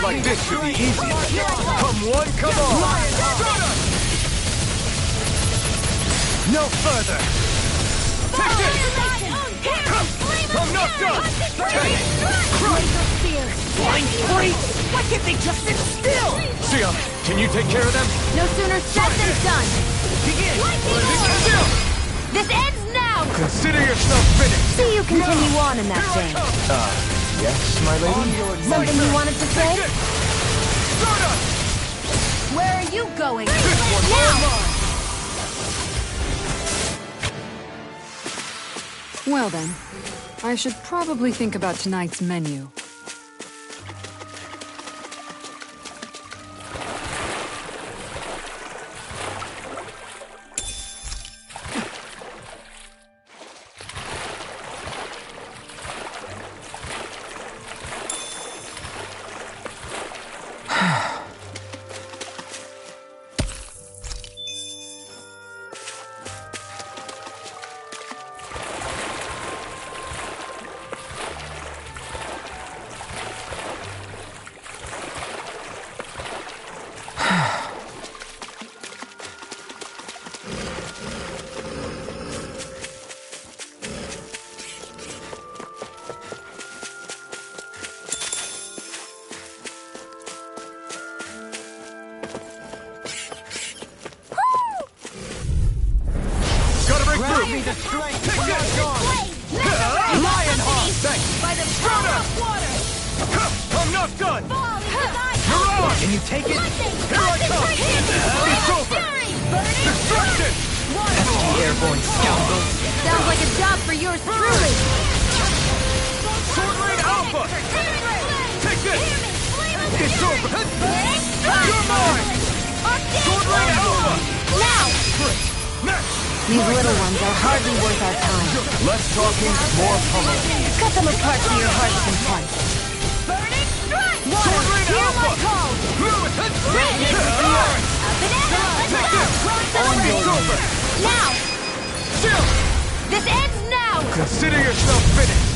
Fight like this should be easy. Come one, come on. No further. Take this. I'm not done. Take it. Blind freak. Why can't they just sit still? Sia, can you take care of them? No sooner said than done. Begin. This ends now. Consider yourself finished. See you continue on in that vein. Yes, my lady? Something you wanted to say? Stardust! Where are you going? This one, now! Well then, I should probably think about tonight's menu. I'm not done! You're on! Can you take it? Here I come! It's over! Destruction! Pesky airborne scoundrel! Sounds like a job for yours truly. Sword Rain Alpha! Take this! It's over! You're mine! Sword Rain Alpha! Now! These little ones are hardly worth our time. Less talking, more pummeling. Cut them apart to your heart's content. Sword Rain Alpha! It's over! Now! Chill! This ends now! Consider yourself finished!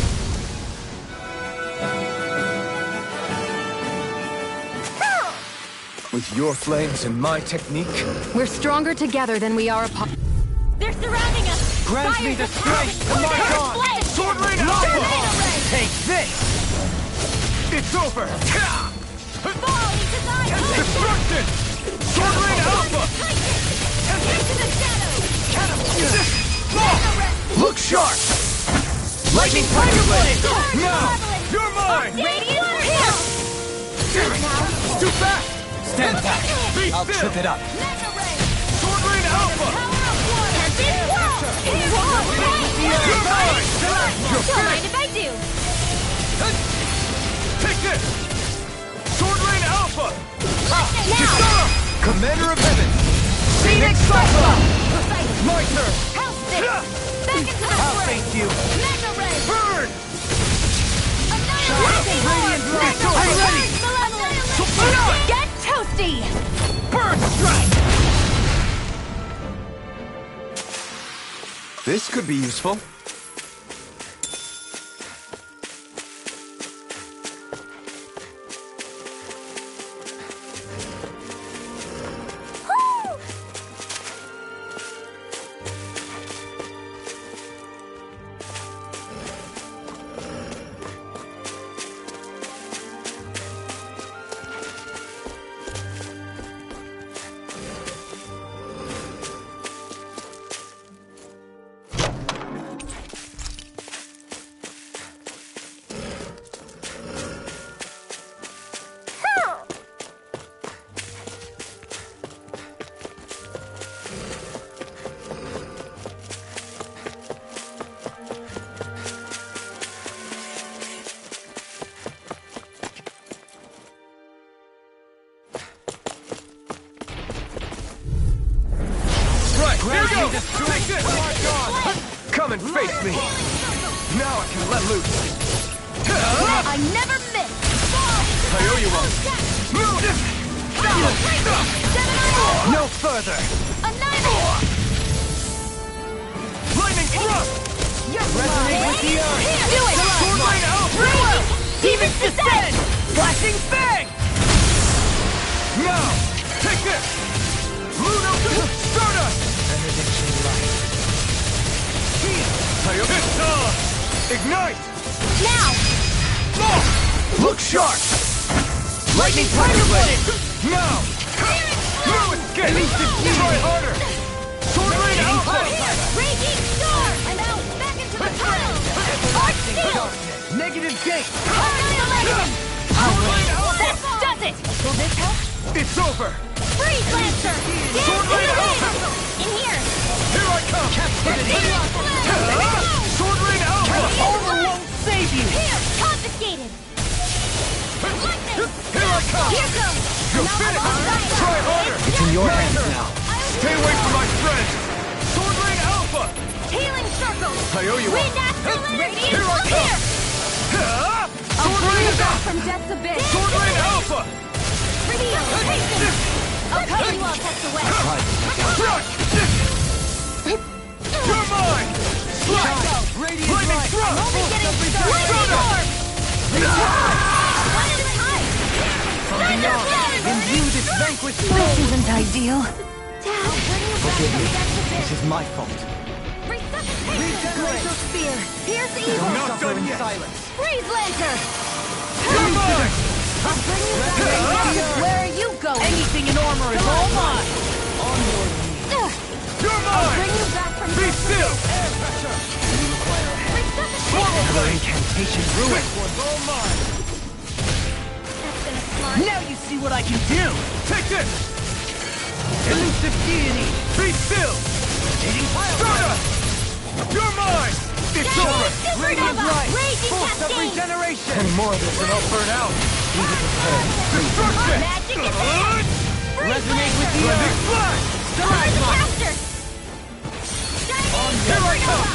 With your flames and my technique, We're stronger together than we are apart. They're surrounding us! grant me the strength to march on! Sword Rain Alpha! Take this! It's over! Destruction! Sword Rain Alpha! Look sharp! Lightning Tiger Blade! Now! You're mine! Too fast! Stand back! I'll trip it up! Sword Rain Alpha! You're mine! You're Don't mind finished! if I do! Take this! Sword Rain Alpha! Now! Commander of Heaven! Phoenix Cyclops! My turn! House Stick! Back into the I'll fray! thank you! Mega Ray! Burn! Radiant Mega I'm ready! Get toasty! Burn strike! This could be useful. Here you go! Take this! Come and face me! Now I can let loose! I never miss! I owe you one! No further! Lightning thrust! Resonate with the earth! Do it! Sword Rain Alpha! Demons descend! Flashing Fang! this! Luno Stardust! Benediction light. Ignite! Now! Look sharp! Lightning Thunderblade! Now! No escape! Try harder! Sword Rain Alpha! Raging Storm! I'm out! Back into the tunnel! Arch Steel! Negative gate! Annihilation! Sword Rain That Alpha! does it! Will this help? It's over! Freeze Lancer! Sword Rain Alpha! In here! Here I come! Captivity! Sword Rain Alpha! Over won't save you! Here! Confiscated! Lightning! Here I come! Here goes! You'll finish! Try harder! It's in your hands now. Stay away from my friend! Sword Rain Alpha! Healing Circle! I owe you one. Wind Astral Energy! Here I come! Here! Sword Rain Alpha! From Death's Abyss! Sword Rain Alpha! Reveal! I'll cover you all tucked away! Crush! You're mine! Slash! Radiant Lightning Thrust! Only getting started! One at a time! Thunder! Imbue this vanquished This soul. isn't ideal. Dad! Forgive me. This is my fault. Regeneration Spear! Pierce Evil! Not Suffer done in yet! silence. Freeze Lancer! You're mine! I'll bring you back! Where are you going? Anything in armor is all mine. On your knees. You're I'll bring mine! you back from Be Death's still! Your incantation ruined. One's all mine! Now you see what I can do. Take this! Elusive deity. Be still! Stardust! You're mine! It's over! Radiant light. Raging Force of Cascade! regeneration. Any more of this and I'll burn out! Destruction! Magic advance! Resonate with the Blending earth. Flash! Caster! Here I come!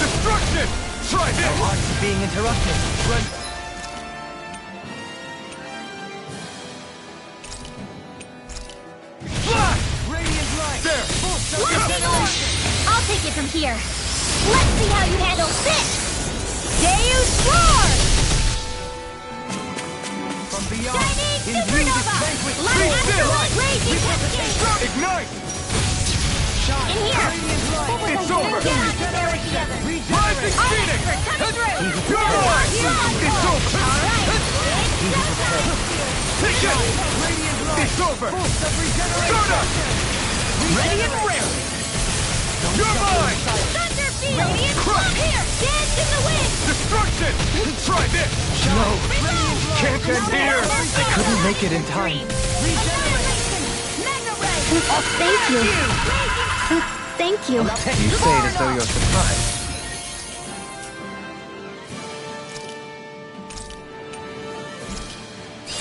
Destruction! Try this! Hearts being interrupted. Flash! Radiant light. There! Lightning Orb! I'll take it from here. Let's see how you handle this! Deus Roar! From beyond. Chinese Imbue this Supernova! vanquished Light soul. Astral Raging Cascade! Ignite! In here! It's over! Get out of there together! Rising Phoenix! Coming through! You're mine! It's over! Alright! Take it! It's over! Stardust! Ready and rare. You're mine! Thunder Field! Radiant Crush! Here! Dance in the wind! Destruction! Try this! No. Can't end here! I couldn't make it in time. Annihilation! Mega Ray! Thank you. Thank you. You say it as though you're surprised.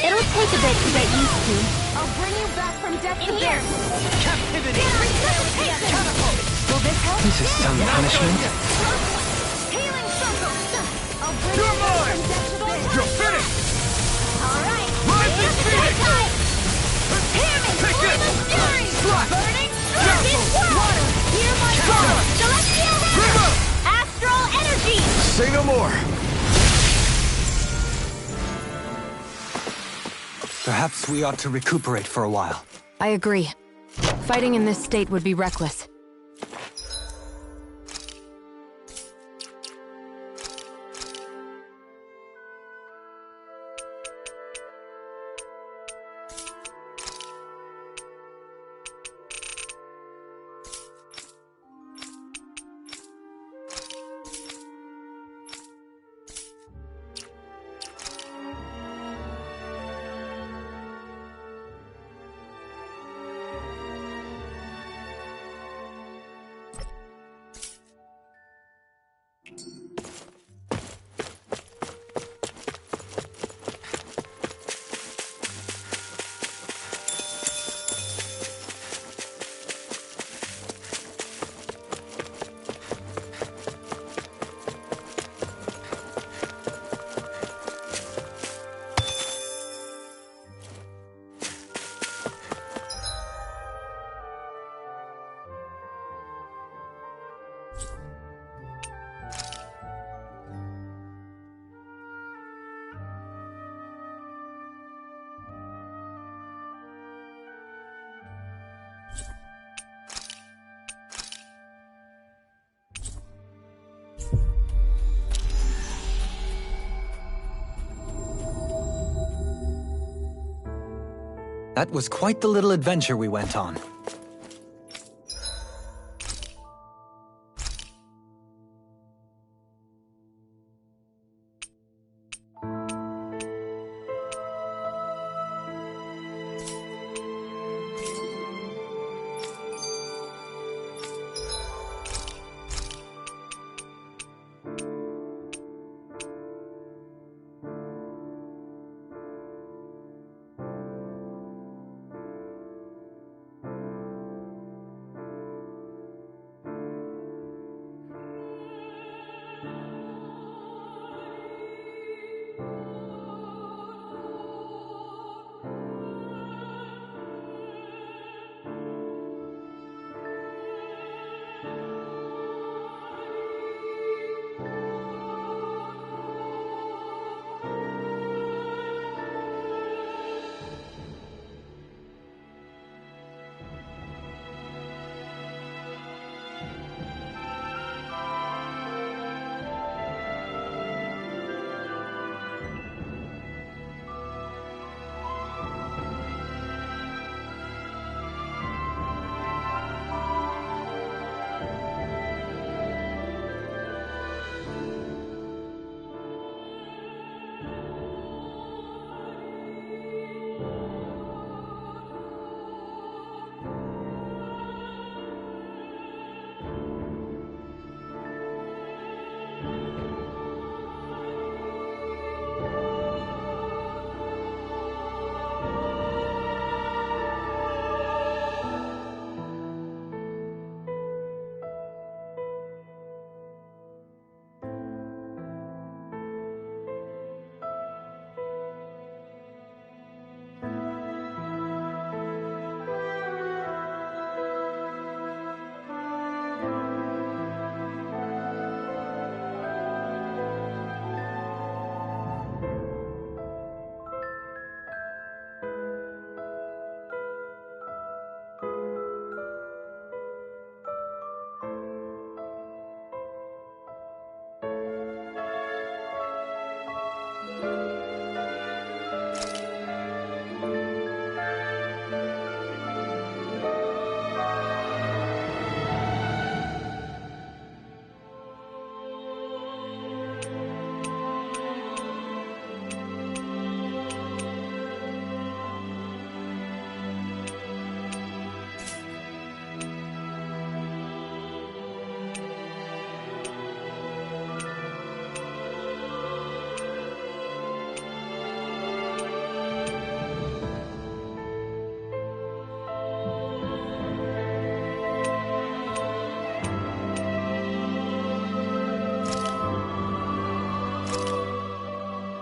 It'll take a bit to get used to. I'll bring you back from death in here. Captivity. Catapult. Will this help? This is some punishment. Healing circle. I'll bring You're you back mine! from death to this. You're finished! All right. Rising Phoenix! Hear me. Take Flame this! of fury. Slash! Burning Careful! sword. Water. Hear my call. Celestial River! Astral energy. Say no more! Perhaps we ought to recuperate for a while. I agree. Fighting in this state would be reckless. That was quite the little adventure we went on.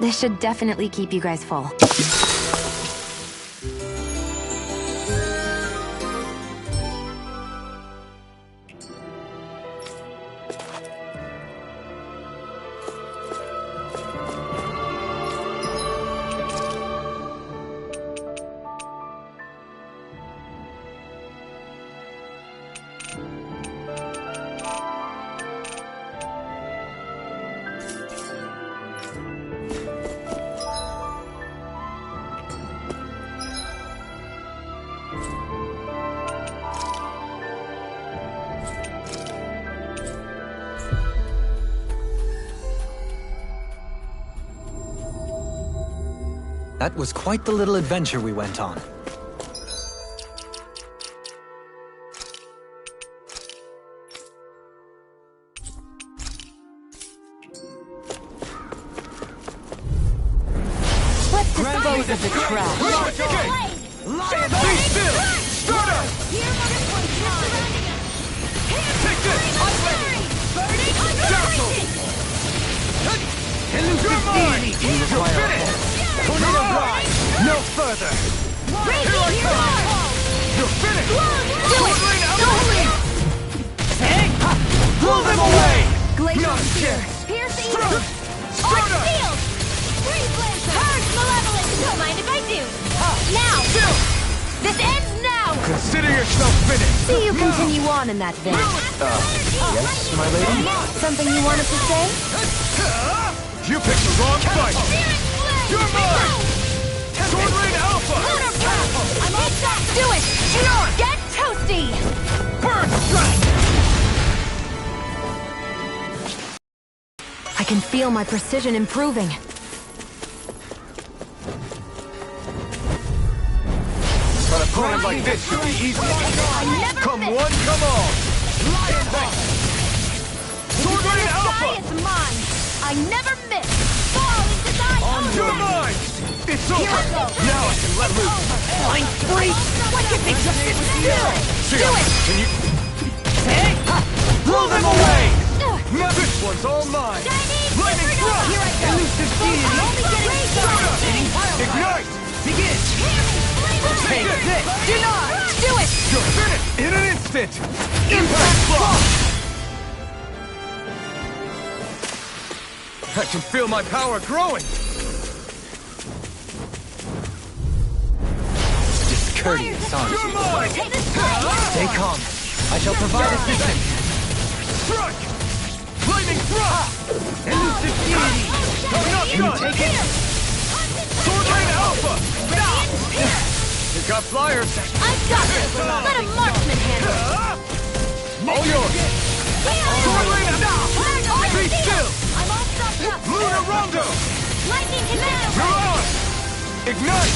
This should definitely keep you guys full. That was quite the little adventure we went on. Dispose of the trash. Be still! Starter! Take this! Jostle! You're mine! You're finished! Tornado Ride! No further! Here I come! You're finished! Sword Lane Outward! Blow them away! Glacial Not Spear! yet. Piercing! Starter! Shield! Freeze Lancer! Purge Malevolent! Don't mind if I do! Now! Still! This ends now! Consider yourself finished! See you continue on in that vein. Yes, my lady? Something you wanted to say? You picked the wrong fight! You're mine! Sword Lane Alpha! I'm can feel my precision improving. But a opponent like this should be easy. Come miss. one, come all. Lionheart! Sword Rain Alpha! It's mine! I never miss! Fall into thy own You're mine! It's over! Now I can let loose! Blind freak! Why can't they just sit still? Do it! Can you... Blow them away! Now this one's all mine! Lightning thrust! Here I go! Elusive deity! I'm only getting started! Ignite! Begin! Take this! Deny! Do it! You're finished in an instant! Impact block! I can feel my power growing! Discourteous, aren't You're you? mine! Stay calm. I shall provide assistance. Strike! Lightning thrust! Elusive deity! I'm not Can you done! take it? Sword Rain Alpha! You got flyers! I've got this! Let a marksman handle it! All yours! Sword Rain Alpha! Be still! I'm all stopped up! Lunar Rondo! Lightning command! You're on! Ignite!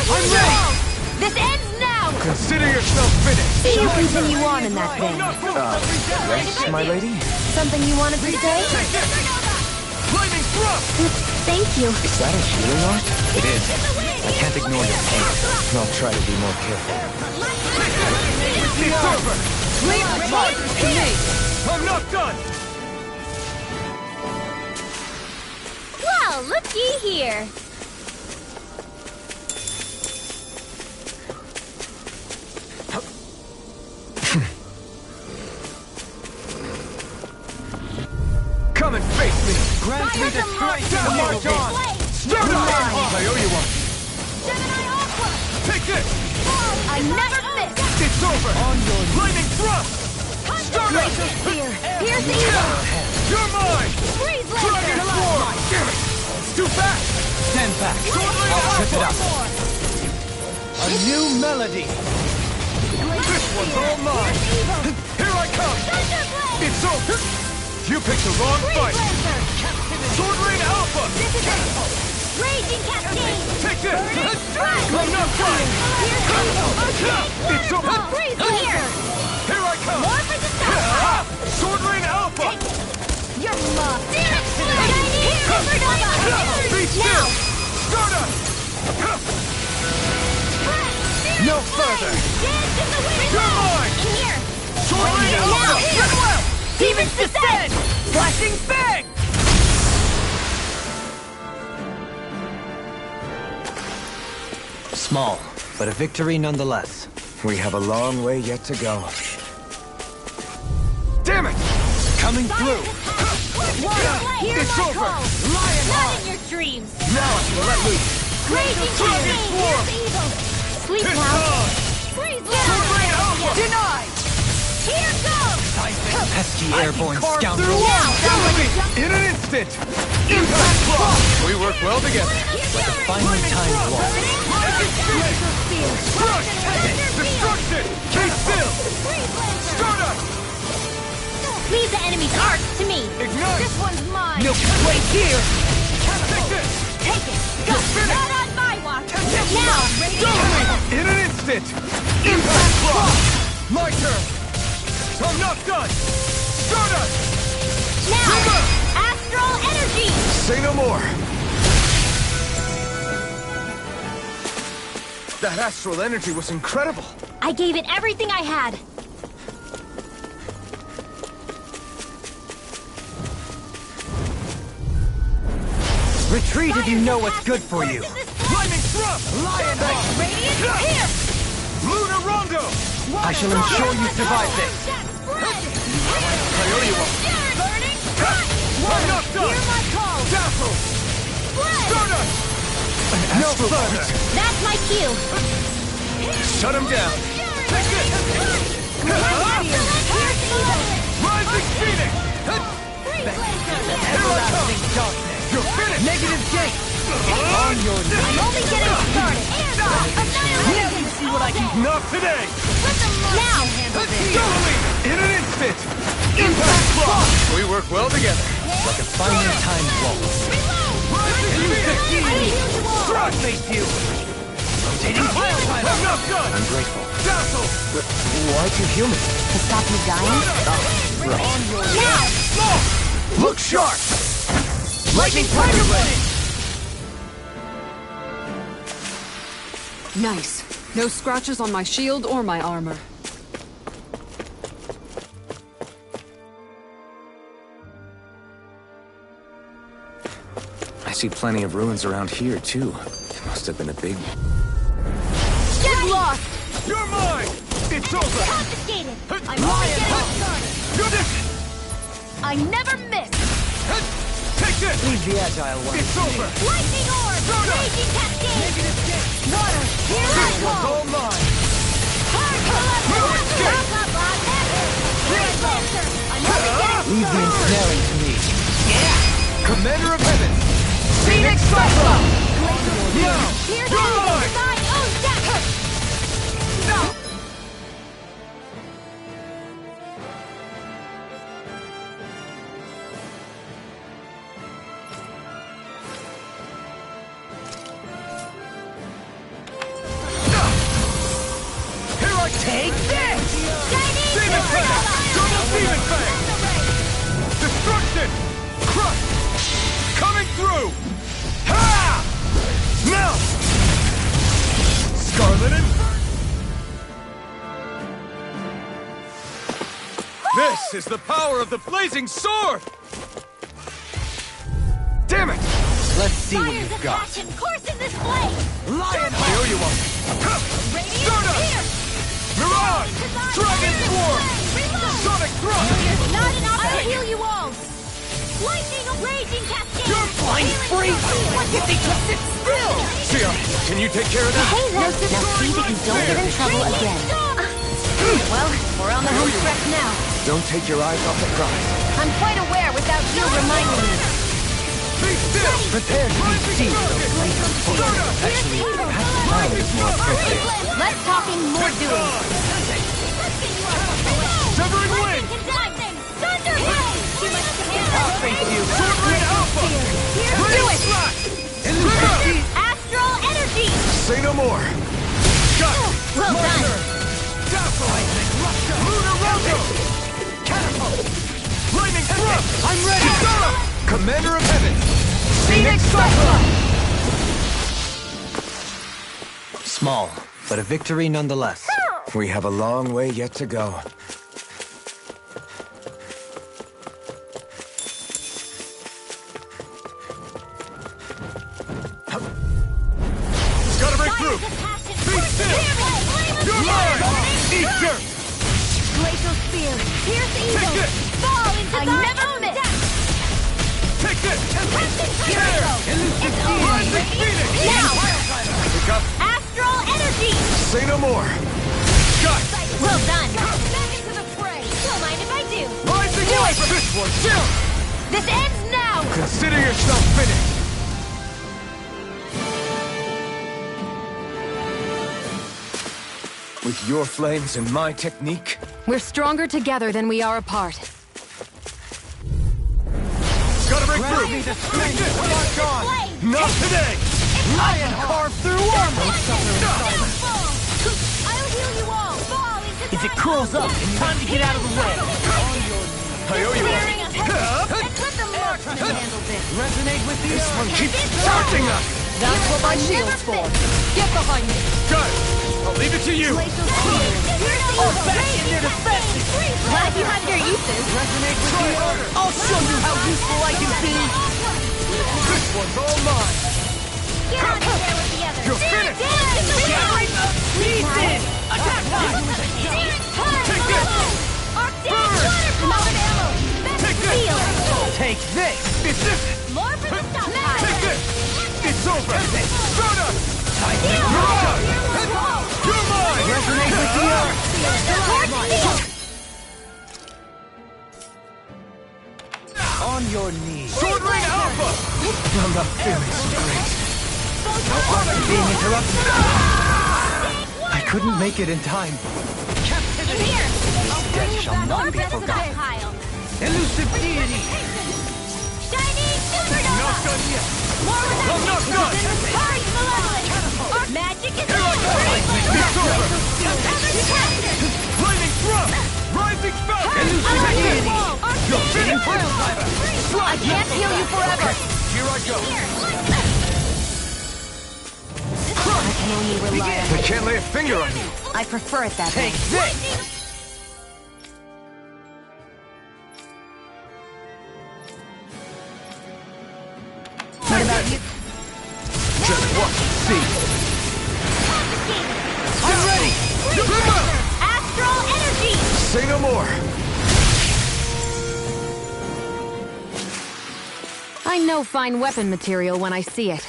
I'm ready! This ends now! Consider yourself finished! See you continue on in that vein. Yes, my lady? Something you wanted to say? Take this! Lightning thrust! Thank you. Is that a healing art? It is. I can't ignore your pain. I'll try to be more careful. It's over! Leave the charges to me! I'm not done! Well, looky here. Come and face me! Grant me the strength to march on! Start up! I owe you one! Take this! I never miss! It's over! Lightning thrust! Start up! Spear! Here's the evil! You're mine! Freeze Dragon Lancer! Swarm! Damn it! It's too fast! Stand back. I'll trip it up. A new melody. This one's all mine! Here I come! It's over! You picked the wrong fight! Sword Rain Alpha! This is it! Raging Cascade! Take this! Strike! I'm not done! It's over! Freeze Lancer! Here I come! More for the stop! Sword Rain Alpha! You're lost! Supernova! Be still! Now! Stardust! No further! You're mine! In here! Sword Rain Alpha! Now! Demons descend! Flashing bang! Small, but a victory nonetheless. We have a long way yet to go. Damn it! Coming through. Hear It's my over. call! Not in your dreams! Now I can let loose! Raging Cascade! Here's the evil! Sleep It's now! on! Freeze Sword Rain Lancer! Alpha! Denied! Here goes! Pesky airborne carve scoundrel. through Now! In an instant! Impact block! We work well together. Like a finely timed wall. Crush! Destruction! Be still! Stardust! Leave the enemy's arc to me! Ignite! This one's mine! Milk Way here! Take this! Take it! Go! Not on my watch! Now! In an instant! Impact block! My turn! I'm not done! Stardust! Now! Astral energy! Say no more! That astral energy was incredible! I gave it everything I had! Retreat if you know what's good for you. Lightning thrust! Radiant here! Lunar Rondo! I shall ensure you survive this. I owe you one! Burning I'm not done! Hear my call! Dazzle! Stardust! No further! That's my cue! Shut him down! Take this! Rising Phoenix! Here I come! You're finished! Negative gate. On your knees! I'm only getting started! Let me see what I can do! Not today! Now! Totally! In an instant! Impact block! We work well together. like a finely timed waltz. Strike face you! Rotating pile driver! I'm not done! I'm grateful. Dazzle! Why too human? To stop you dying? Now! Look sharp! Lightning Tiger ready! Nice. No scratches on my shield or my armor. I see plenty of ruins around here, too. It must have been a big... Get lost! You're mine! It's over! Confiscated! I'm only getting started! You're this! I never miss! Take this! Leave the agile one. It's over! Lightning orb! Soda! Raging cascade! Negative escape! Water! Here I This one's go! all mine! Hard No escape! I'm only getting Leave the ensnaring to me. Commander of Heaven! Phoenix Cyclone! Now! Here's You're the mine! design! Oh, that hurt! Here I take this! Chinese Demon sword! Fang! Double Demon Fang! Destruction! Crush! Coming through! Ha! Now! Scarlet and... This is the power of the blazing sword! Damn it! Let's see what Fires you've of got. passion coursing this blade! Lion! I owe you one! Radiant Stardust! spear! Mirage! Dragon Swarm! Reload! Sonic Thrust! There's not enough to heal you all! Lightning of raging cascade! You're blind free! What if they just sit still? Sia, can you take care of that? Hey, now see that you don't get in trouble again. Well, we're on the home stretch now. Don't take your eyes off the prize. I'm quite aware without you reminding me. Be still! Prepare to be seized those blazing forces. Actually, perhaps now is more appropriate. Less talking, more doing. Severing Wing! Thunder! I'll face you! Sword Rain Alpha! Do it! Trigger! Astral energy! Say no more! Got it! Well done. Dazzle! Lunar Roto! Catapult! Lightning Thrust! I'm ready! Sora! Commander of Heaven! Phoenix Cyclone! Small, but a victory nonetheless. We have a long way yet to go. Gotta break through! Be still! You're mine! Eat dirt! Glacial spear! Pierce evil! Take it! Fall into I never miss! Take this! Here! It's over! Rising Phoenix! Now! Pick up! Astral energy! Say no more! Got it! Well done! Back into the fray! Don't mind if I do! Rising Viper! This one's down! This ends now! Consider yourself finished! With your flames and my technique, We're stronger together than we are apart. gotta break through! Take this! Lock on! Not today! Lion Carved through armor! I'll heal you all! Fall into If it curls up, it's time to get out of the way. I owe you one! And let the marksman handle this! Resonate with the This earth. one keeps charging us! That's what my shield's for. Get behind me. Got it! I'll leave it to you! Glacial spear! All back in their defenses. Glad you have your uses! Resonate with the earth. I'll show you how useful I can be. This one's all mine! Get out of there with the others! You're finished! He's in. Attack time. Take this! Take this! Take this. It's this! More for the stockpile! Take this! It's over! Soda! Mirage! You're mine! Resonate with the earth. On your knees. Sword Rain Alpha! I'm not feeling so great. Being interrupted. I couldn't make it in time. Here! This death shall not be forgotten. Elusive deity. Not done yet! More with that I'm not done! Charge malevolence! Magic is It's over! Lightning thrust! Rising spout! You're finished! I can't heal you forever! Here I go! I can only rely on I can't lay a finger on you. I prefer it that way. Take this! What about you? Just watch and see. I'm ready! Astral energy! Say no more. I know fine weapon material when I see it.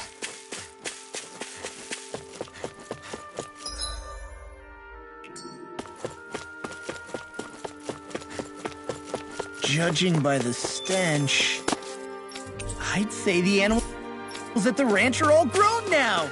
Judging by the stench, I'd say the animals at the ranch are all grown now.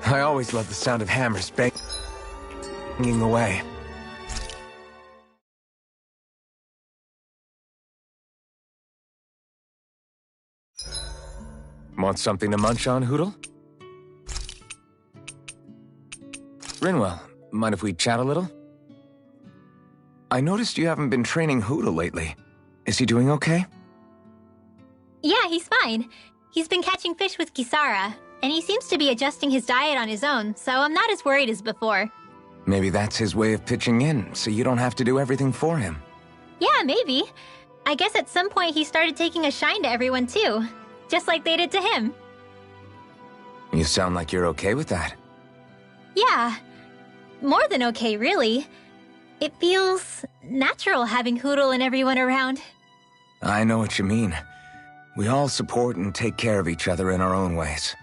I always love the sound of hammers banging away. Want something to munch on, Hootle? Rinwell, mind if we chat a little? I noticed you haven't been training Hootle lately. Is he doing okay? Yeah, he's fine. He's been catching fish with Kisara, and he seems to be adjusting his diet on his own, so I'm not as worried as before. Maybe that's his way of pitching in, so you don't have to do everything for him. Yeah, maybe. I guess at some point he started taking a shine to everyone too, just like they did to him. You sound like you're okay with that. Yeah, more than okay, really. It feels natural having Hootle and everyone around. I know what you mean. We all support and take care of each other in our own ways.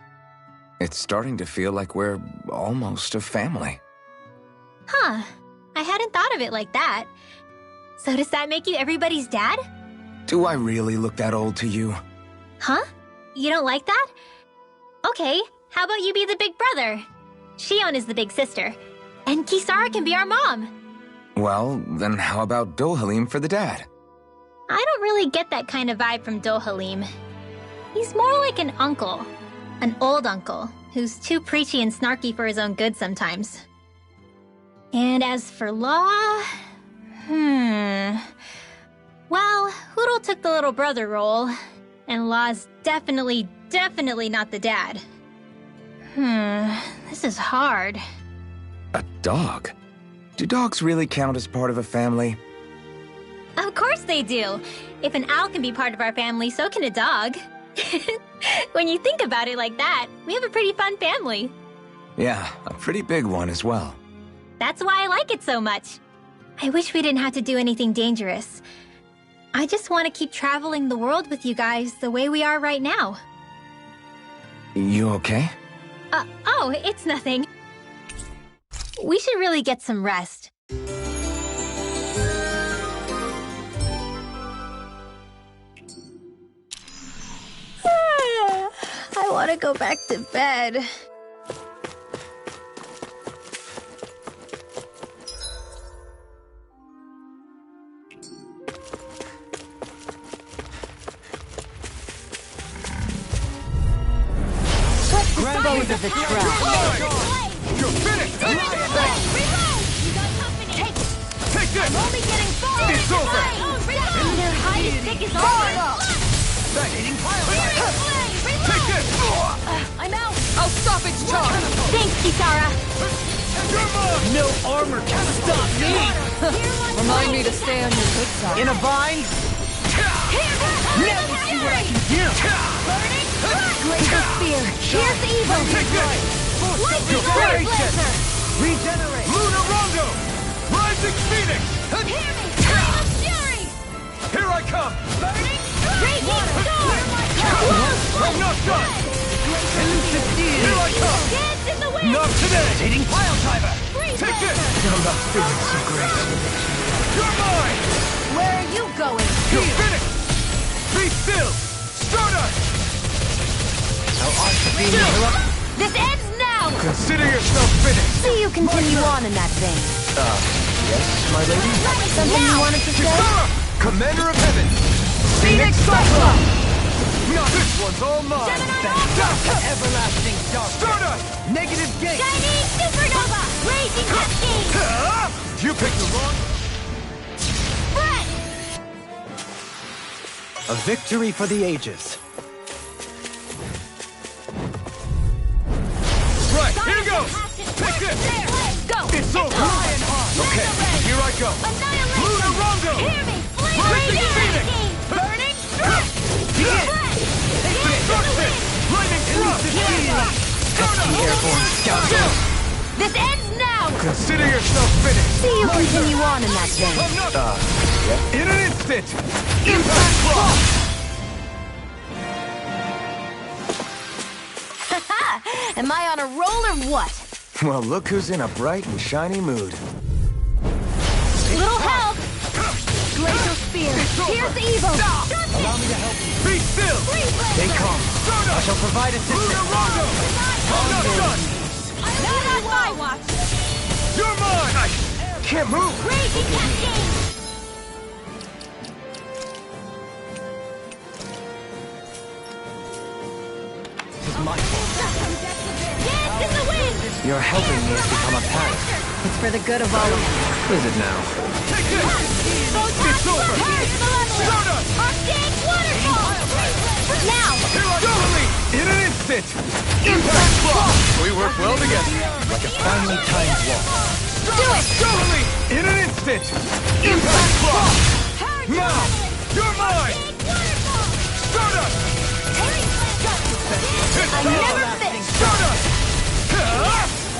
It's starting to feel like we're almost a family. Huh. I hadn't thought of it like that. So does that make you everybody's dad? Do I really look that old to you? Huh? You don't like that? Okay, how about you be the big brother? Shion is the big sister. And Kisara can be our mom. Well, then how about Dohalim for the dad? I don't really get that kind of vibe from Dohalim. He's more like an uncle. An old uncle, who's too preachy and snarky for his own good sometimes. And as for Law... Well, Hootle took the little brother role, and Law's definitely not the dad. This is hard. A dog? Do dogs really count as part of a family? Of course they do. If an owl can be part of our family, so can a dog. When you think about it like that, we have a pretty fun family. Yeah, a pretty big one as well. That's why I like it so much. I wish we didn't have to do anything dangerous. I just want to keep traveling the world with you guys the way we are right now. You okay? Oh, it's nothing. We should really get some rest. I want to go back to bed. of the You're trap. mine! You're finished! Reload! You got company! Take this! I'm only getting far! It's over! And their hide and stick is over! Take this! I'm out! I'll stop its charge! Thanks, Kisara! You're mine! No armor can stop me! Remind me to stay on your good side. In a bind? Now you see what I can do! Laser spear! Here's evil! Take this! Lightning You're laser! Regenerate! Lunar Rondo! Rising Phoenix! Hear me! Flame of fury! Here I come! Raging storm! I'm not done! Here I come! Dance in the wind! Not today! Dating pile driver! Freeze Take this! laser! I'm not feeling so great. You're mine! Where are you going? You're finished! Be still! Stardust! This ends now! Consider yourself finished! See you continue on in that vein. Yes, my lady? Something you wanted to say? Kisara! Commander of Heaven! Phoenix Cyclone! Now this one's all mine! Everlasting dark! Stardust! Negative gate! Shining supernova! Raging cascade! You picked the wrong... Breath! A victory for the ages. Right, here you go! Take this! Go! It's over! Okay, here I go! Annihilation! Lunar Rondo! Hear me! Flame Rising radiation! Phoenix! Burning strike! Begin! Destruction! Lightning thrust! Airborne scout! This ends now! Consider yourself finished! See you continue on in that vein. I'm not... In an instant! Impact clock! Am I on a roll or what? Well, look who's in a bright and shiny mood. Little help! Glacial spear! Here's evil! Allow me to help you. Be still! Stay calm. I shall provide Lunar assistance. Rondo! I'm not done! Not on my watch! You're mine! I can't move! Raging cascade! It's my fault. Dance in the wind! Your helping me has become a pattern. It's for the good of all of us. Is it now? Take this! It's over! Stardust! Arctic waterfall! Now! Here I go! In an instant! Impact clock! We work well together. Like a finely timed walk. Do it! Totally! In an instant! Impact clock! Now! You're mine! Stardust! I never fit! Stardust!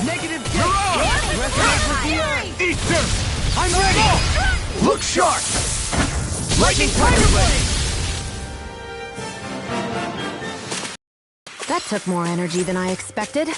Negative You're gate! out! Resonate with the earth! Eat them! I'm ready! Look sharp! Lightning tiger blade! That took more energy than I expected.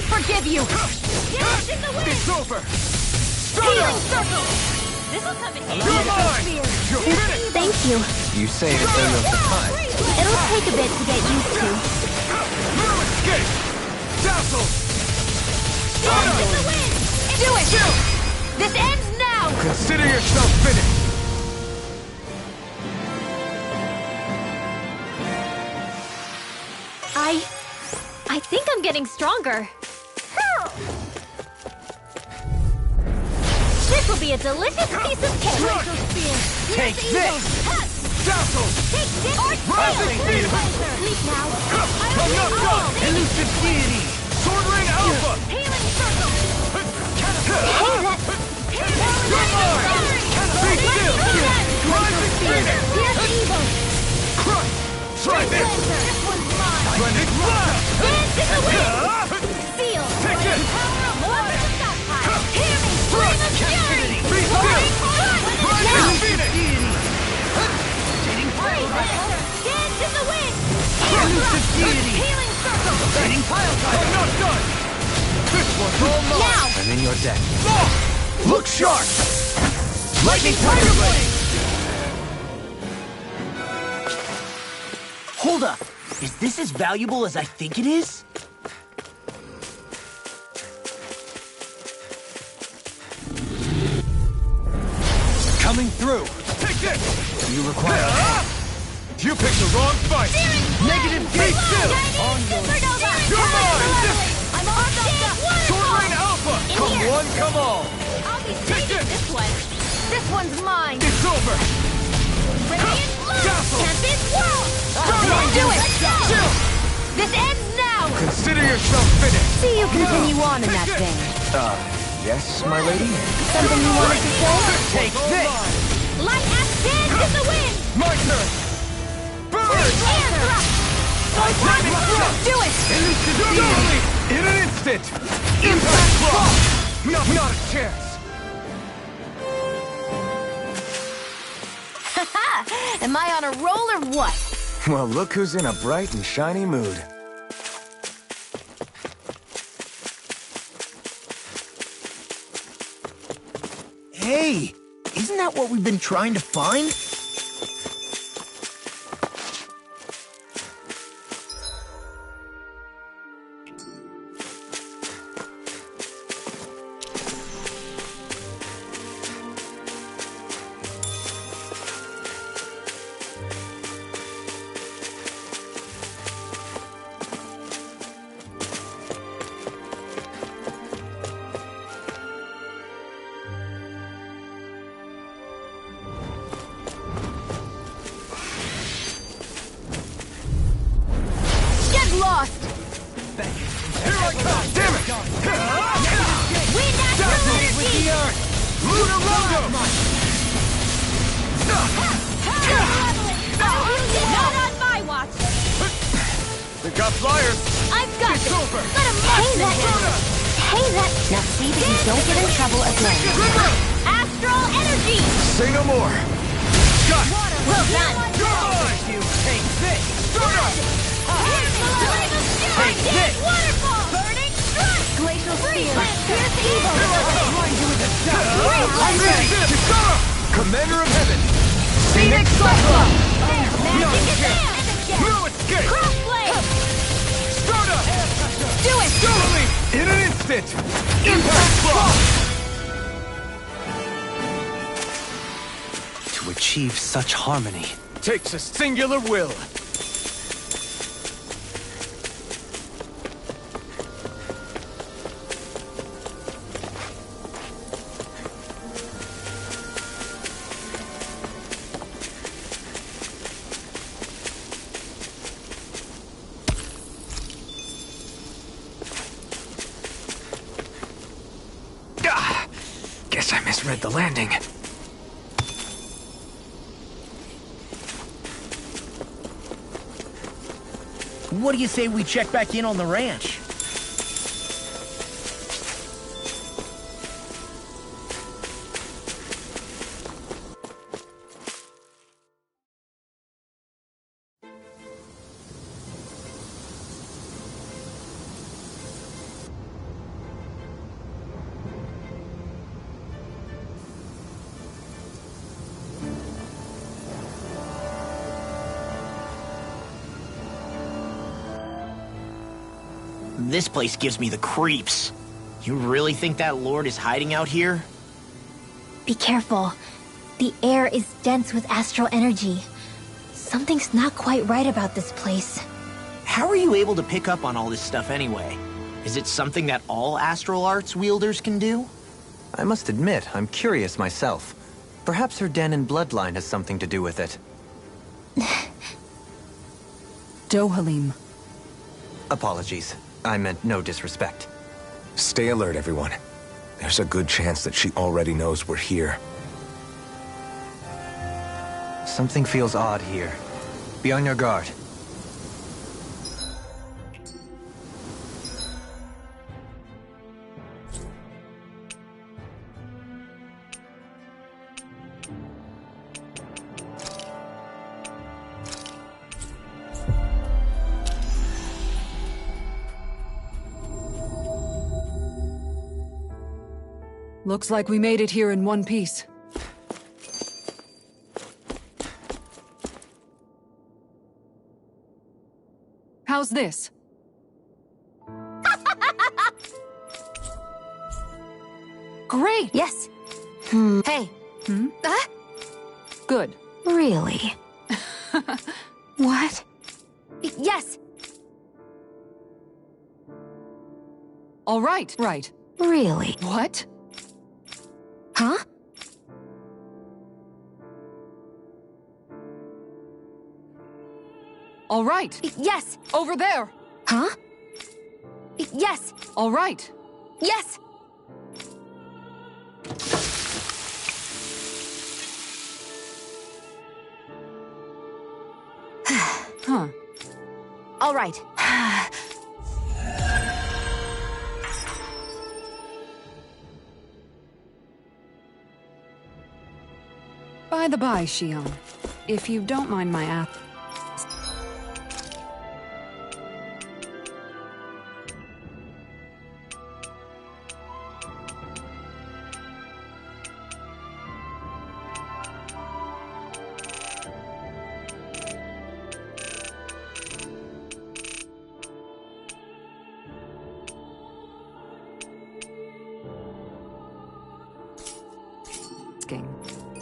Forgive you! Dance in the wind! It's over! Healing circle! This'll come in handy. You're mine! You're finished! Thank you. You say it as though you have the time. It'll take a bit to get used to. No escape! Dazzle! Dance in the wind! Do it! This ends now! Consider yourself finished! I think I'm getting stronger. This will be a delicious piece of cake. Take this! Dazzle! Take this! Rising Phoenix! Sleep now. I'm not done! Elusive deity! Sword Rain Alpha! Healing circle. You're mine! Be still! Rising Phoenix! Here's evil. Crush! Try this! This one's mine. Splendid blow! in your deck. Look sharp! Lightning Tiger Blade! Hold up! Is this as valuable as I think it is? Coming through! Take this! You require help! You picked the wrong fight! Negative gate still! On your... You're mine! I'm on Sword Rain Alpha! Come one, come all! I'll be Take saving it! this one. This one's mine. It's over! Radiant Blue. Castle. Tempest World. Go! Do it. Chill! This ends now. Consider yourself finished! See you continue on in that Take vein. Yes, my lady? Something you wanted to say? Take this! Light axe dance in the wind. My turn! Burn! Air thrust. Lightning thrust! Do it. Easily! In an instant! Impact Claw! Not a chance! Am I on a roll or what? Well, look who's in a bright and shiny mood. Hey! Isn't that what we've been trying to find? Lost. Here I come! Damn it! Wind natural energy. Lunar Rondo! Not on my watch. We got flyers! I've got It's this. over! Let him Hey that. Now see that you don't get in trouble again. Astral energy. Say no more! Got it! Well done. You're mine! You take this! Start up! Take this! Waterfall. Burning strike. Glacial spear. Fierce evil. I'm ready! Kisara! Commander of Heaven! Phoenix Cyclone. No Magic escape! advance. No escape! Crossblade. Start up! Do it. Totally! In an instant! Impact Claw! To achieve such harmony. Takes a singular will. Guess I misread the landing. What do you say we check back in on the ranch? This place gives me the creeps. You really think that lord is hiding out here? Be careful. The air is dense with astral energy. Something's not quite right about this place. How are you able to pick up on all this stuff anyway? Is it something that all astral arts wielders can do? I must admit, I'm curious myself. Perhaps her den and bloodline has something to do with it. Dohalim. Apologies. I meant no disrespect. Stay alert, everyone. There's a good chance that she already knows we're here. Something feels odd here. Be on your guard. Looks like we made it here in one piece. How's this? Great! Yes. Hey. Good. Really? What? Yes. All right. Right. Really? What? Huh? All right. Yes. Over there. Huh? Yes. All right. Yes. Huh. All right. By the by, Shion, if you don't mind my ask.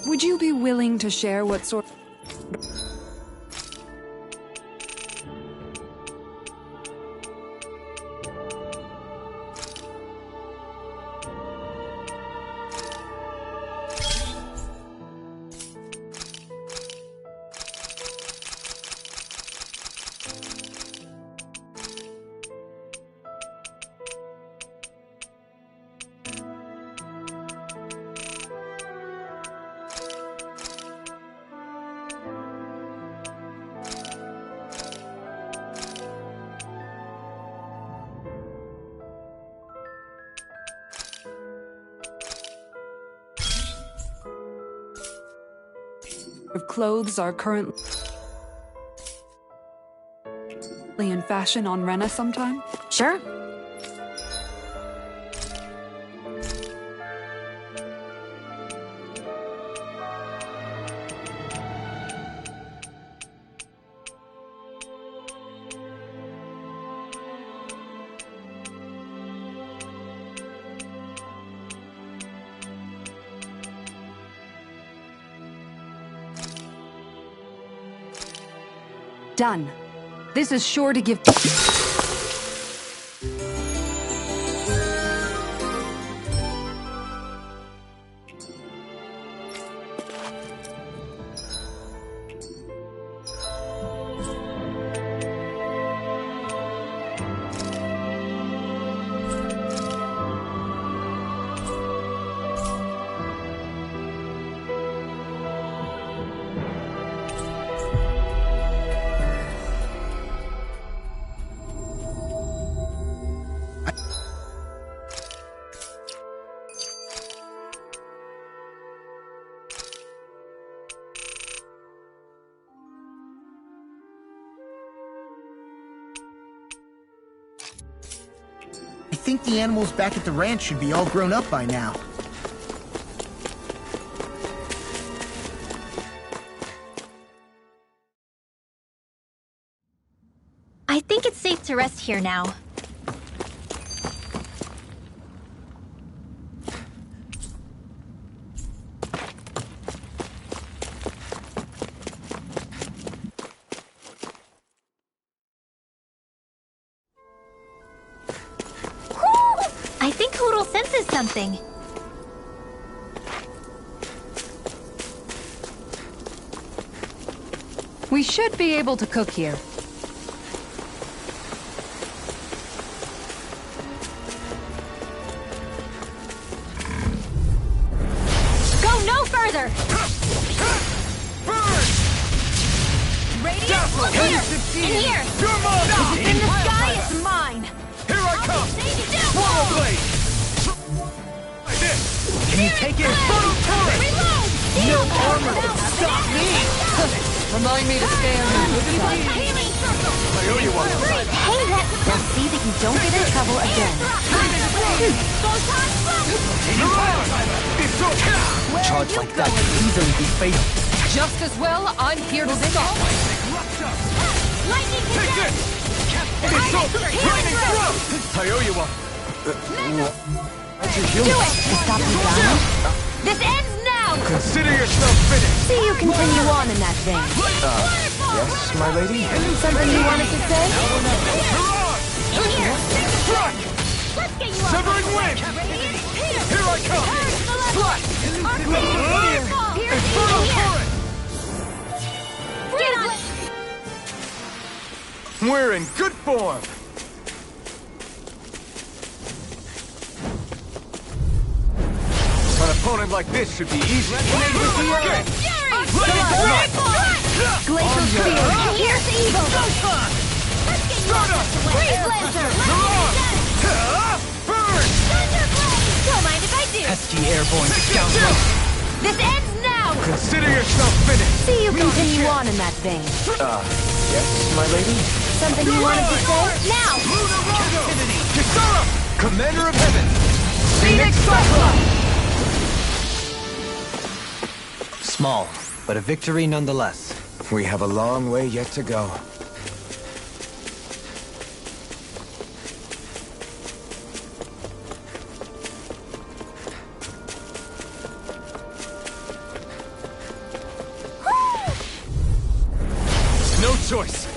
Would you be willing to share what sort? Of clothes are currently in fashion on Rena sometime? Sure. Done. This is sure to give... I think the animals back at the ranch should be all grown up by now. I think it's safe to rest here now. I think Hoodle senses something. We should be able to cook here. Go no further! Burn! Radiant, look here! In here! You're mine! If it's in the sky, it's mine! Here I come! Swallow blade! Like this! Can you take it? Photo turret! Reload! No armor can stop me! Remind me to stay on the good side. I owe you one. Hey, now see that you don't get in trouble again. Charge like that could easily be fatal. Just as well, I'm here to stop. Lightning Take condemned! this! It's over! Lightning throw! I owe you one. Why'd you heal me? Do it! To stop you down? This ends now! Consider yourself finished. See you continue on in that vein. Yes, my lady? Something you wanted to say? Mirage! In here! Strike! Let's get you up! Severing wind! Here I come! Slash! Infernal current! Get on! We're in good form! An opponent like this should be easy. Okay. Glacial Spear! Pierce Evil! Stardust! Freeze Lancer! Mirage! Burn! Don't mind if I do! Pesky airborne scoundrel. This ends now! Consider yourself finished! See you continue on in that vein. Yes, my lady? Something you wanted to say? Now! Kisara! Commander of Heaven! Phoenix Cyclops! Small, but a victory nonetheless. We have a long way yet to go. No choice!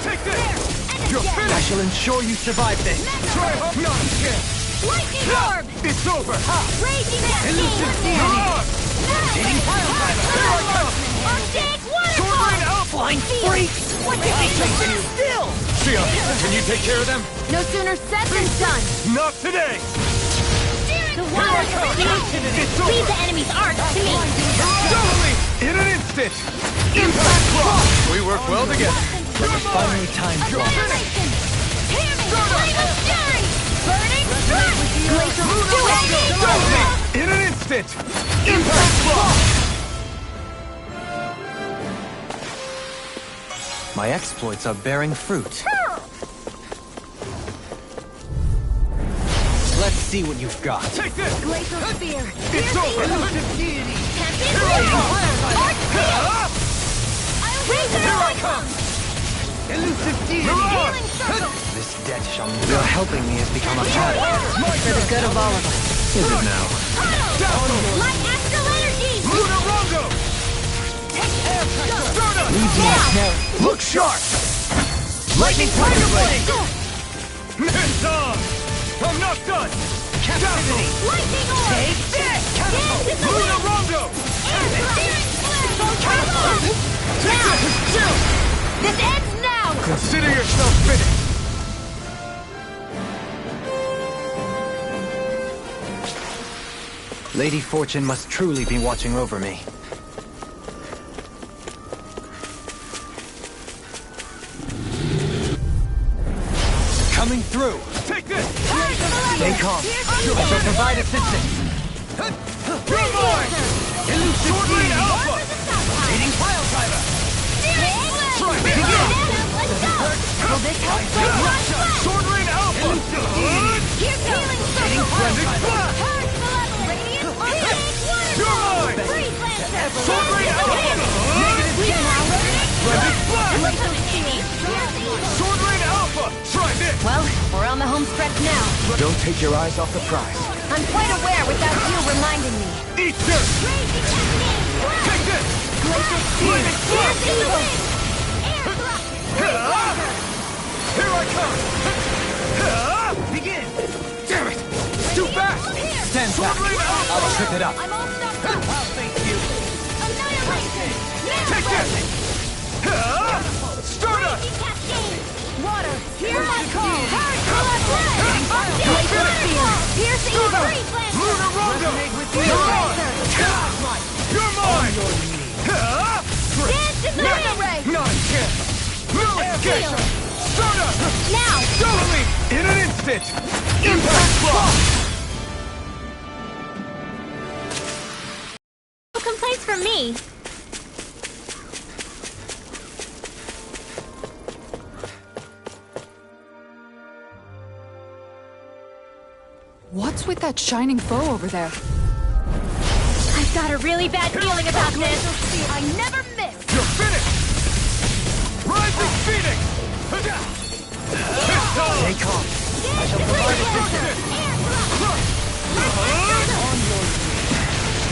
Take this! You're I finished! shall ensure you survive this. Try up, not a chance! Lightning Orb! It's over! Raging Cascade! Mirage! Archaic Sword Waterfall! Rain Alpha! Flying freaks! What did we just do? Still! Sia, can you take care of them? No sooner said than done. Not today! The water creation! Leave the enemy's art to me! Totally! In an instant! Impact block! We work well together. Like a finely timed draw. Annihilation! Hammer! Flame of Fury! Burning Strike! Glacial Totally! In an instant! Impact block! My exploits are bearing fruit. Let's see what you've got. Take this! Glacial Spear! It's over! Here I come! Mirage! This debt shall... Your helping me has become a habit. For the good of all of us. Is it now? Dazzle! Light Astral Energy! Lunarongo! Stardust! Leave me a snare. Look sharp! Lightning Tiger Blade! It's on! I'm not done! Captivity! Lightning Orb! Take this! Dance in the wind! Lunarongo! Now! This ends now! Consider yourself finished! Lady Fortune must truly be watching over me. Coming through! Take this! Stay calm. I shall provide assistance. You're mine! Sword Rain Alpha! Leading pile driver. Try this! Will this help? Sword Rain Alpha! Here's healing circle! Splendid Blast! Purge malevolence! Radiant Archaic You're Waterfall! mine! Freeze Lancer! Sword Rain Alpha! Splendid Blast! Sword Rain Alpha! Try this! Well, we're on the home stretch now. Don't take your eyes off the prize. I'm quite aware without you reminding me. Eat dirt! Take this! Glacial Spear! Pierce Evil! Here I come! Begin! Damn it! It's too fast! Stand back. I'll trip it up. I'm all stuffed up! Annihilation! Take this! Stardust! Raging Cascade! Water! Hear my call! Hard Glacial Spear! Pierce Evil! Freeze Lancer! Lunarongo! Freeze Lancer! You're mine! Dance in the wind! Not a chance! No escape! Stardust! Now! Totally! In an instant! Impact block! No complaints from me. What's with that shining foe over there? I've got a really bad feeling about this. I never miss! You're finished! Rising Phoenix! Stay calm. I shall provide assistance.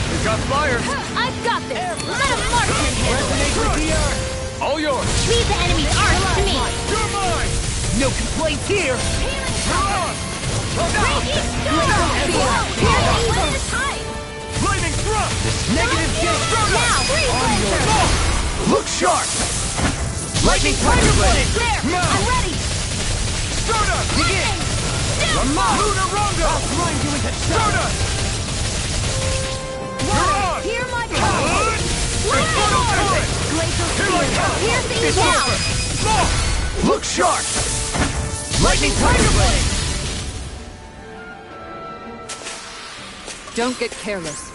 You got fire! I've got this! Let a marksman handle it! Resonate with the earth. All yours! Leave the enemy's arms to me. You're mine! No complaints here. You're on! Lightning thrust! Negative gate. Look sharp! Lightning Tiger Blade! There! Now! I'm ready! Stardust! Begin. Lunar Rondo! I'll grind you into Stardust! You're on! Hear my call! Inferno Torrent! Glacial Here I Spear! come! Here's the It's now! over! No! Look sharp! Lightning Tiger Blade! Don't get careless.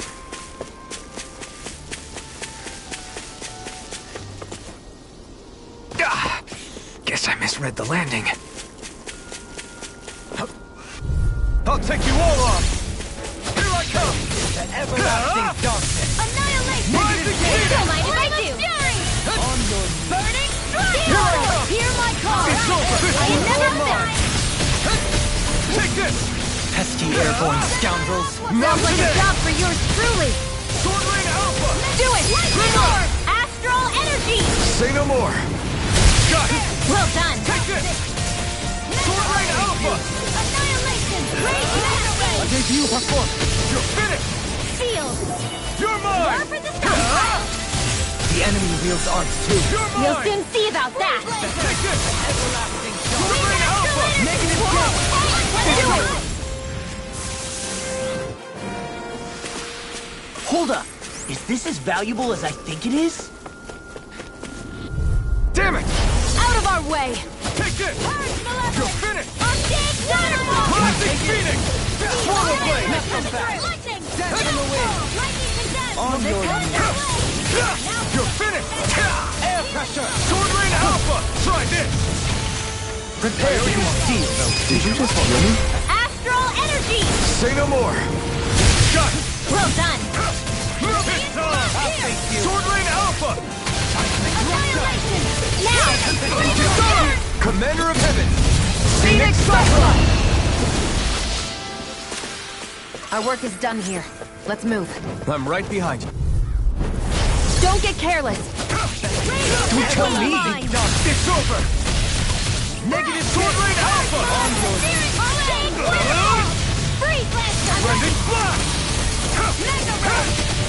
Guess I misread the landing. I'll take you all off! Here I come! the everlasting darkness. Annihilation! Rising Phoenix! Don't mind if I do. Fury! On your knees. Burning strike! Here I come! Hear my call! It's over! This I one's never all mine! miss! Take this! Pesky airborne scoundrels. Not Sounds like a today! job for yours truly! Sword Rain Alpha! Do it! Bring on! Astral energy. Say no more! Got it! Well done. Take this! Sword Rain Alpha! Annihilation! Great A mastery! debut performance. You're finished! Sealed. You're mine! More for the stockpile. The enemy wields arts too. You're mine! You'll soon see about that. Take this! Everlasting Sword Rain Alpha! Negative gate. Let's do it! Hold up. Is this as valuable as I think it is? Damn it! Out of our way! Take this! You're finished! Thunderbolt! Rising Phoenix! Portal Blade! Lightning! On your knees. You're finished! Air pressure. Sword Rain Alpha! Try this! Prepare to be sealed. Did you just hear me? Astral energy. Say no more! Got it! Well done. It's time! Sword Rain Alpha! Now. Commander of Heaven! Phoenix Cyclone! Our work is done here. Let's move. I'm right behind you. Don't get careless! Don't tell me. It's over! Negative Sword Rain Alpha! Rending Blast!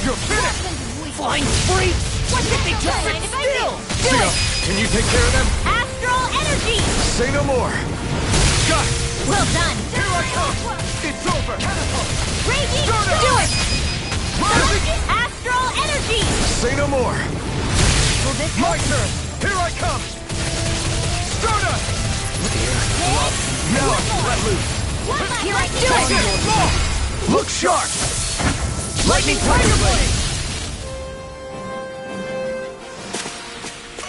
You're finished! Flying free. What did they just mind if I do? Seal, can you take care of them? Astral energy. Say no more! Got it! Well done. Here I come! It's over! Raging. Stardust! Do it. Rising! Astral energy. Say no more! Will this My turn! Here I come! Stardust! Now I can let loose! Here I do Take it. this! More! Look sharp! Lightning Tiger Blade!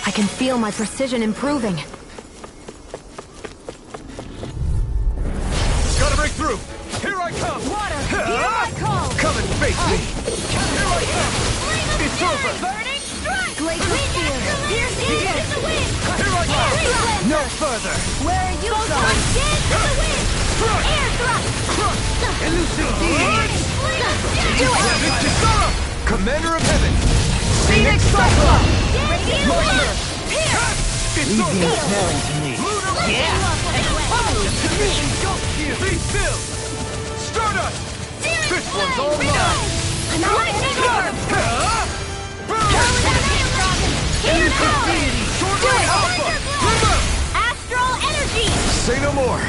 I can feel my precision improving. Gotta break through! Here I come! Water, hear my call! Come and face me! Here I come! It's over! Burning strike. Glacial Spear! Here's the wind. Here I come! No further! Where are you going? Crush! Air thrust. Elusive deity. Do it! Kisara! Commander of Heaven! Phoenix Cyclone! It's Leave the over! ensnaring to me. Lunar Yeah. Be still! Stardust! This one's all mine! Elusive deity. Sword Rain Alpha! Remember! Astral energy. Say no more!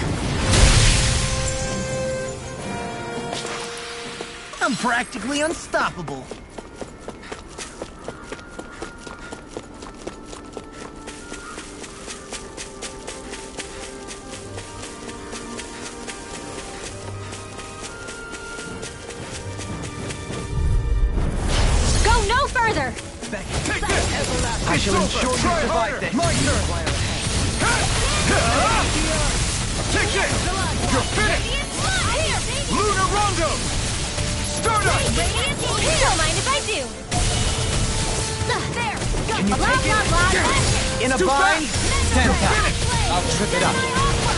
I'm practically unstoppable. Go no further. Take this! I shall ensure you Try survive harder! this. My turn! Take this! You're finished! Stardust! Don't mind if I do. There. Can you take it? In a bind? Stand back. I'll trip it up.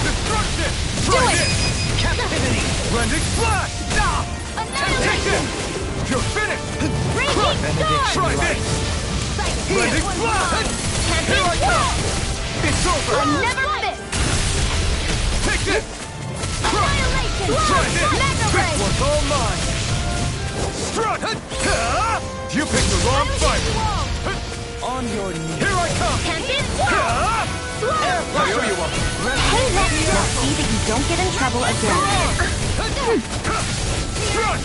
Destruction! Do Try it! this! Captivity! Blending Splash! Take Annihilation! this! You're finished! Raging Storm! Try this! Blending Splash! Here I come! It's over! I never miss! Take this! Annihilation! Try this! Mega This Ray! one's all mine! Strut! You picked the wrong fight! On your knees. Here I come! Tempest! I owe you one! Hey, Lexi! Now see that you don't get in trouble again. Strut!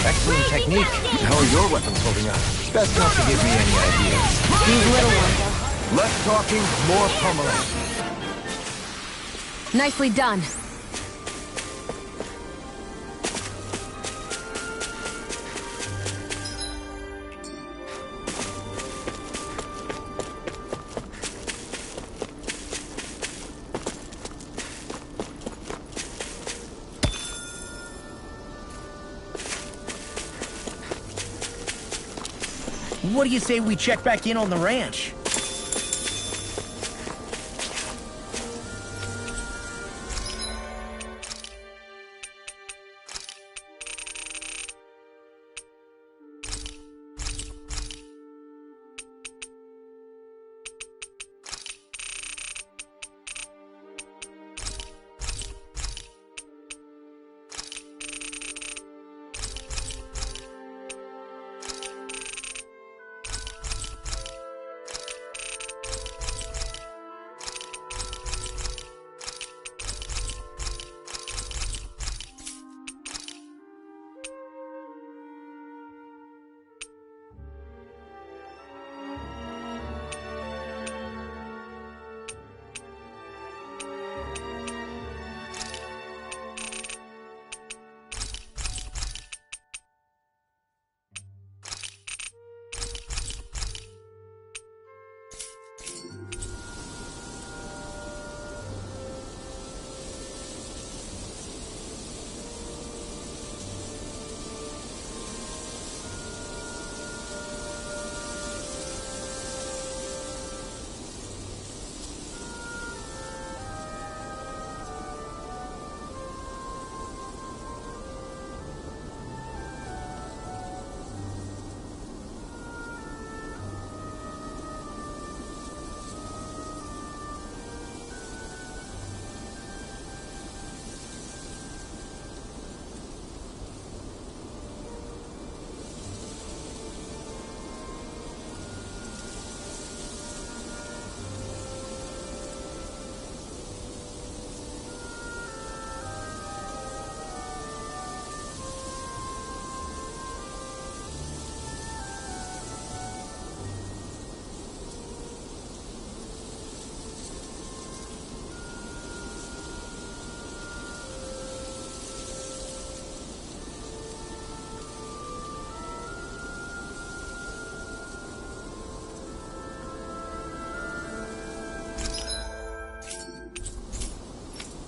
Excellent technique. How are your weapons holding up? Best not to give me any ideas. These little ones are... Less talking, more pummeling. Nicely done. What do you say we check back in on the ranch?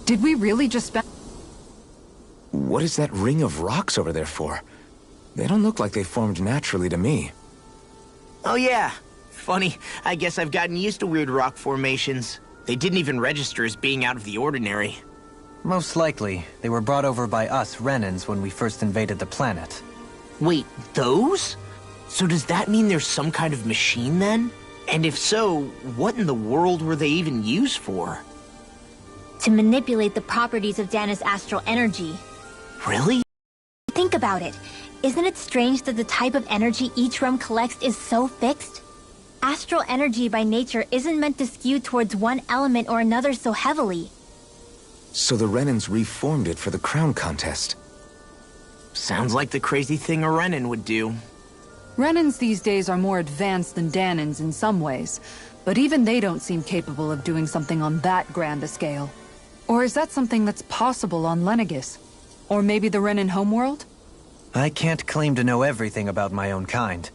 Did we really just spend... What is that ring of rocks over there for? They don't look like they formed naturally to me. Oh yeah. Funny, I guess I've gotten used to weird rock formations. They didn't even register as being out of the ordinary. Most likely, they were brought over by us Renans when we first invaded the planet. Wait, those? So does that mean there's some kind of machine then? And if so, what in the world were they even used for? To manipulate the properties of Dana's astral energy. Really? Think about it. Isn't it strange that the type of energy each realm collects is so fixed? Astral energy by nature isn't meant to skew towards one element or another so heavily. So the Renans reformed it for the crown contest. Sounds like the crazy thing a Renan would do. Renans these days are more advanced than Danans in some ways, but even they don't seem capable of doing something on that grand a scale. Or is that something that's possible on Lenegis? Or maybe the Renan homeworld? I can't claim to know everything about my own kind,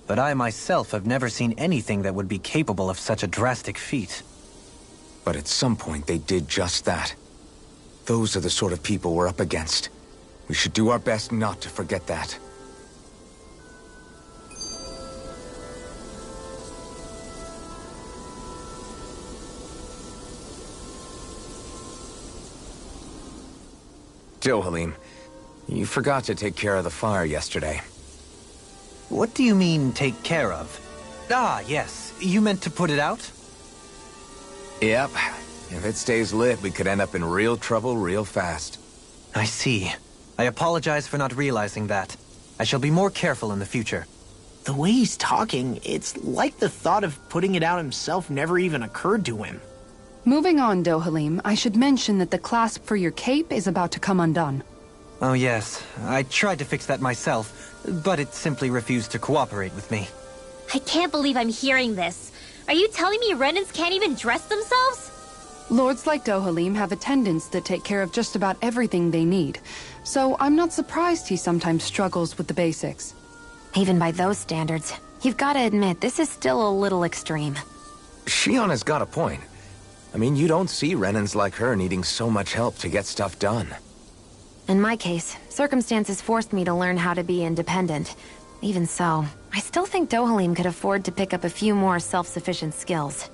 but I myself have never seen anything that would be capable of such a drastic feat. But at some point they did just that. Those are the sort of people we're up against. We We should do our best not to forget that. Dohalim, you forgot to take care of the fire yesterday. What do you mean, take care of? Ah, yes. You meant to put it out? Yep. If it stays lit, we could end up in real trouble real fast. I see. I apologize for not realizing that. I shall be more careful in the future. The way he's talking, it's like the thought of putting it out himself never even occurred to him. Moving on, Dohalim, I should mention that the clasp for your cape is about to come undone. Oh yes, I tried to fix that myself, but it simply refused to cooperate with me. I can't believe I'm hearing this. Are you telling me Renans can't even dress themselves? Lords like Dohalim have attendants that take care of just about everything they need, so I'm not surprised he sometimes struggles with the basics. Even by those standards, you've got to admit this is still a little extreme. Shion has got a point. I mean, you don't see Renans like her needing so much help to get stuff done. In my case, circumstances forced me to learn how to be independent. Even so, I still think Dohalim could afford to pick up a few more self-sufficient skills.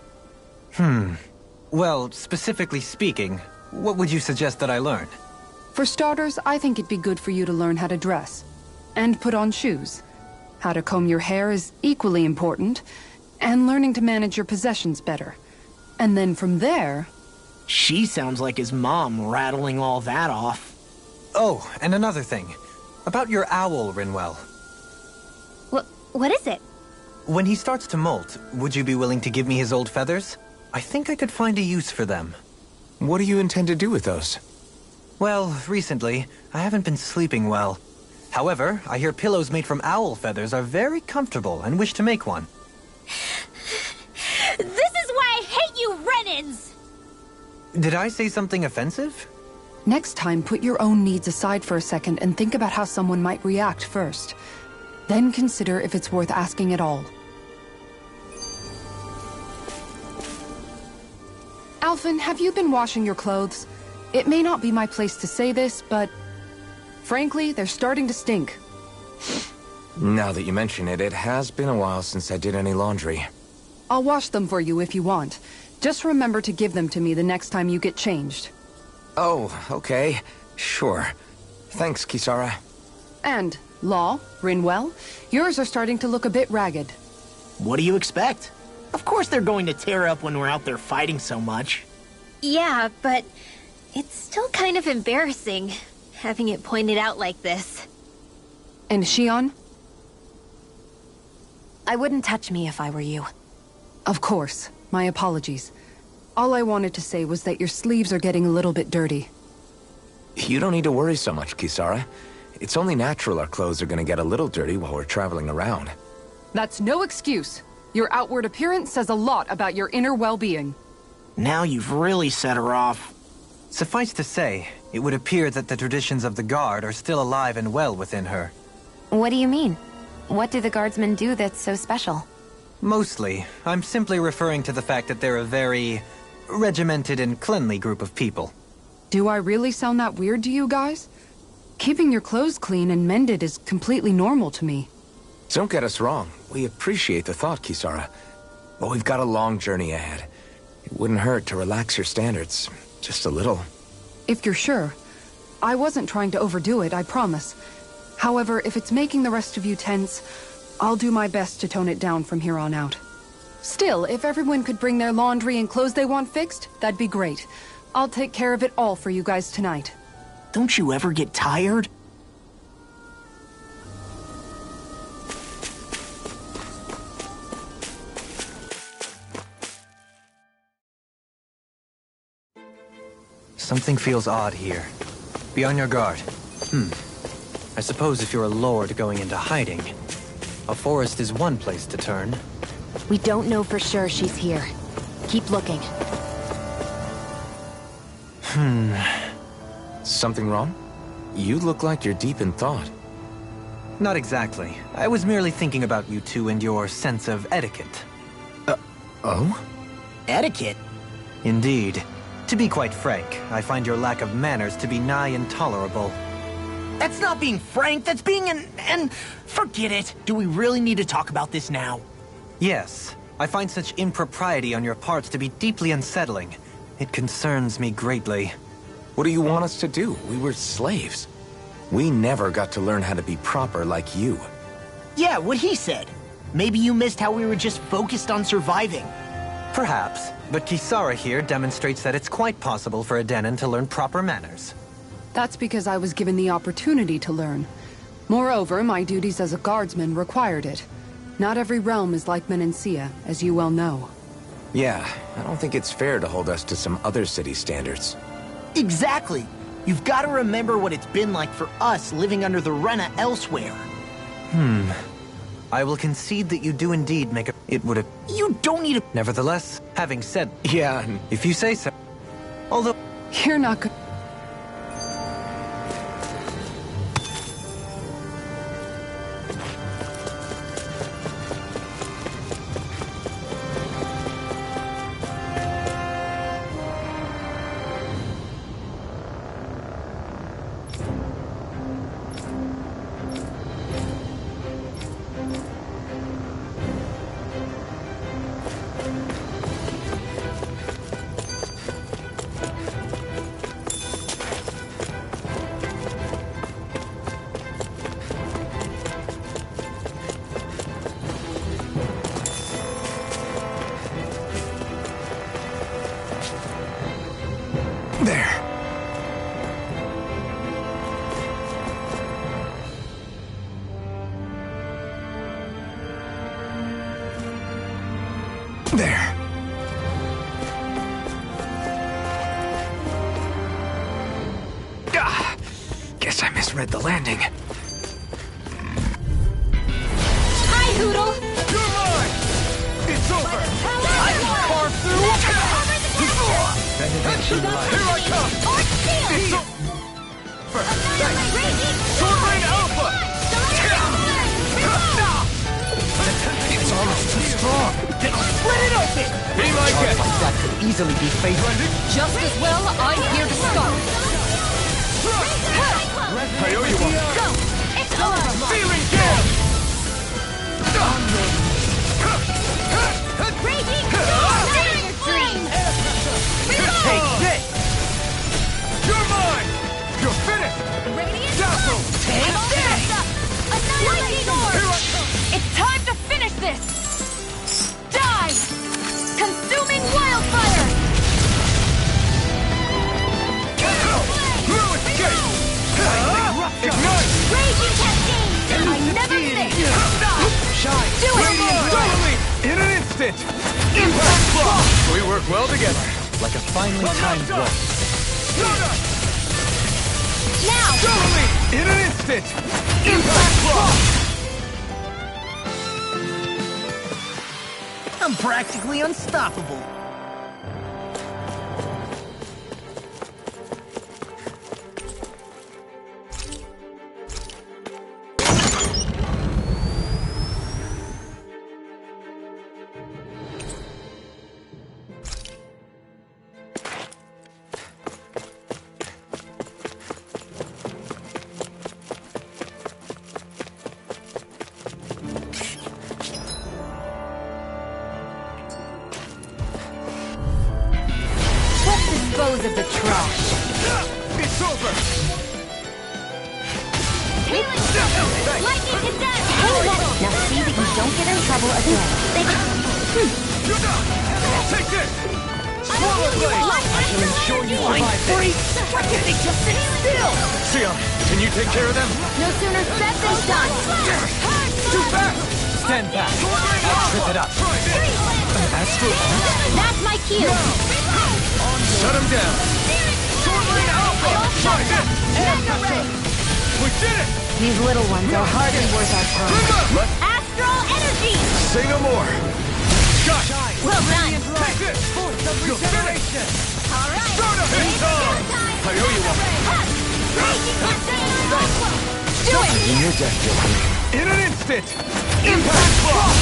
Well, specifically speaking, what would you suggest that I learn? For starters, I think it'd be good for you to learn how to dress. And put on shoes. How to comb your hair is equally important. And learning to manage your possessions better. And then from there... She sounds like his mom rattling all that off. Oh, and another thing. About your owl, Rinwell. What is it? When he starts to molt, would you be willing to give me his old feathers? I think I could find a use for them. What do you intend to do with those? Well, recently, I haven't been sleeping well. However, I hear pillows made from owl feathers are very comfortable and wish to make one. This is why I hate you, Renans! Did I say something offensive? Next time, put your own needs aside for a second and think about how someone might react first. Then consider if it's worth asking at all. Alphen, have you been washing your clothes? It may not be my place to say this, but... frankly, they're starting to stink. Now that you mention it, it has been a while since I did any laundry. I'll wash them for you if you want. Just remember to give them to me the next time you get changed. Oh, okay. Sure. Thanks, Kisara. And, Law, Rinwell, yours are starting to look a bit ragged. What do you expect? Of course they're going to tear up when we're out there fighting so much. Yeah, but it's still kind of embarrassing, having it pointed out like this. And Shion? I wouldn't touch me if I were you. Of course. My apologies. All I wanted to say was that your sleeves are getting a little bit dirty. You don't need to worry so much, Kisara. It's only natural our clothes are gonna get a little dirty while we're traveling around. That's no excuse. Your outward appearance says a lot about your inner well-being. Now you've really set her off. Suffice to say, it would appear that the traditions of the Guard are still alive and well within her. What do you mean? What do the Guardsmen do that's so special? Mostly, I'm simply referring to the fact that they're a very regimented and cleanly group of people. Do I really sound that weird to you guys? Keeping your clothes clean and mended is completely normal to me. Don't get us wrong. We appreciate the thought, Kisara. But we've got a long journey ahead. It wouldn't hurt to relax your standards. Just a little. If you're sure. I wasn't trying to overdo it, I promise. However, if it's making the rest of you tense, I'll do my best to tone it down from here on out. Still, if everyone could bring their laundry and clothes they want fixed, that'd be great. I'll take care of it all for you guys tonight. Don't you ever get tired? Something feels odd here. Be on your guard. I suppose if you're a lord going into hiding, a forest is one place to turn. We don't know for sure she's here. Keep looking. Something wrong? You look like you're deep in thought. Not exactly. I was merely thinking about you two and your sense of etiquette. Oh? Etiquette? Indeed. To be quite frank, I find your lack of manners to be nigh intolerable. That's not being frank, that's being and forget it. Do we really need to talk about this now? Yes. I find such impropriety on your parts to be deeply unsettling. It concerns me greatly. What do you want us to do? We were slaves. We never got to learn how to be proper like you. Yeah, what he said. Maybe you missed how we were just focused on surviving. Perhaps, but Kisara here demonstrates that it's quite possible for a Denon to learn proper manners. That's because I was given the opportunity to learn. Moreover, my duties as a guardsman required it. Not every realm is like Menancia, as you well know. Yeah, I don't think it's fair to hold us to some other city standards. Exactly. You've got to remember what it's been like for us living under the Rena elsewhere. I will concede that you do indeed make a... It would have... You don't need to... Nevertheless, having said... Yeah, If you say so... Although... You're not good. there. There. Guess I misread the landing. Hi, Hoodle! You're mine! It's over! I can carve through! Here I come! It's over! Sword Rain Alpha! It's almost too strong! Then split it open! Be my guest! Like that could easily be fatal. Just as well, I'm here to start. I owe you one! Go! It's over! Feeling gale! Raging Flame! Take this! You're mine! You're finished! Dazzle! Take this! Lightning Orb! It's time to finish this! Die! Consuming wildfire! Through its gate! Ignite! Raging Cascade! I never miss! Shine! Do it! Radiant in an instant! Impact Block! We work well together. Like a finely timed walk. Now! In an instant! Impact Block! I'm practically unstoppable. Dispose of the trash. It's over! Lightning Cadet! Now see that you don't get in trouble again. Take this! Swallow Blade! I can ensure you survive this. Why can't they just sit still? Sion, can you take care of them? No sooner said than done. Too fast! Stand back. I'll trip it up. Try this! Astral... That's my cue. Shut him down! Sword Rain Alpha! Try this! We did it! These little ones are hardly worth our time. Remember! Astral Energy! Say no more! Shot! Well done. Take this! You're finished! All right. Stardust! It's on! I owe you one! Do it! In your death, Joker. In an instant! Impact Block!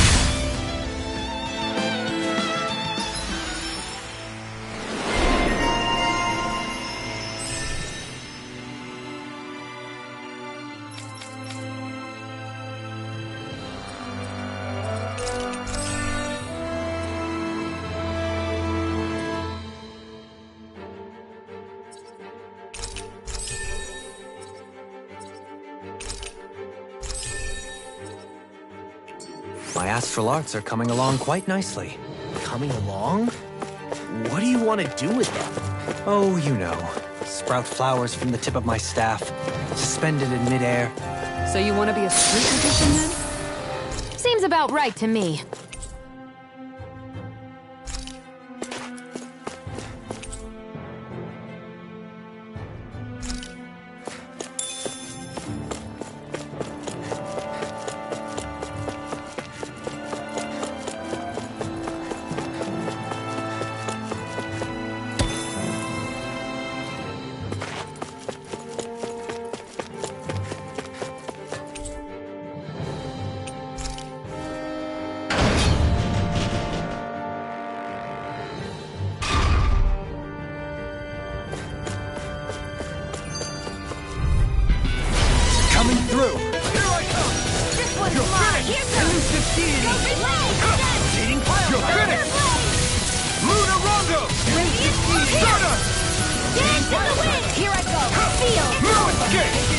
My astral arts are coming along quite nicely. Coming along? What do you want to do with them? Oh, you know. Sprout flowers from the tip of my staff, suspended in midair. So you want to be a street magician then? Seems about right to me.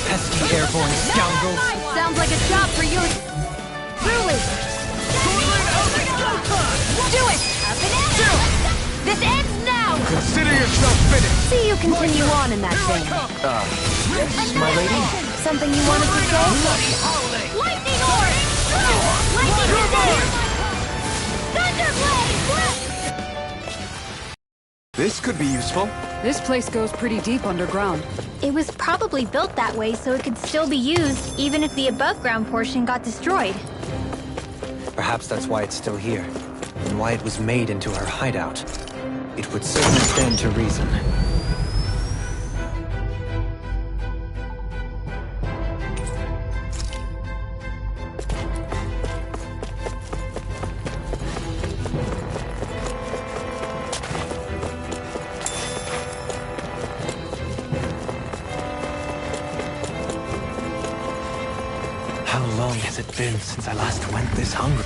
Pesky airborne scoundrels. Sounds like a job for you. Truly. Do it! This ends now! Consider yourself finished! See you continue on in that vein. Yes, my lady? Something you wanted to say? Lightning orb! Lightning Thunderblade! This could be useful. This place goes pretty deep underground. It was probably built that way so it could still be used, even if the above-ground portion got destroyed. Perhaps that's why it's still here, and why it was made into her hideout. It would certainly stand to reason. How long has it been since I last went this hungry?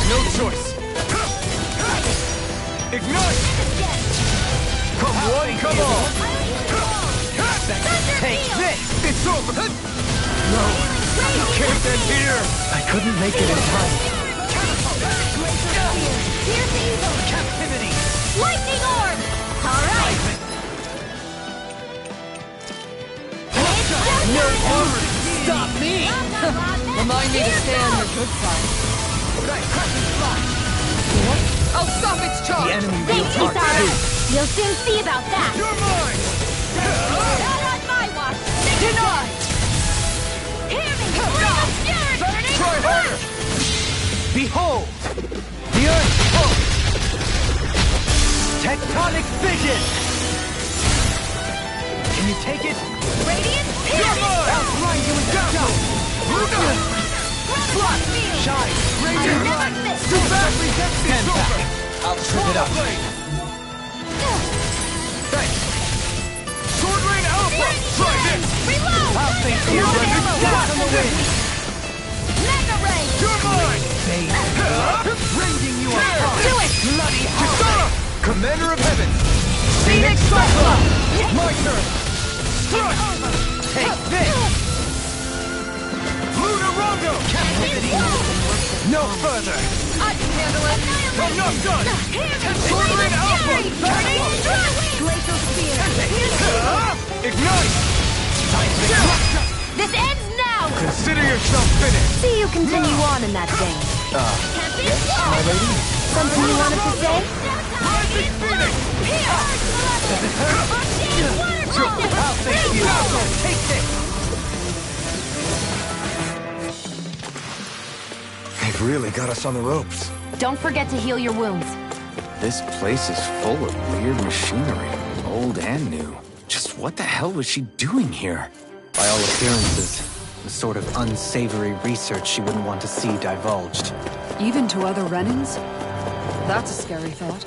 No choice! Ignite! Come one, come all! Take this! It's over! No! You can't end here! I couldn't make it in time. Captivity! Lightning orb! Alright! No armor! Stop me! Remind me to stay on your good side. I'll stop its The charge! enemy will Thanks, part Kisara. too. You'll soon see about that. You're mine! Not on my watch! Denied! Hear me! Burning! Try harder! Behold! The earth pulse! Tectonic vision! Can you take it? Radiant! You're mine! Outrun you in the dust! Shine! Radiant light! Too bad! Stand back! I'll trip it up. Thanks! Sword Rain Alpha! Try this! Reload! I'll face you! Death on the wind! Mega Ray! You're mine! Rending you apart! Do it! Bloody Kisara! Commander of Heaven! Phoenix Cyclone! My turn! Strike! Take this! Luna Rondo! No further! I can handle it! I'm not done! Sword Rain Alpha! Glacial Spear! Ignite! This ends now! Consider yourself finished! See you continue on in that vein. My lady? Something you wanted to say? Rising Phoenix! I'll face you! Take this! They've really got us on the ropes. Don't forget to heal your wounds. This place is full of weird machinery, old and new. Just what the hell was she doing here? By all appearances, the sort of unsavory research she wouldn't want to see divulged. Even to other Renans? That's a scary thought.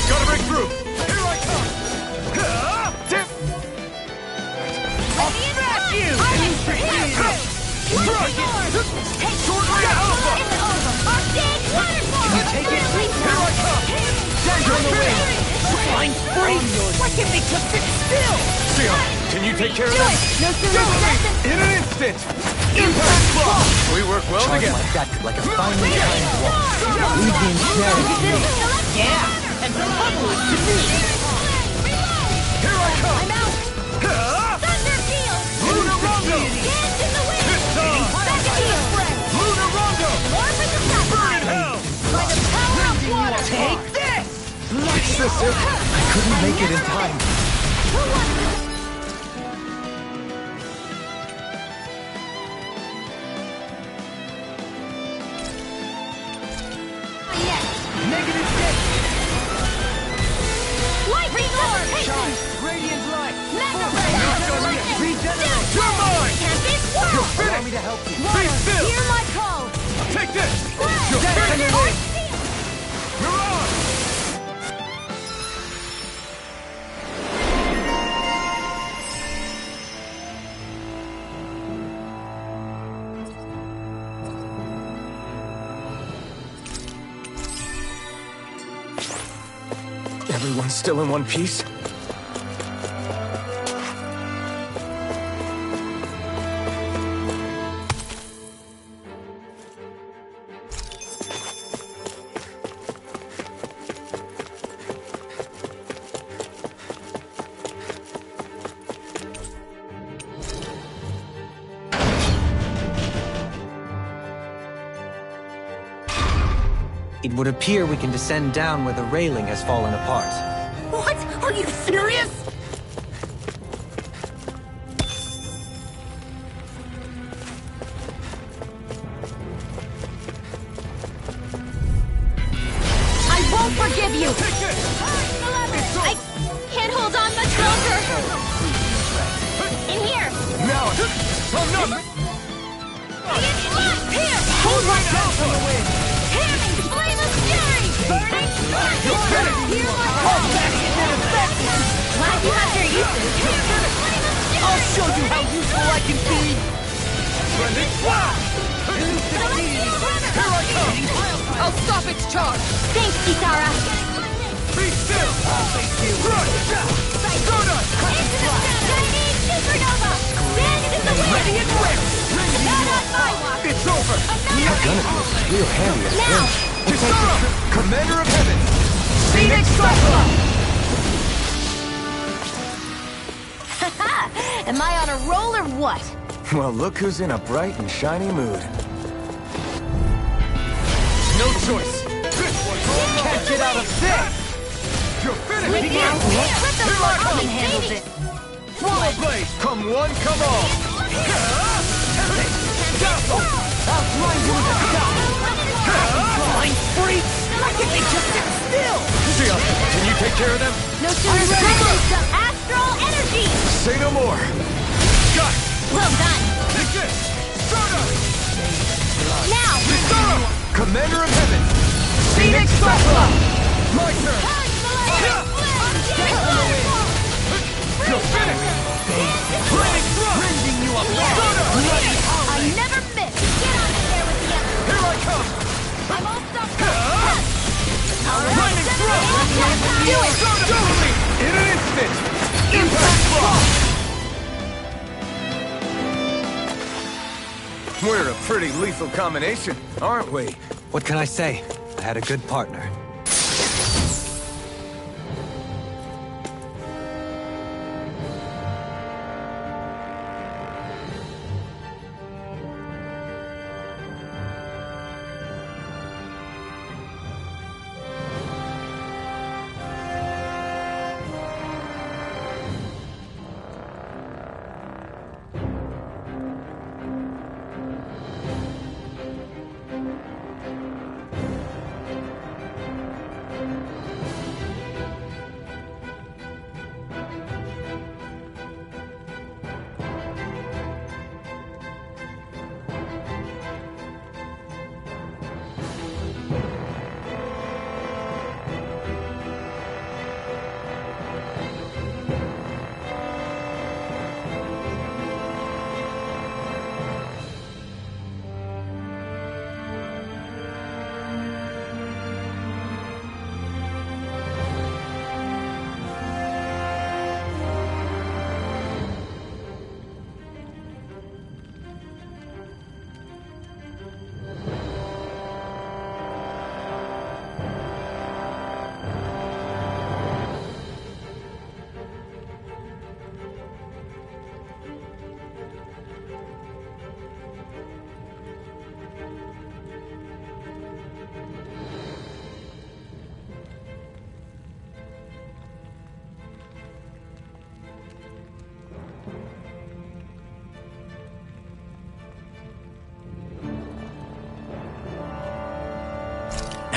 Gotta break through! Here I come! Dip! Blind freeze! Why can't they just sit still? Sion, can you take care of them? No sooner than In an instant! Impact block! We work well Charge together. like that, like a finely timed wall. Leave the ensnaring to me. Yeah, and public to me! Here I come! I'm out. Thunder field. Lunar Rondo! Hands in the wind. It's time! Back at you. Lunar Rondo! More for the Burn satellite. in hell! By the power of water. Take this! Is this it? I couldn't make it in time. Who wants to Negative six! Lightning Lord! Radiant light! Mega Regenerate! You're mine! Can't this world! You're Allow finished! me to help you. Be still! Hear my call! Take this! You're Thunder finished! Field! You're on! Everyone's still in one piece? It would appear we can descend down where the railing has fallen apart. What? Are you serious? I won't forgive you! Take this! I can't hold on much longer! In here! Now! I'm not... Here! Hold my down from the wind! Hamming flame of fury! Burning spark! You're finished! Hear my call! Glad you have your uses! I'll show you how useful I can be! Splendid flash! Here I come! I'll stop its charge! Thanks, Kisara! Be still! Run! Stardust! Chinese supernova! Stand in the wind! Ready and ready! Not on my watch! It's over! Another Gonna be real handy at Now! Kisara! Commander of Heaven! Phoenix Cyclops! Am I on a roll or what? Well, look who's in a bright and shiny mood. No choice! This one's all mine! Can't get out of this! You're finished! Now! Let the Here I Lord come. handle this! Swallow blade! Come one, come all! Dazzle! I'll grind you with a stop! Blind freaks! Why can't they just sit still? Sion, can you take care of them? No sooner than some astral energy! Say no more! Got it! Well done! Take this! Stardust! Now! Kisara! Commander of Heaven! Phoenix Cyclops! My turn! You're finished! Blazing thrust! Rending you apart! I never miss! Get on in there with the others! Here I come! I'm all stuffed up! Blinding thrust! Do it! Totally! In an instant! Impact block! We're a pretty lethal combination, aren't we? What can I say? I had a good partner.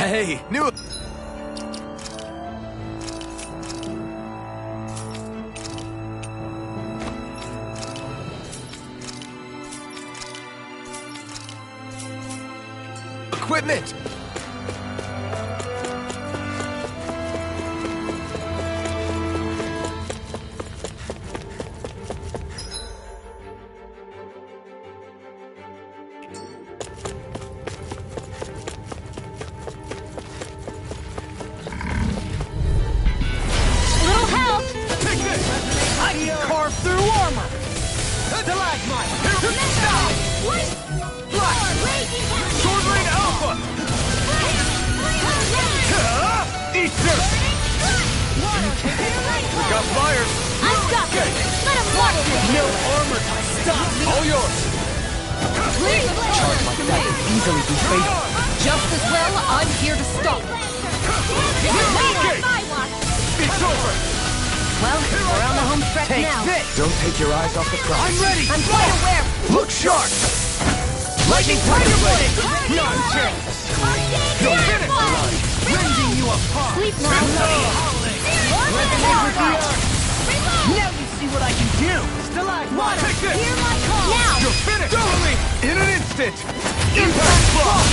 Hey, new... equipment! Don't take your eyes off the prize. I'm ready! I'm quite aware! Look sharp! Lightning Tiger Blade! Nonsense! You're finished! Rending you apart! Sleep now. Resonate with the earth! Now you see what I can do! Stalagmite! Take this! Hear my call! Now! You're finished! In an instant! Impact block!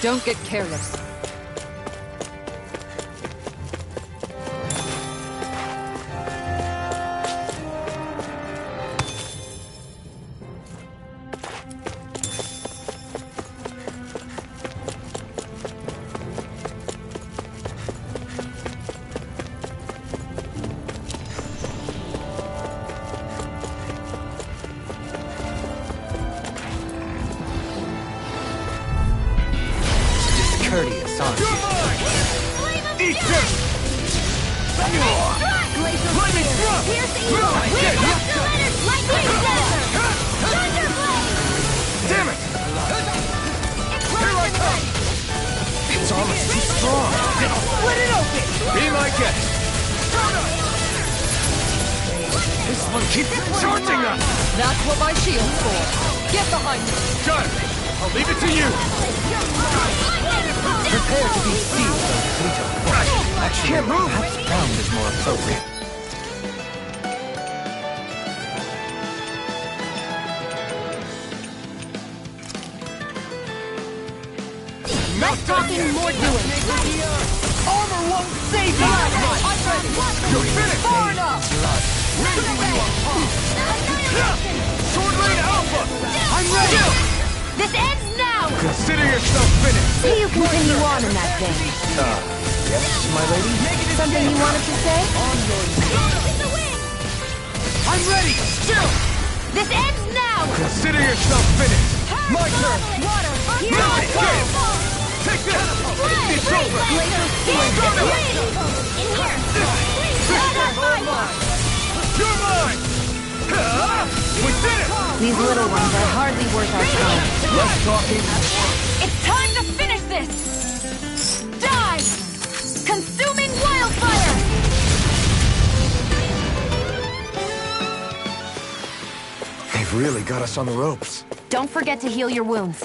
Don't get careless. Courteous, aren't you? Eat this! Lightning thrust! Damn it! Here I come! It's almost too strong. Split it open! Be my guest! This one keeps charging us! That's what my shield's for. Get behind me. Got it! I'll leave it to you! Prepare to be seized on Pluto. Actually, Can't move. perhaps bound is more appropriate. Less talking, more doing! Armor won't save you! You're finished! Far enough! Raising you apart! Sword Lane Alpha! I'm ready! This ends now! Consider yourself finished! See you continue on in that vein. Yes, my lady? Something you wanted to say? I'm ready! Still! This ends now! Consider yourself finished! My turn! No escape! Take this! It's over! You're mine! We did it! These little ones are hardly worth our time. Less talking. It's time to finish this! Die! Consuming wildfire! They've really got us on the ropes. Don't forget to heal your wounds.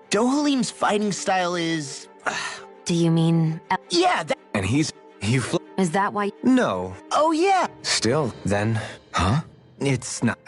Dohalim's fighting style is... Do you mean... yeah, that... And he's... Is that why... No. Oh, yeah! Still, Then, huh? it's not...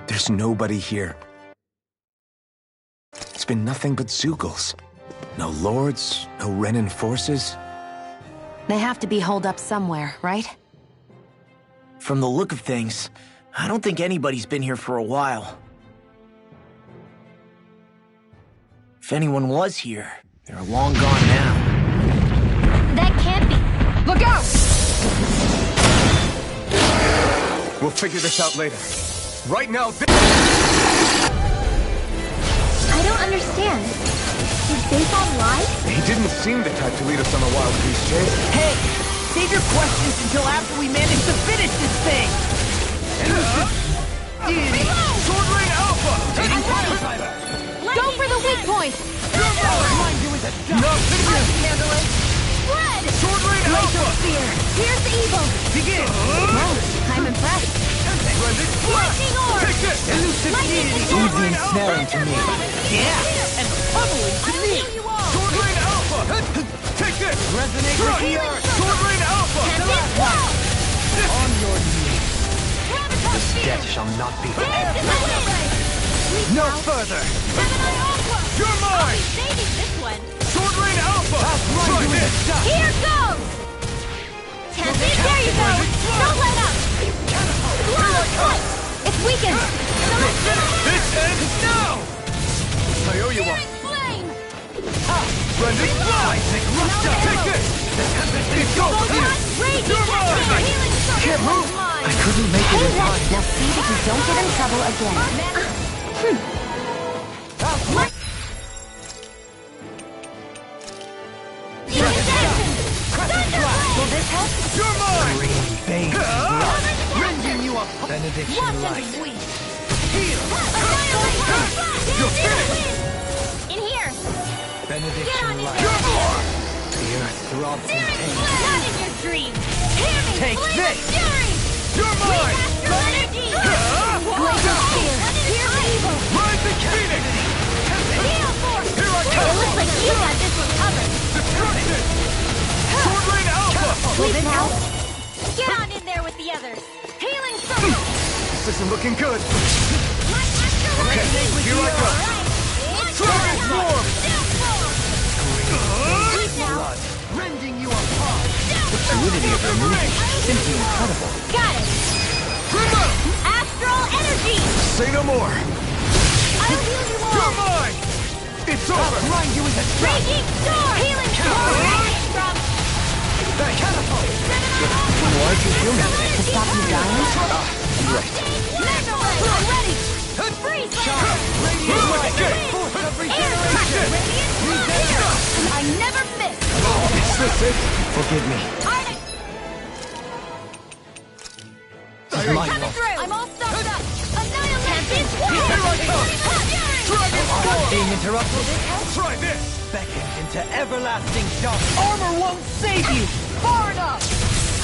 There's nobody here. It's been nothing but Zeugles. No lords, no Renan forces. They have to be holed up somewhere, right? From the look of things, I don't think anybody's been here for a while. If anyone was here, they're long gone now. That can't be. Look out! We'll figure this out later. Right now, I don't understand. Did Zaphon lie? he didn't seem the type to lead us on a wild goose chase. Hey! Save your questions until after we manage to finish this thing! Sword Rain Alpha! Go for the weak point! Nothing I can handle it! Spread! Sword Rain Alpha! Fear! Here's the evil! Begin! I'm impressed. Lightning orb! Take this! Lightning Sword orb! Rain Alpha! to me. Yeah! And pummeling to me! Sword Rain Alpha! Take this! Resonate with the earth! Sword Rain Alpha! On your knees! This debt shall not be No further! You're mine! Saving this one! Sword Rain Alpha! Try this! Here goes! Tempting, there you go! Don't let up! Cloud foot! It's weakened! This ends now! I owe you one. Flame! Splendid fly! Take this! It's over here! Raging You're mine! healing circle! Can't move! I couldn't make it in time. Now see that you don't get in trouble again. Will this help? You're mine! Rending you a Benediction Watch light. and sweep! You're finished! In here! Benediction in light. there! The earth throbs in pain. Not in your dreams! Hear me! Take Flame this! of fury! You're mine! Master energy! Blaze of fear! Here's evil! Rising Phoenix! Heal force! Here I It come! looks like you got this one covered! Destruction! Sword Rain Alpha! Will this help? Get on in there with the others! Healing circle! This isn't looking good. Okay, here I go. Dragon Swarm! Now, rending you apart! The fluidity of her movement is simply incredible. got it! Astral energy! Say no more! I'll heal you all! You're mine! It's over! Blind you with a Raging storm! Healing storm! From Why too human? To stop you dying? I'm ready! Freeze! I never miss! Is this it? Forgive me. Coming through! I'm all stuffed up! Annihilation! Here I come! Dragon Swarm! Being interrupted? Try this! beckon into everlasting dark. Armor won't save you! Far enough!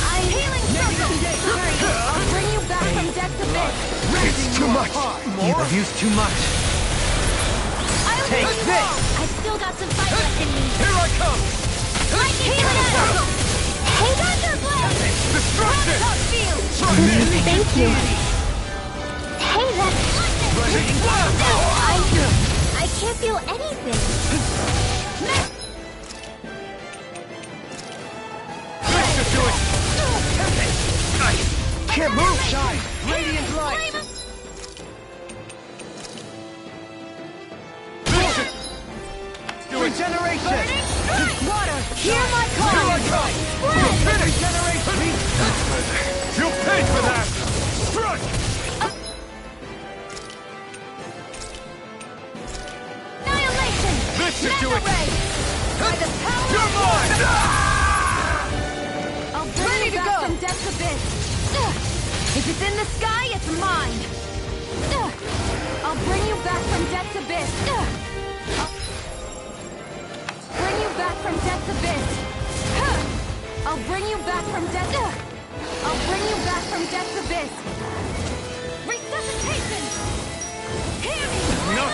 I'm healing circle! I'll bring you back from death to bed! It's too much! You've abused too much. I'll Take heal you this! all! I've still got some fight left in me! Here I come! Lightning circle! Hey, Thunderblade! Destruction! Field! Thank you. Hey, that's... Rising blast! I can't feel anything. That should do it! I can't move! Shine! Radiant light! Regeneration! Burning strike! Water! Hear my call! Here I come! Spread! Finish! Regeneration! You'll pay for that! Strike! Annihilation! This should do it! Ray! By the power You're mine! I'll bring you back from Death's Abyss! If it's in the sky, it's mine! I'll bring you back from Death's Abyss! Bring you back from Death's Abyss! I'll bring you back from Death's... I'll bring you back from Death's Abyss! Resuscitation! Hear me! No!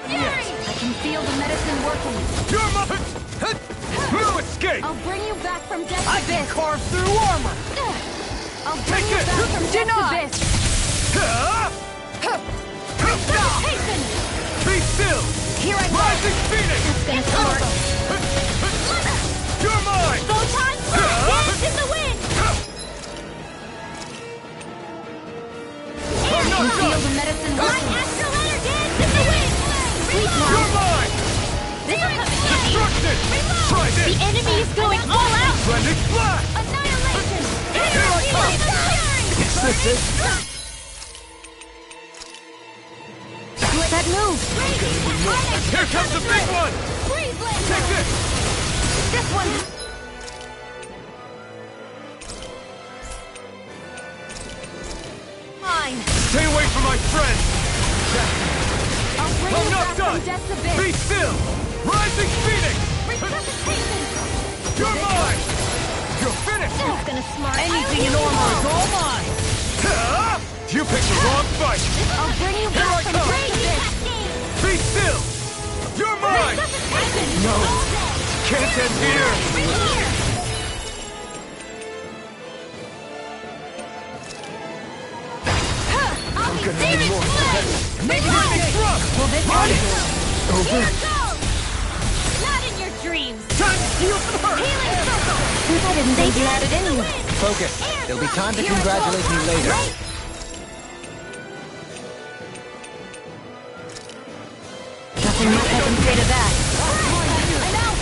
Fury! I can feel the medicine working! You're mine! No escape! I'll bring you back from Death's I Abyss! can carve through armor! I'll bring Take you it! back from Death's Denied! Abyss! Stop! Resuscitation! Be still! Here I go! Rising Phoenix! Gonna sort. You're mine! Photon blast! Dance in the wind! I'm not Feel done! the medicine working! Astral Air dance in the wind! Sleep You're now! mine! Destruction! Try The this! enemy is going all out! Splendid blast! Annihilation! Here I come! Is this it? That move! Here comes the big one! Freeze Take laser! this! This one! Mine! Stay away from my friend! I'll bring I'm you not back done! from Death's Abyss! Be still! Rising Phoenix! Resuscitation! You're mine! You're finished! Gonna smart. Anything in armor is all mine! You picked the wrong fight! I'll bring you Here I back from come! Death's Abyss! Be still! You're mine! Resuscitation! No! Can't end here! I'll be gonna serious need more. play! Lightning thrust! Will this Right. Here it goes! Not in your dreams! Time to heal some hurt! Healing circle! I didn't think you had it in you. Focus. There'll be time to congratulate me later. Nothing much I can say to that. I'm out!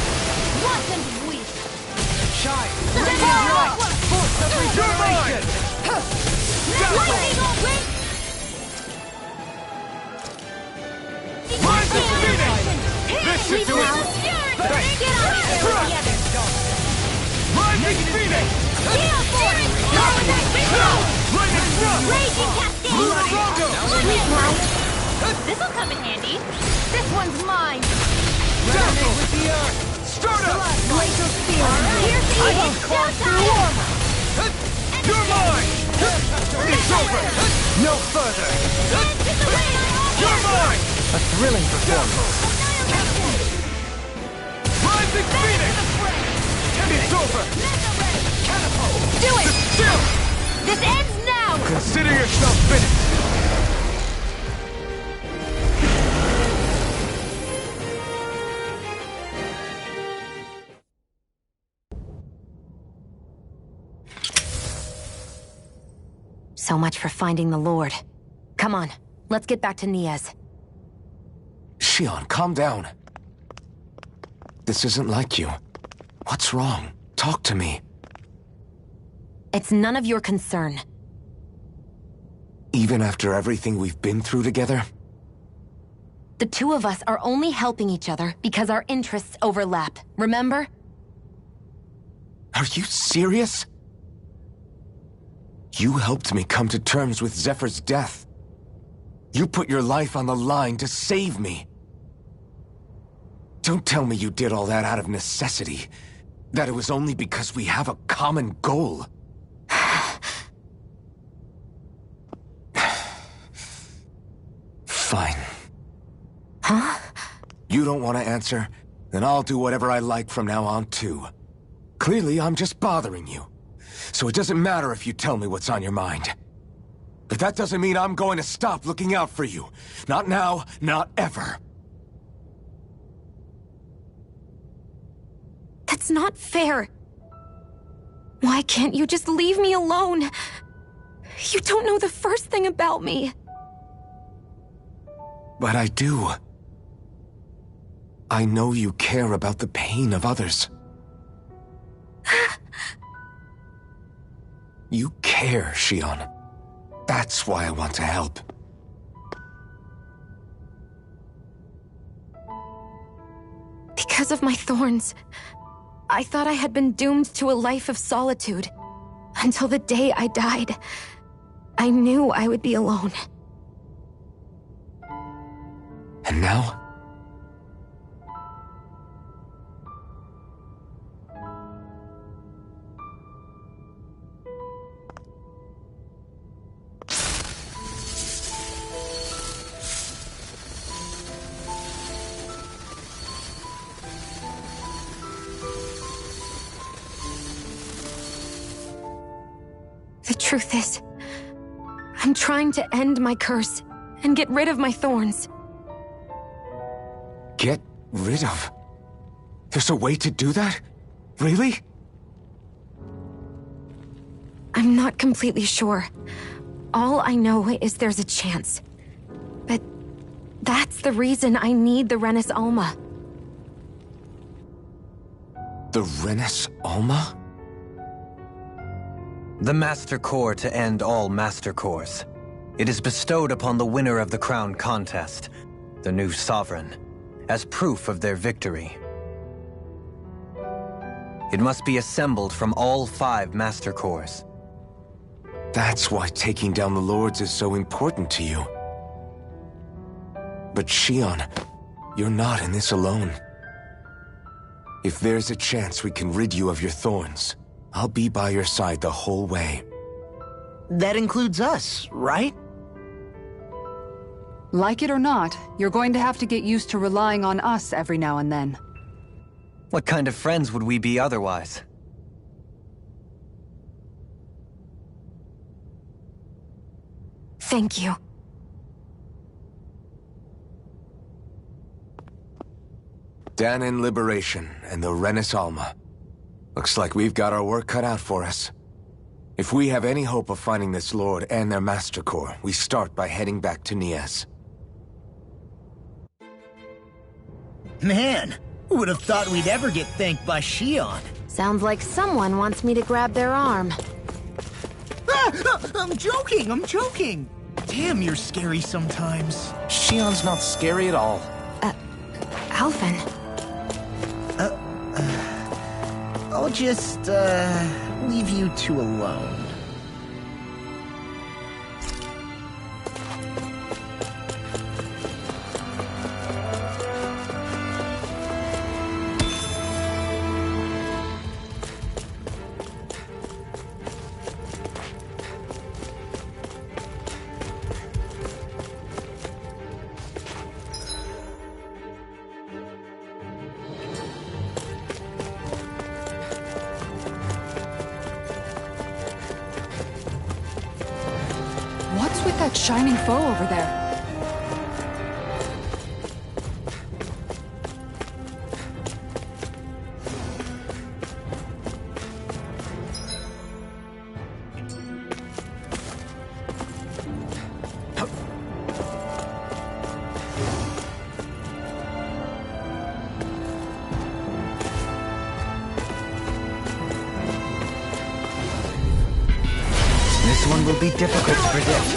Once and weak! Shine! Lightning Force of regeneration! already! Rising Phoenix! This should do it! Get out of there with the others! Rising Phoenix! Heal force! Lightning thrust! Raging cascade! Lunarongo! This'll come in handy. This one's mine! Dazzle with the earth! Start up! Glacial spear! Here's the evil! Carve through armor! You're mine! It's over! No further! Dance in the wind! You're mine! A thrilling performance. Rising Phoenix! It's over! Do it! Still! This ends now! Consider yourself finished! So much for finding the Lord. Come on, let's get back to Niaz. Shion, calm down. This isn't like you. What's wrong? Talk to me. It's none of your concern. Even after everything we've been through together? The two of us are only helping each other because our interests overlap, remember? Are you serious? You helped me come to terms with Zephyr's death. You put your life on the line to save me. Don't tell me you did all that out of necessity. That it was only because we have a common goal. Fine. Huh? You don't want to answer? Then I'll do whatever I like from now on, too. Clearly, I'm just bothering you. So it doesn't matter if you tell me what's on your mind. But that doesn't mean I'm going to stop looking out for you. Not now, not ever. That's not fair. Why can't you just leave me alone? You don't know the first thing about me. But I do. I know you care about the pain of others. You care, Shion. That's why I want to help. Because of my thorns, I thought I had been doomed to a life of solitude. Until the day I died, I knew I would be alone. And now? The truth is, I'm trying to end my curse and get rid of my thorns. Get rid of? There's a way to do that? Really? I'm not completely sure. All I know is there's a chance. But that's the reason I need the Renis Alma. The Renis Alma? The Master Core to end all Master Cores. It is bestowed upon the winner of the Crown Contest, the new Sovereign, as proof of their victory. It must be assembled from all 5 Master Cores. That's why taking down the Lords is so important to you. But Shion, you're not in this alone. If there's a chance we can rid you of your thorns, I'll be by your side the whole way. That includes us, right? Like it or not, you're going to have to get used to relying on us every now and then. What kind of friends would we be otherwise? Thank you. Danon Liberation and the Renis Alma. Looks like we've got our work cut out for us. If we have any hope of finding this Lord and their Master Core, we start by heading back to Nias. Man, who would have thought we'd ever get thanked by Shion? Sounds like someone wants me to grab their arm. I'm joking! Damn, you're scary sometimes. Shion's not scary at all. Alvin. I'll just, leave you two alone. What's with that shining foe over there? This one will be difficult to predict.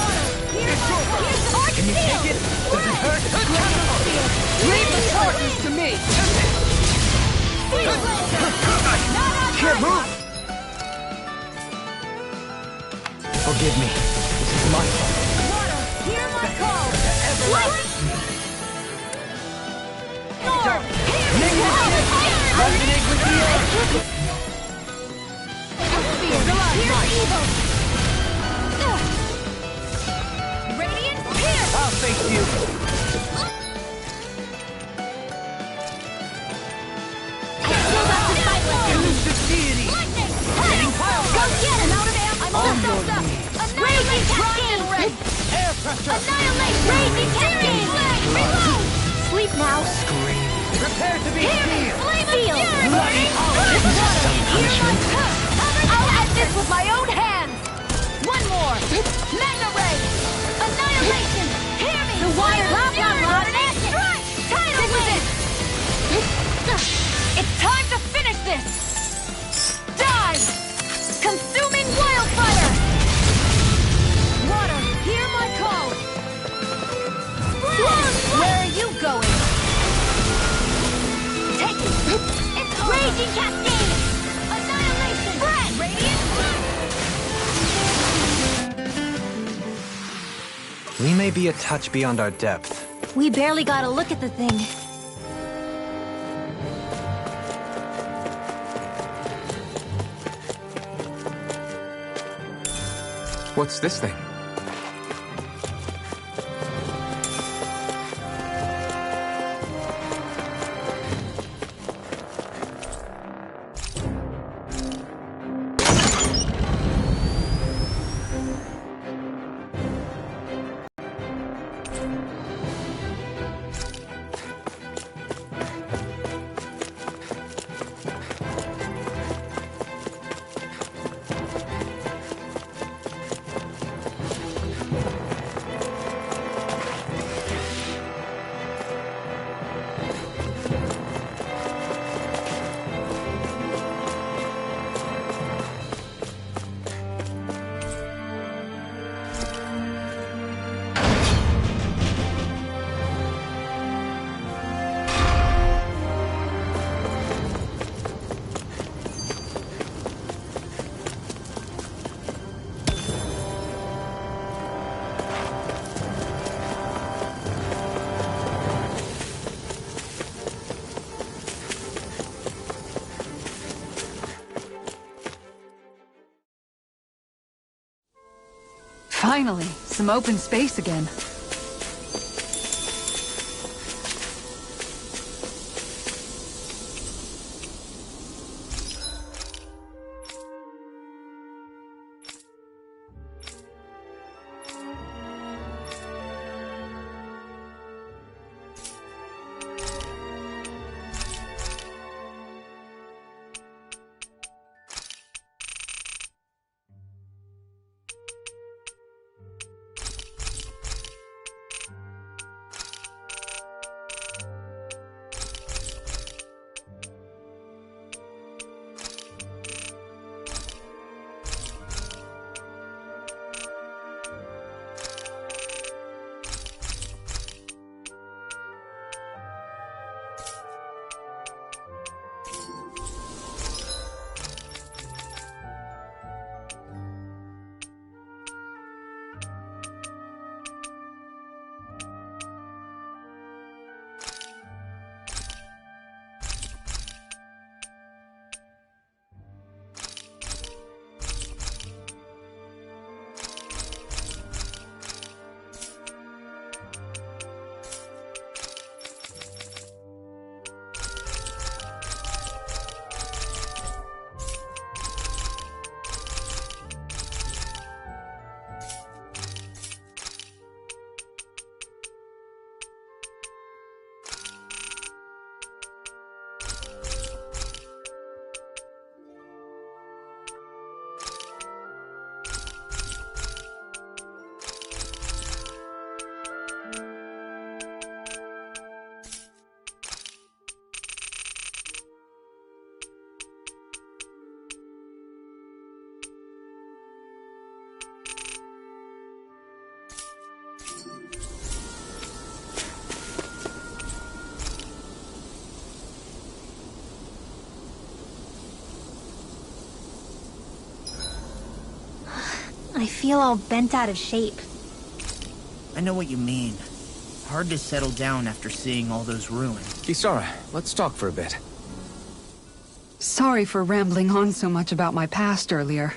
Can you take it? Does it hurt? Leave the Spartans to me! Can't move! Forgive me. This is my fault. Hear my call! Resonate with the earth! I'll face you! Elusive deity! Go get him! Out of ammo! I'm all dosed up! Raging Cascade! Air pressure! Annihilation! Raging Cascade! Reload! Sleep now! Prepare to be sealed! Feel! I'll end this with my own hands! One more! Mega Ray! Annihilation! Hear me! The wire! Blah, blah, blah! This is it! It's time to finish this! Die! Consuming wildfire! Water, hear my call! Where are you going? Take it! It's Raging Cascade! Annihilation! Spread! Radiant Blast! We may be a touch beyond our depth. We barely got a look at the thing. What's this thing? Finally, some open space again. I feel all bent out of shape. I know what you mean. Hard to settle down after seeing all those ruins. Kisara, let's talk for a bit. Sorry for rambling on so much about my past earlier.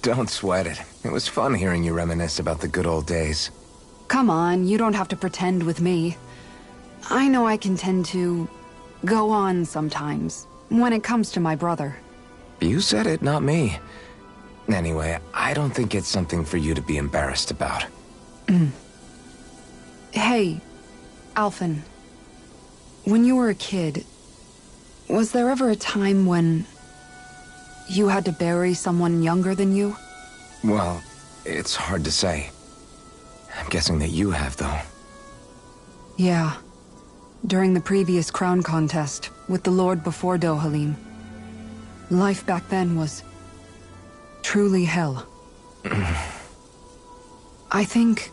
Don't sweat it. It was fun hearing you reminisce about the good old days. Come on, you don't have to pretend with me. I know I can tend to go on sometimes, when it comes to my brother. You said it, not me. Anyway, I don't think it's something for you to be embarrassed about. Hey, Alphen. When you were a kid, was there ever a time when you had to bury someone younger than you? Well, it's hard to say. I'm guessing that you have, though. Yeah. During the previous crown contest, with the Lord before Dohalim. Life back then was... truly hell. I think...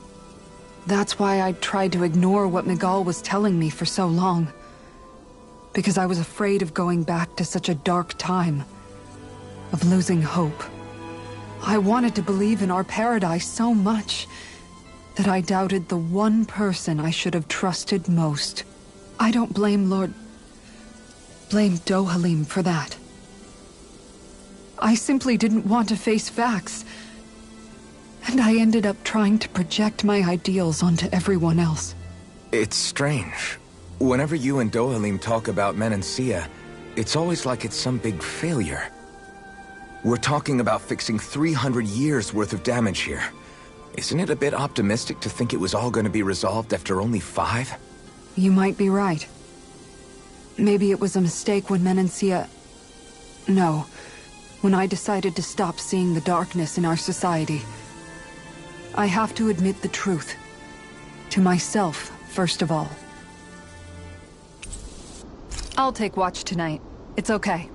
that's why I tried to ignore what Miguel was telling me for so long. Because I was afraid of going back to such a dark time. Of losing hope. I wanted to believe in our paradise so much that I doubted the one person I should have trusted most. I don't blame blame Dohalim for that. I simply didn't want to face facts. And I ended up trying to project my ideals onto everyone else. It's strange. Whenever you and Dohalim talk about Menancia, it's always like it's some big failure. We're talking about fixing 300 years worth of damage here. Isn't it a bit optimistic to think it was all going to be resolved after only 5? You might be right. Maybe it was a mistake when Menancia... No. When I decided to stop seeing the darkness in our society. I have to admit the truth. To myself, first of all. I'll take watch tonight. It's okay.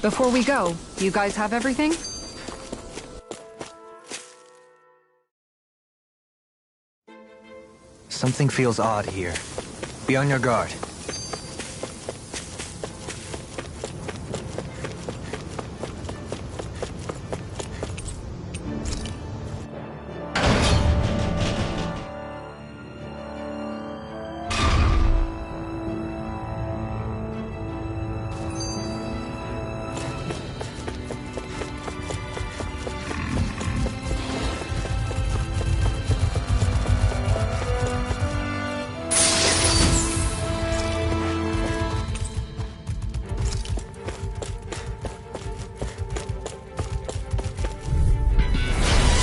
Before we go, you guys have everything? Something feels odd here. Be on your guard.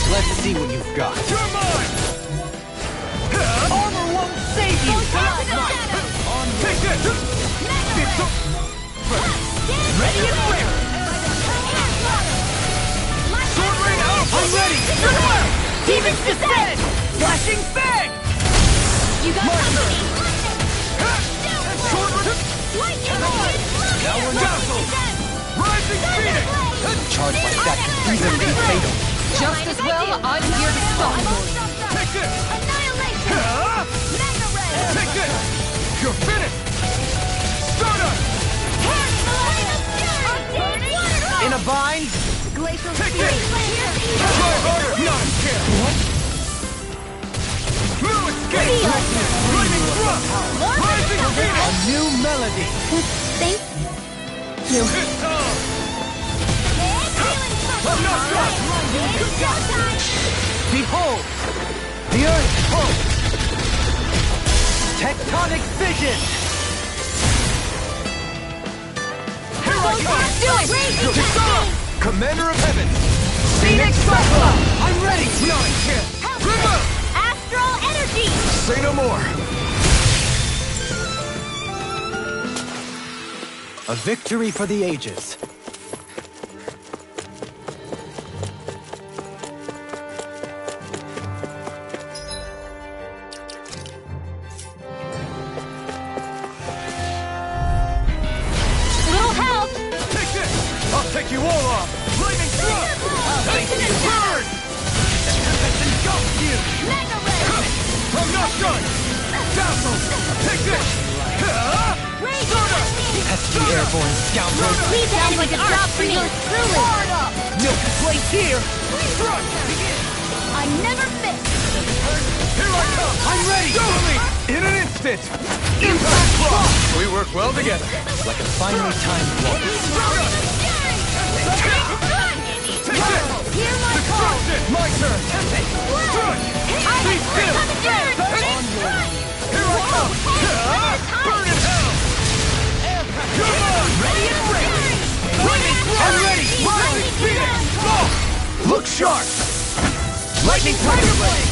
Let's see what you've got. You're mine! Armor won't save you! On take it! Ready and quick! Sword ring out! I'm ready! Demons descend! Flashing fang! You got company! Sword ring! Now we're Dazzle! Rising Phoenix! Charge like that can easily be fatal. Just as well, I'm here to stop you. Take this! Annihilation! Mega Ray! Take this! You're finished! Stardust! In a bind? Glacial Take Speed! this! Try harder! Not a chance! No escape! Flaming thrust! Rising A Phoenix! new melody. Thank you. It's time! I'm not done! Behold! The Earth's hope! Tectonic vision! Here I come! Dissolve! Commander of Heaven! Phoenix Cyclone! I'm ready! Not a chance! Remember! Astral Energy! Say no more! A victory for the ages. Little help! Take this! I'll take you all off! Lightning thrust! Burn! Let's engulf you! Mega Ray! I'm not done! Dazzle! Take this! Stardust! Pesky airborne scoundrel! Please end with a job for yours truly! Hard up! No place here! Thrust! I never miss! Here I come! I'm ready! Dohalim! In an instant! Impact block! We work well together. Like a finely timed waltz. Take this! Hear my call! Destruction! My turn! Good! Be still! Here I come! Burn in hell! Come on! Ready and ready! I'm ready! Rising Phoenix! Go! Look sharp! Lightning Tiger Blade!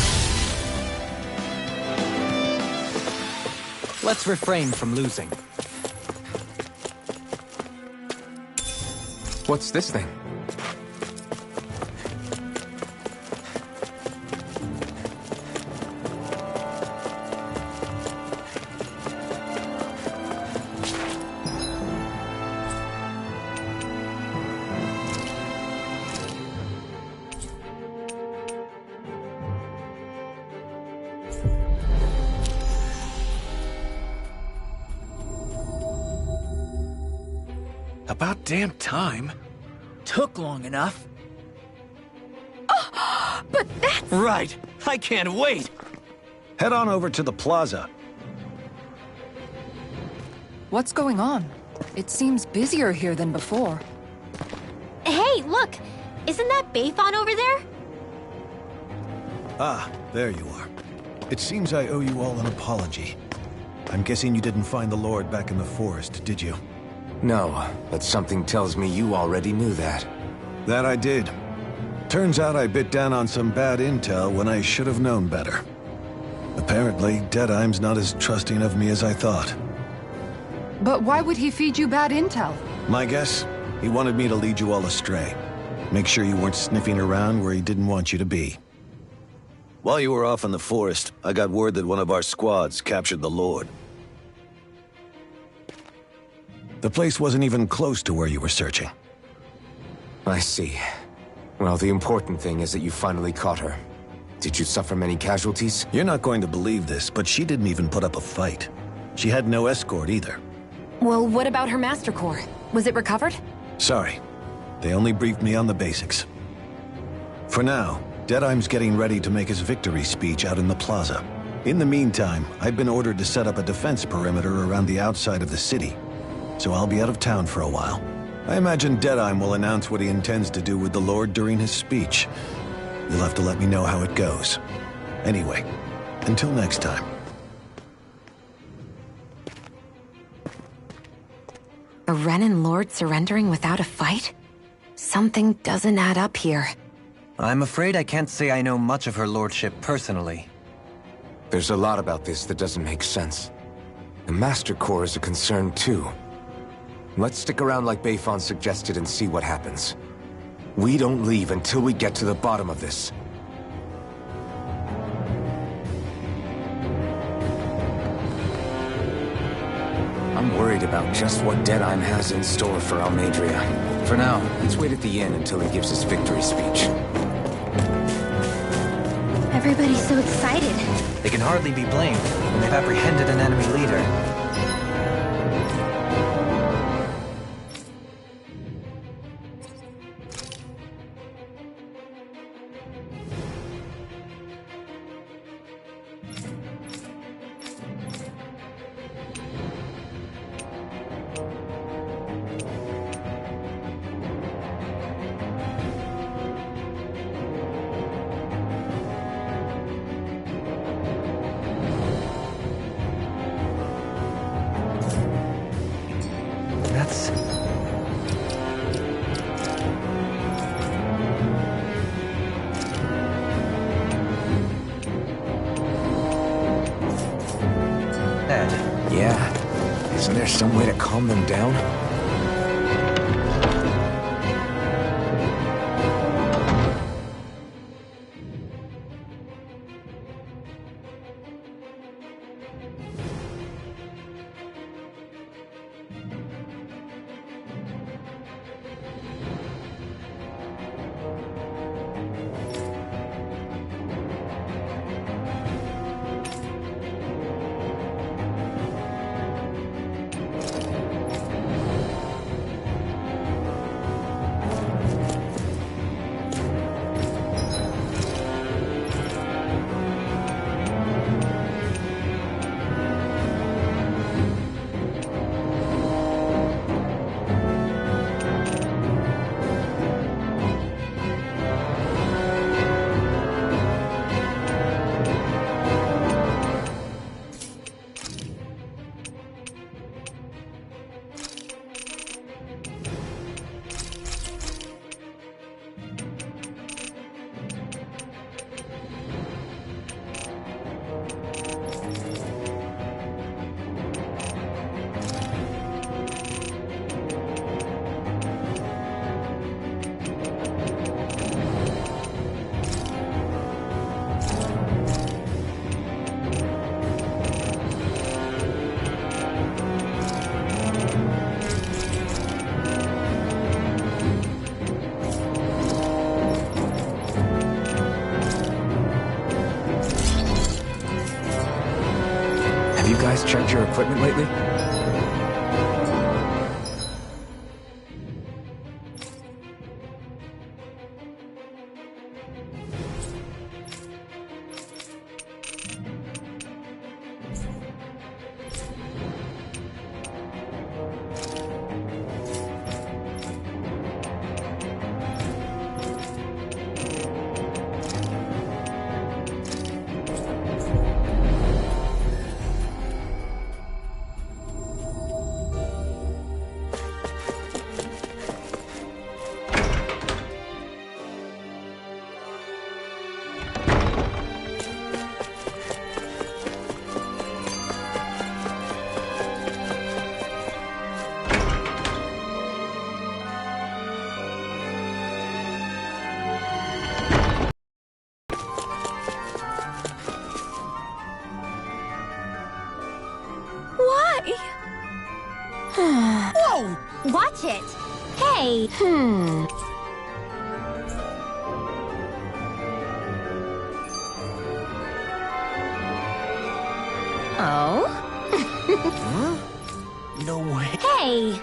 Let's refrain from losing. What's this thing? About damn time. Took long enough. But that's... Right. I can't wait. Head on over to the plaza. What's going on? It seems busier here than before. Hey, look! Isn't that Bayfon over there? Ah, there you are. It seems I owe you all an apology. I'm guessing you didn't find the Lord back in the forest, did you? No, but something tells me you already knew that. That I did. Turns out I bit down on some bad intel when I should have known better. Apparently, Deadeye's not as trusting of me as I thought. But why would he feed you bad intel? My guess? He wanted me to lead you all astray. Make sure you weren't sniffing around where he didn't want you to be. While you were off in the forest, I got word that one of our squads captured the Lord. The place wasn't even close to where you were searching. I see. Well, the important thing is that you finally caught her. Did you suffer many casualties? You're not going to believe this, but she didn't even put up a fight. She had no escort either. Well, what about her Master Core? Was it recovered? Sorry. They only briefed me on the basics. For now, Deadeye's getting ready to make his victory speech out in the plaza. In the meantime, I've been ordered to set up a defense perimeter around the outside of the city, so I'll be out of town for a while. I imagine Deadeye will announce what he intends to do with the Lord during his speech. You'll have to let me know how it goes. Anyway, until next time. A Renan Lord surrendering without a fight? Something doesn't add up here. I'm afraid I can't say I know much of her lordship personally. There's a lot about this that doesn't make sense. The Master Core is a concern too. Let's stick around like Bayfon suggested and see what happens. We don't leave until we get to the bottom of this. I'm worried about just what Deadeye has in store for Almadria. For now, let's wait at the inn until he gives his victory speech. Everybody's so excited. They can hardly be blamed when they've apprehended an enemy leader. Yeah? Isn't there some way to calm them down? Have you guys checked your equipment lately? way. Whoa! Watch it! Hey! Oh? No way. Hey!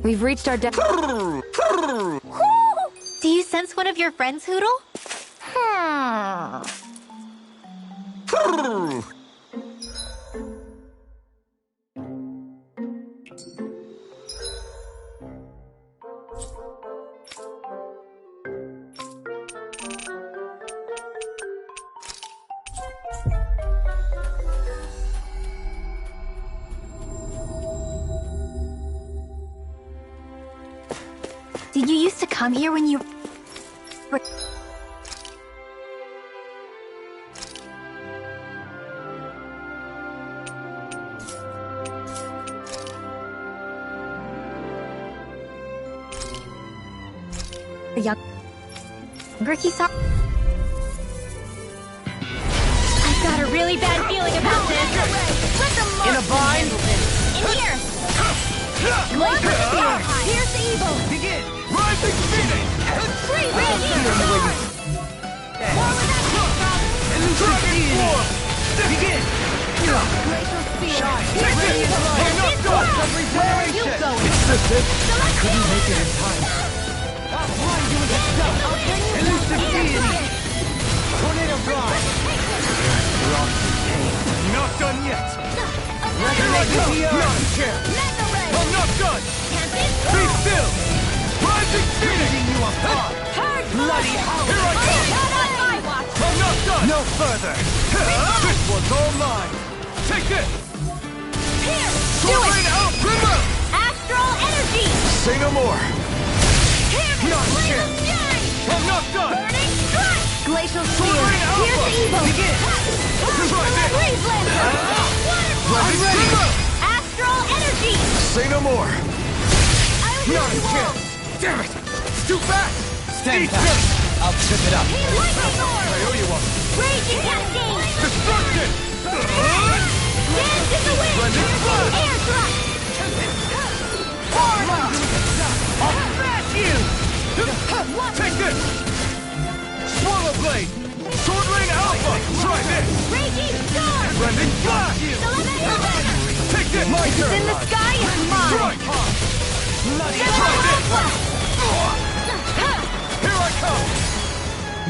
We've reached our Do you sense one of your friends, Hoodle? Did you used to come here when you were... younger, Kisara? I've got a really bad feeling about this. In a bind? In here! Glacial Spear! Here's the evil! Begin! Rising Phoenix! Free Raging Storm! What was that came from? Dragon Form! Begin! Glacial Spear! Here's the evil! I'm not done! Where are you going? It's the fifth. Select Couldn't you! make it in time. I'll blind you with the stuff! I'll bring you Elusive back deity! from Tornado Ride! Rock the pain. Not done yet! Here I come! Mountain Champ! Mega Ray! I'm not done! Be still! Rising Phoenix! You apart! Bloody hell! Here I come! Not on my watch! I'm not done! No further! This one's all mine! Take this! Here! Sword Rain out! Remote! Astral Energy! Say no more! Here! Not Flame yet! of Fury! I'm not done! Burning Strike! Glacial Sword Spear! Rain Alpha! Here's the evil! Begin! Right there! Breeze Lancer! I'm ready! Astral Energy! Say no more! I'll heal Not a you all! chance! Damn it! It's too fast! Stand Eat back. this! I'll trip it up. Lightning Orb! I owe you one! Raging Cascade! Destruction! Dance in the wind! Blended Blood! Air Thrust! I'll smash you! Take this! Swallow Blade! Sword Rain Alpha! Try this! Raging Storm! Blending Flash! Take this! My turn! In the sky is mine! Strike! Bloody Try this! Alpha! Here I come!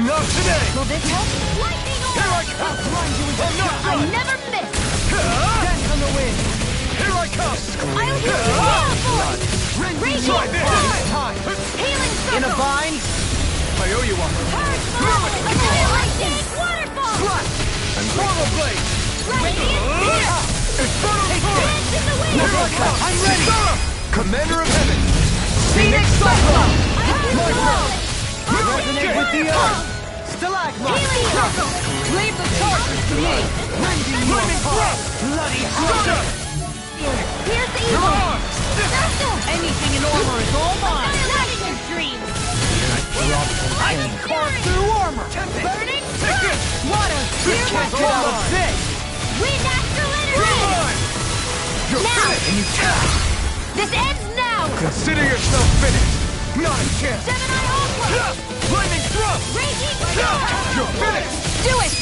Not today! Will this help? Lightning Orb! Here I come! I'm not I done! never miss! Dance on the wind! Here I come! I'll heal you all for it! Raging Try this! Storm! Healing Circle! In a bind? I owe you one! Purge Fire! Annihilation! Waterfall! Slash! Swallow Blade! Radiant Spear! I'm ready! Commander of Heaven! Phoenix Cyclone! My turn! Resonate with the earth! Stalagmite! Leave the torches to me! Flaming thrust! Bloody Soda! Here's the Come evil! on! Anything in armor is all mine! Not in your dreams! I can carve through armor! Burning Take this! water! This can't get out of this! Wind astral You're energy! mine! You're finished! This ends now! Consider yourself finished! Not a chance! Gemini Aqua! Flaming thrust! Raging Storm! You're finished! Do it!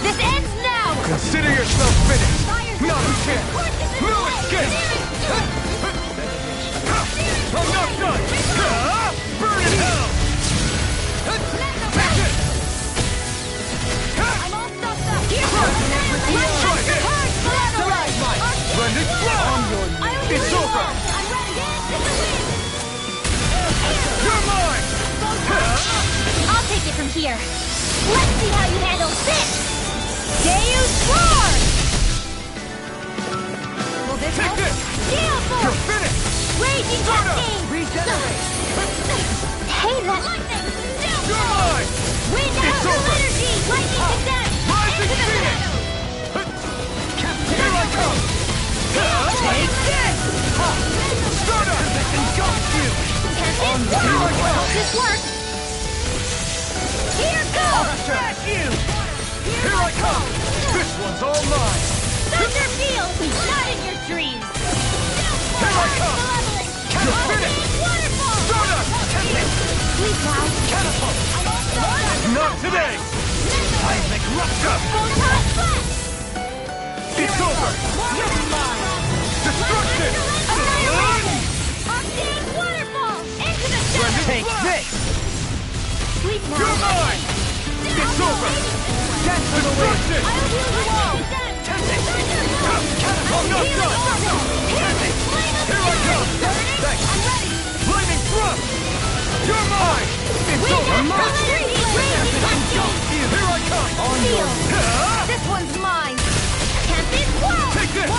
This ends now! Consider yourself finished! Fire's Not a chance! No escape! I'm not done! Burn in hell! Take it! I'm all stuffed up! Here Try this! Splendid flow! It's over! I'm ready! You're mine! I'll take it from here. Let's see how you handle this! Deus Roar! Will this Take help? this! Gale You're Force! finished! Raging Cascade! Regenerate! Hey, that... Lightning! You're mine! Wind It's astral over! energy! Lightning condensed! Rising Into the Phoenix! Here I come! Take this! Stardust! Engulf you! Hope this works. Here goes! Trash you! Here I come! This one's all mine! Thunder Field! Not in your dreams! Here I come! You're finished! Waterfall! Stardust! Please now! Catapult! I'm all stuffed up! Not today! Seismic rupture! Photon Flash! It's over! You're mine! Destruction! Arcane Waterfall! Into the Splendid Take blast! this! Sleep now! You're mine! It's over! Dance to the wind! Destruction! I'll heal you all! I'm not done! Here I come! Thanks! I'm ready! Flaming thrust! You're mine! It's over! Here I come! On your... This one's mine! Tempest Quell! Take this!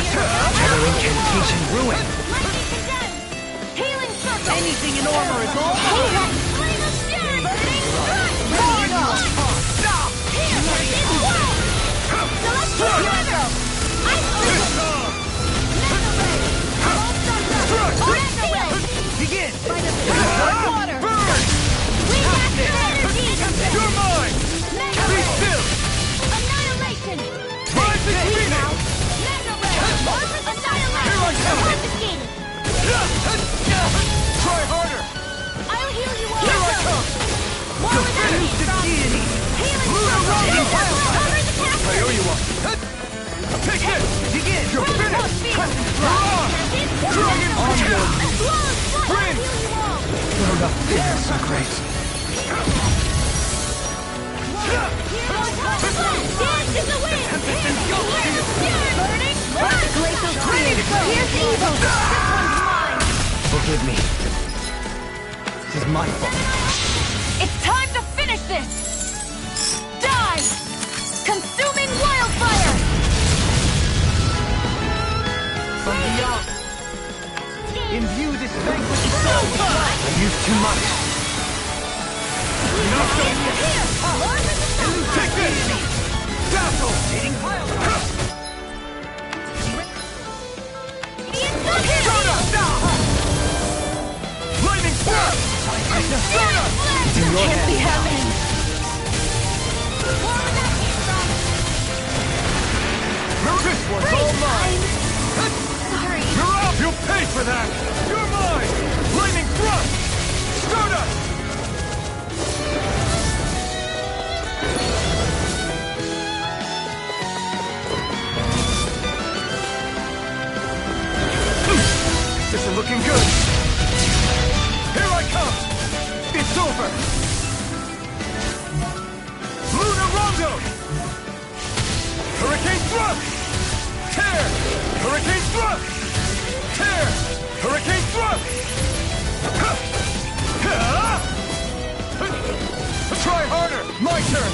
Shadow incantation ruined. Lightning condensed! Healing circle! Anything in armor is all mine! Flame of fury! Burning strike! Stop! Here! Tempest Quell! Celestial River! Ice Wall! Mega Ray! All thunder! Mega Ray! Begin! Water! Burn! Wind astral energy! You're mine! Mega Be Ray! still! Annihilation! Rising Phoenix! Mega Ray! Annihilation! Here I come! Confiscated! Try harder! I'll heal you all! Here I come! War with enemy! Deity! Healing Lunar circle! Rondo! Cover the castle! I owe you one! Take this! Begin! You're finished! You're on! Dragon Tail! Prince! Feels so great! Dance in the wind! Burning blood! Glacial Clear! Here's the evil! This one's mine! Forgive me. This is my fault. It's time to finish this! Die! Consuming wildfire! From beyond! Imbue this banquet with soul! I've used too much. Not done yet! Here! Lord of the Sun! Take this! Dazzle! Hitting wildfire! Flaming thrust! It's in your Can't be hands. happening! This one's all mine! Sorry. You're up! You'll pay for that! You're mine! Flaming thrust! Stardust! This isn't looking good! Here I come! It's over! Lunar Rondo! Hurricane thrust! Tear! Hurricane thrust! Tear! Hurricane thrust! Try harder! My turn!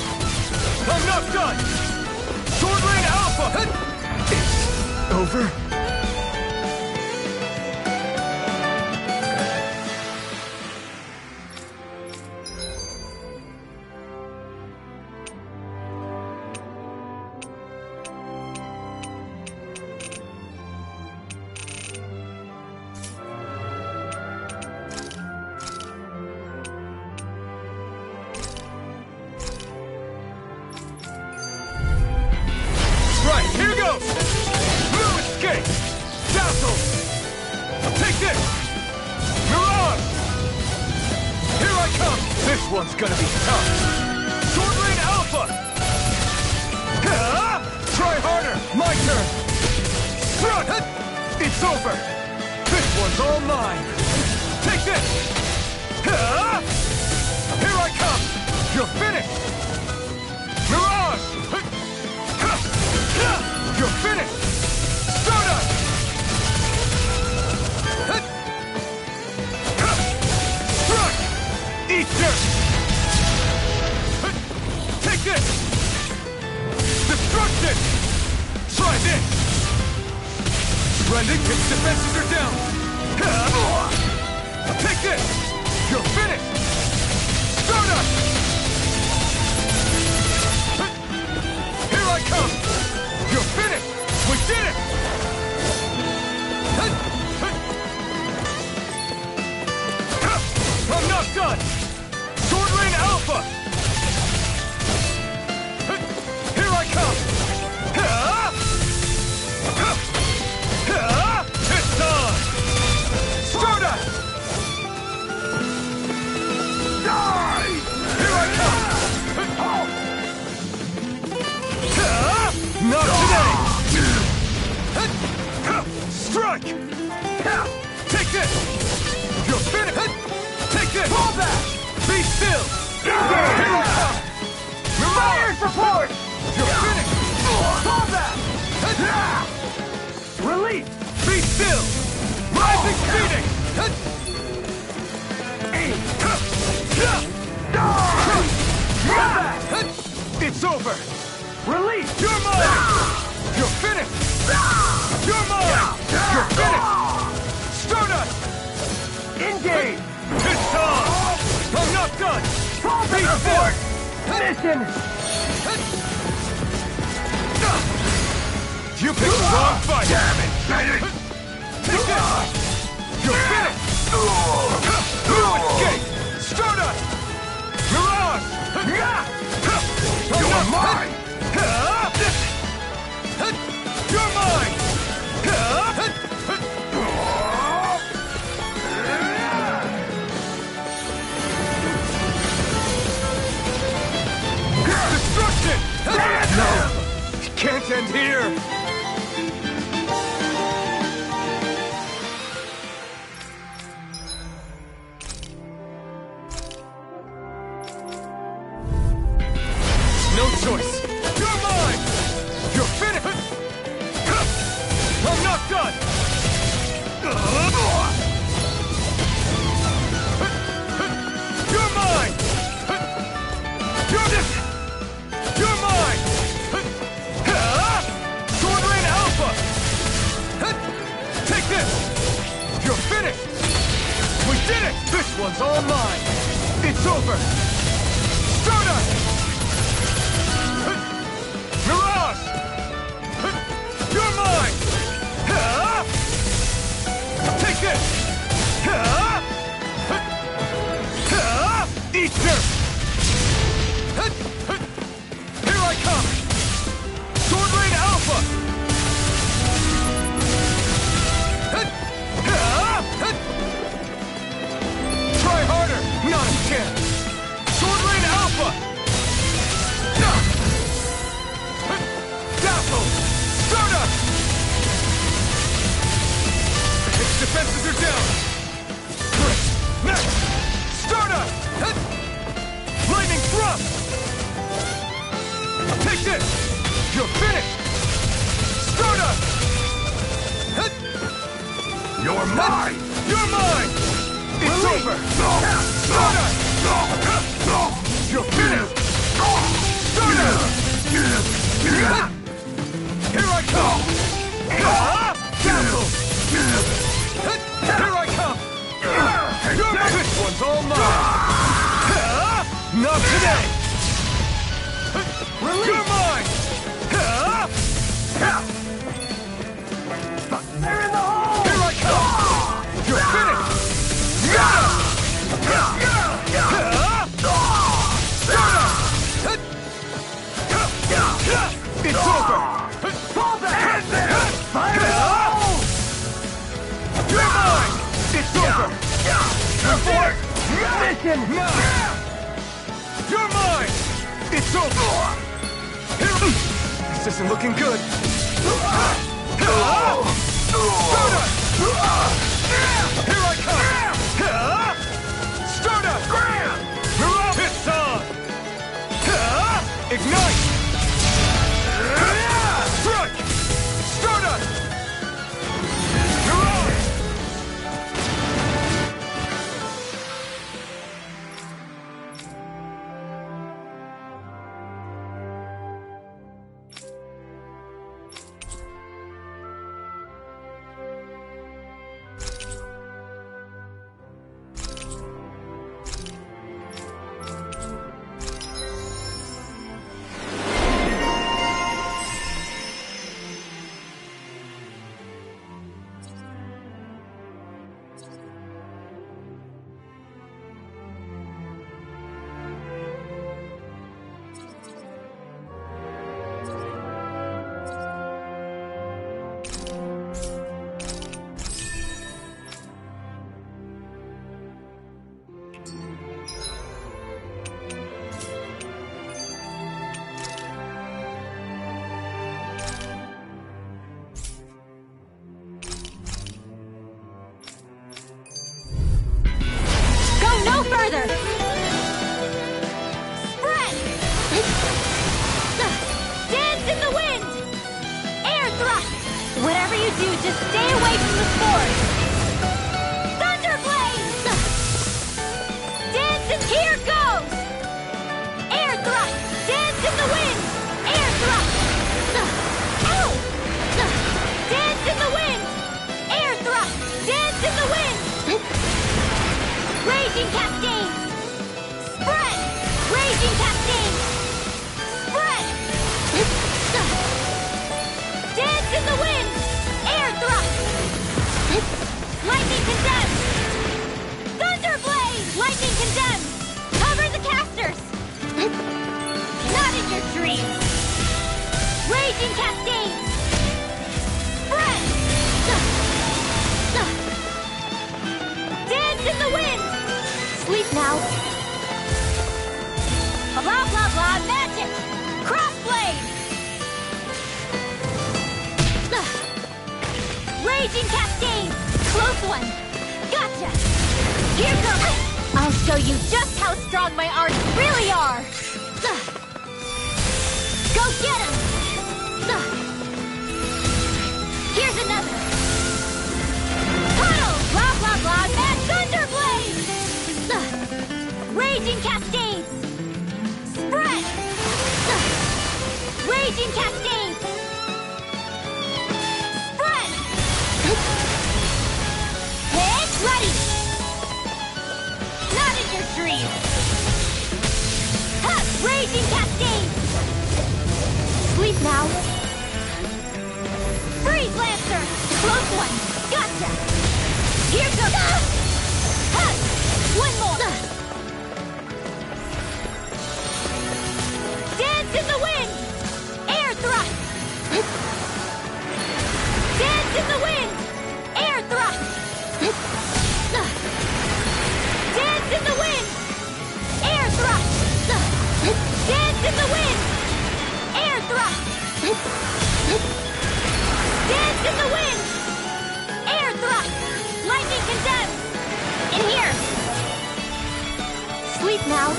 I'm not done! Sword Rain Alpha! over? Right, here goes! No escape! Dazzle! Take this! Mirage! Here I come! This one's gonna be tough! Sword Rain Alpha! Try harder! My turn! Strut! It's over! This one's all mine! Take this! Here I come! You're finished! Mirage! You're finished! Stardust! Strike! Eat dirt! Take this! Destruction! Try this! Rending, its defenses are down! Take this! You're finished! Stardust! Here I come! You're finished! We did it! I'm not done! Sword Rain Alpha! Here I come! It's on! Stardust! Die! Here I come! Not today! Strike! Take this! You're finished! Take this! Fall back! Be still! Here I come! Fire support! You're finished! Fall back! Release! Be still! Rising Phoenix! It's over! Release! You're mine! You're finished! You're mine! You're finished! Stardust! Engage! It's on! I'm not done! Be still! Mission! You picked the wrong fight! Damn it! Take this! You're finished! No escape! Stardust! Mirage! You're mine! You're mine! Destruction! No! It can't end here! No choice! You're mine! You're finished! I'm not done! You're mine! You're mine! Sword Rain Alpha! Take this! You're finished! We did it! This one's all mine! It's over! Stardust! Mirage! You're mine! Take this! Eat dirt! Here I come! Sword Rain Alpha! Try harder! Not a chance! Sword Rain Alpha! Dazzle! Stardust! Its defenses are down! Great! Next! Stardust! Lightning Thrust! Take this! You're finished! Stardust! You're mine! You're mine! It's over! Stardust! You're finished! Stardust! Here I come! Mission! No! You're mine! It's over! This isn't looking good. Here I come! Stardust! It's on! Ignite! Strike! Stardust! No further! Spread! Dance in the wind! Air thrust! Whatever you do, just stay away from the spores! Thunder blade! Dance in... Here goes! Air thrust! Dance in the wind! Air thrust! Ow! Dance in the wind! Air thrust! Dance in the wind! Raging Cascade! Spread! Raging Cascade! Spread! Dance in the wind! Air thrust! Lightning condemned! Thunder blade! Lightning condemned! Cover the casters! Not in your dreams! Raging Cascade! Spread! Dance in the wind! Sleep now. Blah, blah, blah, magic! Crossblade! Raging Cascade! Close one! Gotcha! Here goes! I'll show you just how strong my arts really are! Go get him! Here's another! Tunnel! Blah, blah, blah, mad thunder blade! Raging Cascades! Spread! Raging Cascades! Spread! Hit ready! Not in your dreams! Ha! Raging Cascades! Sleep now! Freeze Lancer! Close one! Gotcha! Here goes! Ha! One more! Dance in the wind! Air thrust! Dance in the wind! Air thrust! Dance in the wind! Air thrust! Dance in the wind! Air thrust! Dance in the wind! Air thrust! Lightning condemned! In here! Sleep now!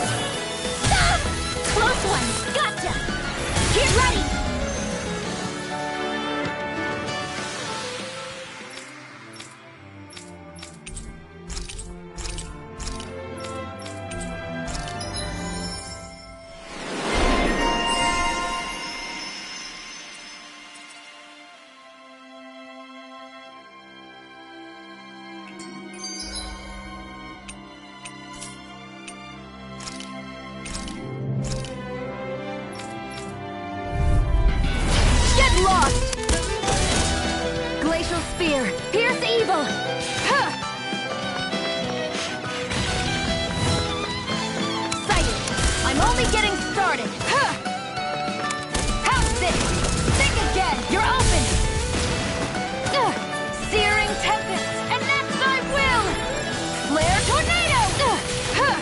Close one! Gotcha! Get ready! Lost! Glacial Spear! Pierce evil! Huh! Sighted! I'm only getting started! Huh! How's this? Think again! You're open! Searing Tempest! And that's my will! Flare Tornado! Huh!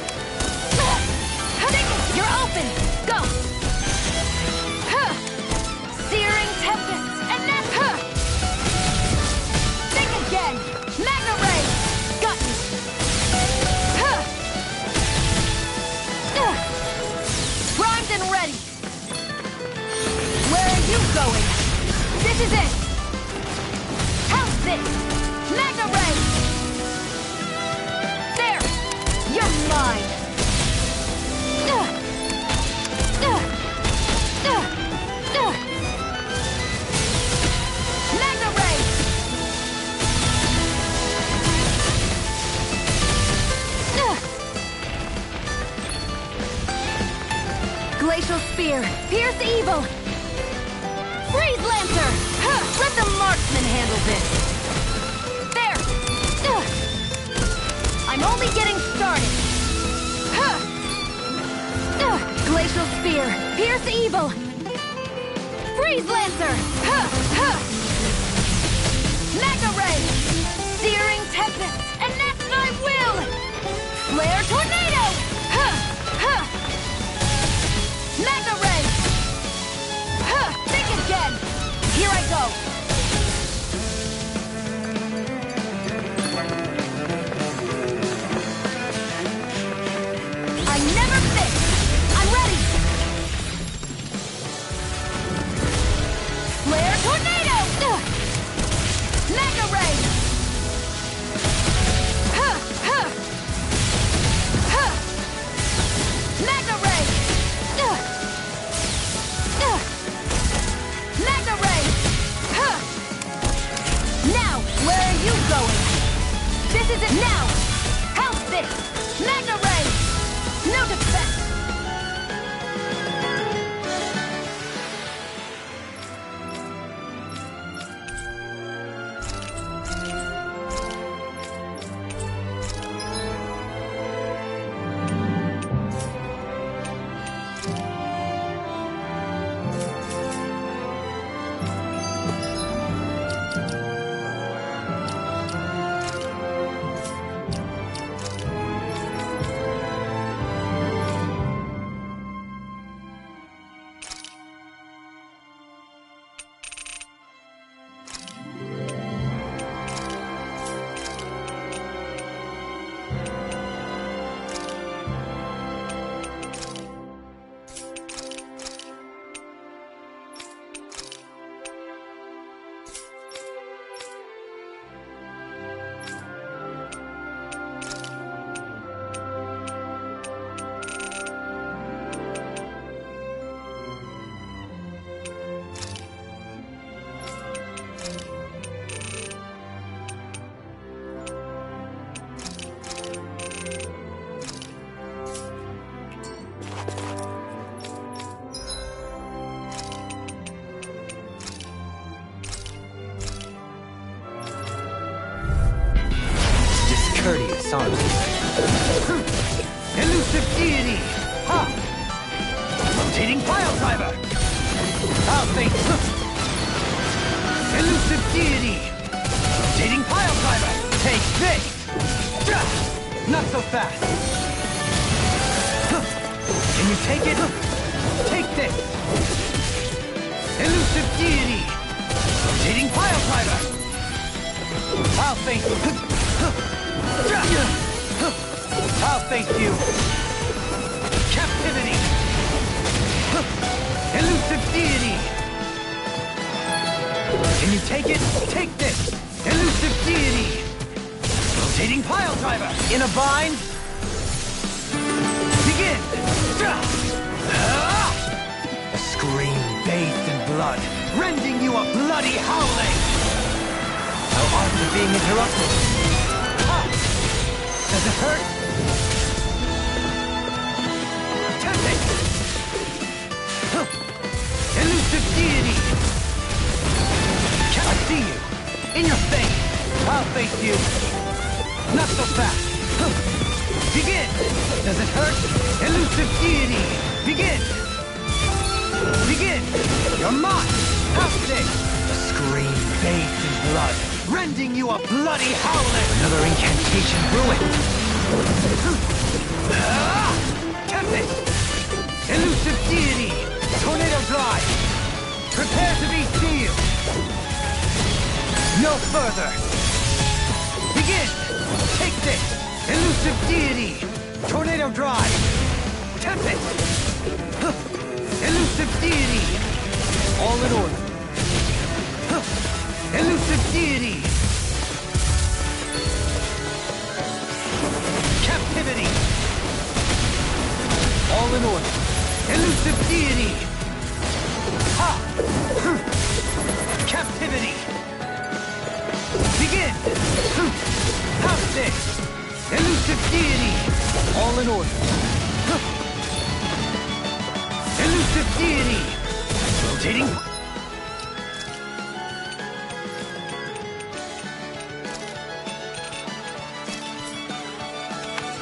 going? This is it! How's this? Mega Ray! There! You're mine! Mega Ray! Glacial Spear! Pierce evil! Freeze Lancer! Let the marksman handle this! There! I'm only getting started! Glacial Spear! Pierce evil! Freeze Lancer! Mega Ray! Searing Tempest! And that's my will! Flare Tornado! Mega Ray! Think again! Here I go! I never miss! I'm ready! Flare Tornado! Mega Ray! Mega Ray! Mega Ray! Now, where are you going? This is it now! How's this? Mega Ray! No defense! Discourteous, aren't you? Elusive deity! Ha! Rotating pile driver! I'll think. Elusive deity! Rotating pile driver! Take this! Not so fast! Can you take it? Take this! Elusive deity! Rotating pile driver! I'll face I'll face you! Captivity! Elusive deity! Can you take it? Take this! Elusive deity! Rotating pile driver! In a bind? Begin! A scream bathed in blood, rending you a bloody howling! How art of being interrupted? Ha! Does it hurt? Attempt it! Elusive deity! I see you! In your face! I'll face you! Not so fast! Begin! Does it hurt? Elusive deity! Begin! Begin! You're mine! How's this? A scream bathed in blood, rending you a bloody howling! Another incantation ruined! Tempest! Elusive deity! Tornado drive! Prepare to be sealed! No further! Begin! Take this! Elusive deity! Tornado drive! Tempest! Elusive deity! All in order. deity! All in order. Elusive deity! Rotating.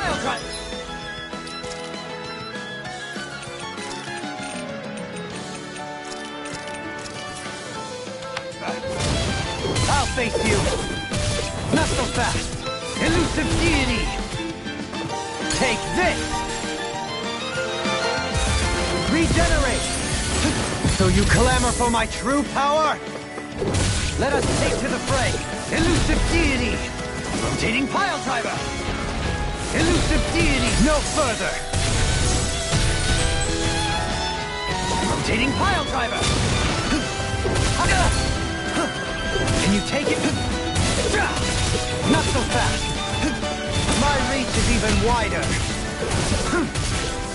I'll try. I'll face you. Not so fast. Elusive deity. Take this. Regenerate. So you clamor for my true power? Let us take to the fray. Elusive deity. Rotating pile driver. Elusive deity. No further. Rotating pile driver. Can you take it? Not so fast. My reach is even wider.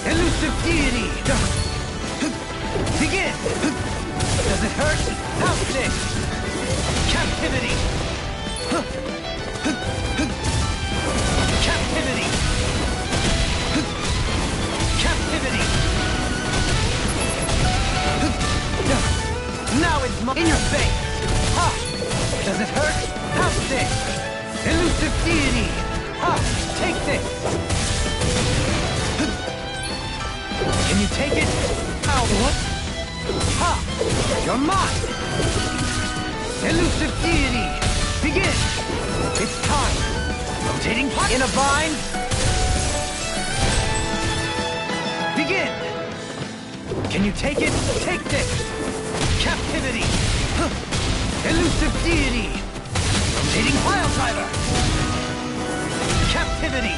Elusive deity. Begin. Does it hurt? How sick? Captivity. Captivity. Captivity. Now it's in your face. Ha! Does it hurt? How sick? Elusive deity. Ha! Take this. Can you take it? Ow! What? Ha! You're mine. Elusive deity. Begin. It's time. Rotating in a bind. Begin. Can you take it? Take this. Captivity. Elusive deity. Rotating pile driver. Captivity.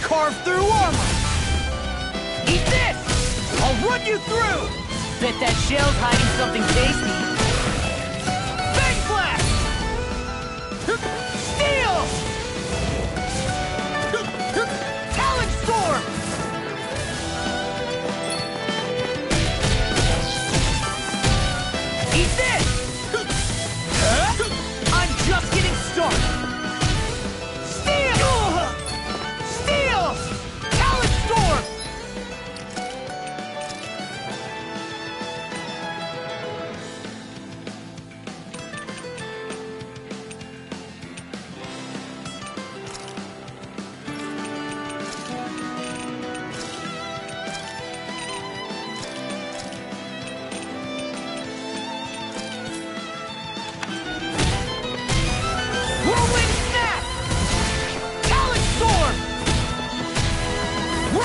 Carve through armor! Eat this! I'll run you through! Bet that shell's hiding something tasty. Bang blast! Steel! Talon storm! Eat this! I'm just getting started!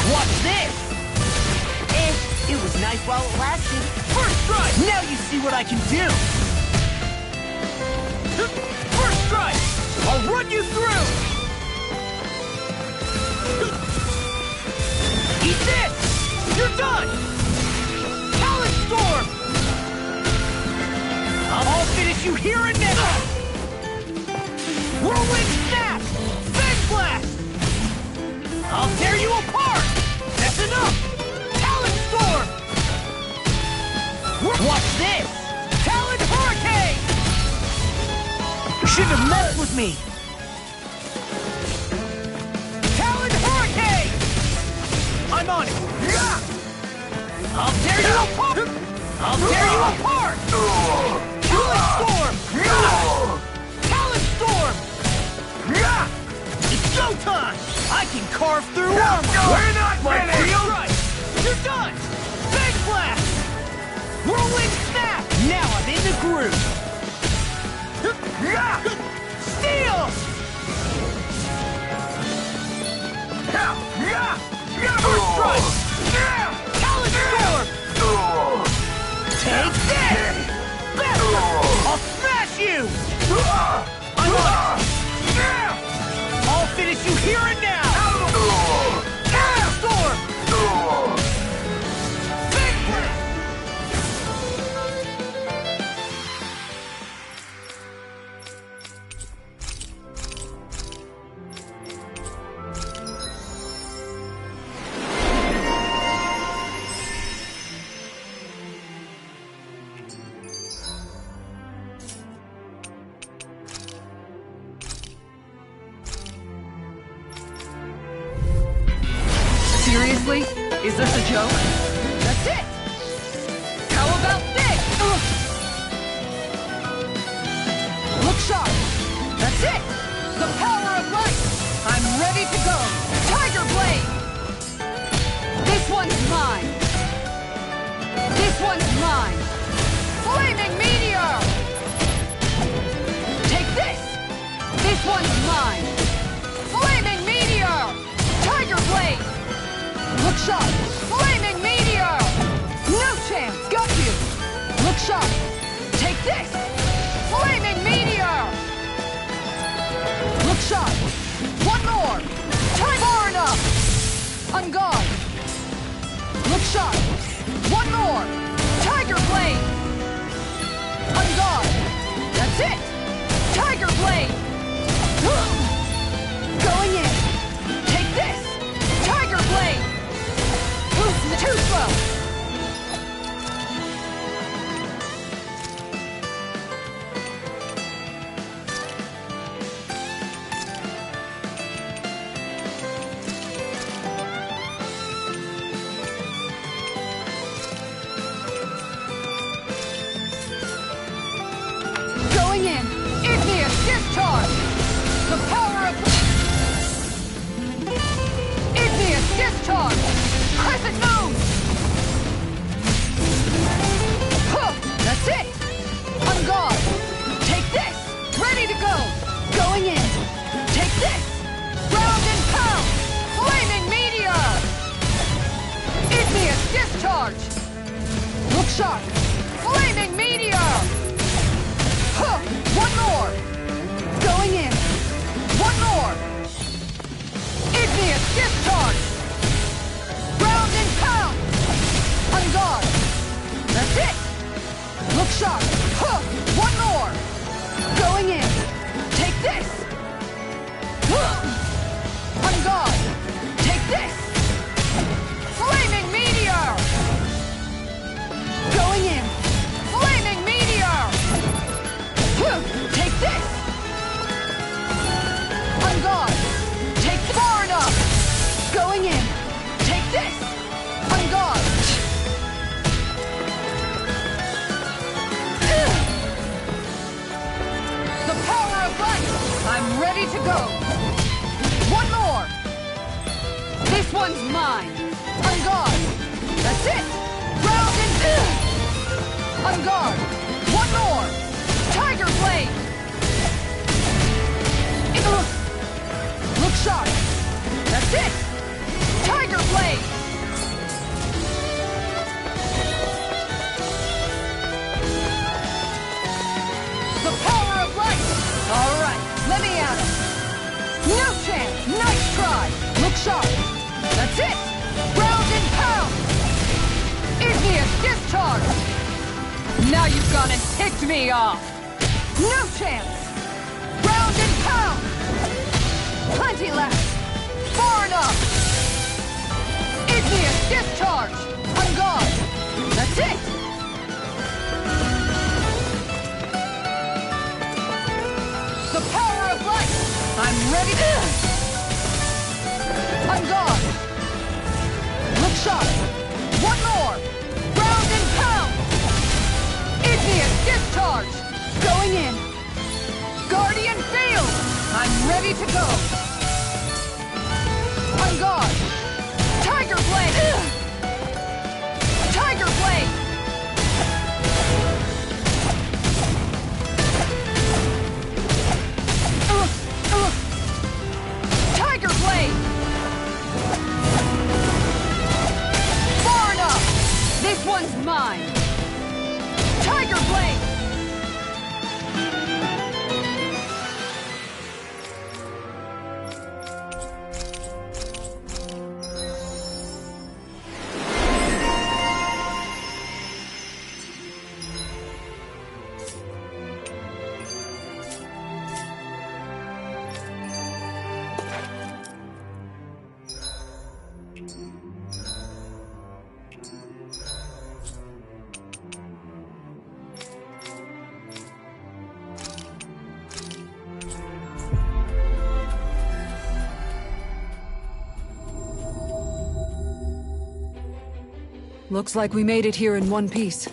What's this? It was nice while it lasted. First strike! Now you see what I can do! First strike! I'll run you through! Eat this! You're done! Talon storm! I'll finish you here and now! Whirlwind snap! Fang blast! I'll tear you apart! That's enough! Talon storm! What's this? Talon hurricane! Shouldn't have messed with me! Talon hurricane! I'm on it! I'll tear you apart! I'll tear you apart! Talon storm! Talon storm! It's go time! I can carve through armor! We're not finished! Right. You're done! Bang blast! Whirlwind snap! Now I'm in the groove! Steel! First strike! Talon storm! Take this! I'll smash you! I'm on it! Here and now! Storm! Seriously? Is this a joke? That's it! How about this? Look sharp! That's it! The power of light! I'm ready to go! Tiger Blade! This one's mine! This one's mine! Flaming Meteor! Take this! This one's mine! Flaming Meteor! Tiger Blade! Look sharp! Flaming Meteor! No chance! Got you! Look sharp! Take this! Flaming Meteor! Look sharp! One more! Time far enough! On guard! Look sharp! One more! Tiger Blade! On guard! That's it! Tiger Blade! Going in! Take this! Tiger Blade! Too slow! Going in! Igneous discharge! The power of... Igneous discharge! Crescent moon! Huh! That's it! On guard! Take this! Ready to go! Going in! Take this! Round and pound! Flaming Meteor! Igneous discharge! Look sharp! Flaming Meteor! Huh! One more! Going in! One more! Igneous discharge! Round and pound! On guard! That's it! Look sharp! Huh! One more! Going in! Take this! On guard! Take this! Flaming Meteor! Going in! Flaming Meteor! Take this! On guard! Take far enough! Going in! Take this! On guard! The power of light! I'm ready to go! One more! This one's mine! On guard! That's it! Round and... On guard! One more! Tiger Blade! Look sharp! That's it! Tiger Blade! The power of light! All right, let me at him! No chance! Nice try! Look sharp! That's it! Round and pound! Igneous discharge! Now you've gone and ticked me off! No chance! Round and pound! Plenty left! Far enough! Igneous discharge! On guard! That's it! The power of light! I'm ready to... On guard! Look sharp! One more! Round and pound! Igneous discharge! Going in! Guardian field! I'm ready to go! On guard! Tiger Blade! Tiger Blade! Tiger Blade! Far enough! This one's mine! Tiger Blade! Looks like we made it here in one piece.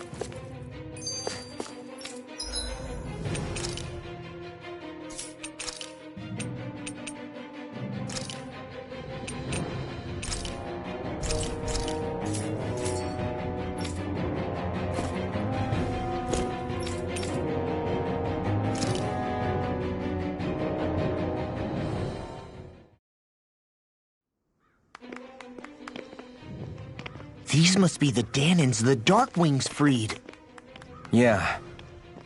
These must be the Danons the Darkwings freed. Yeah.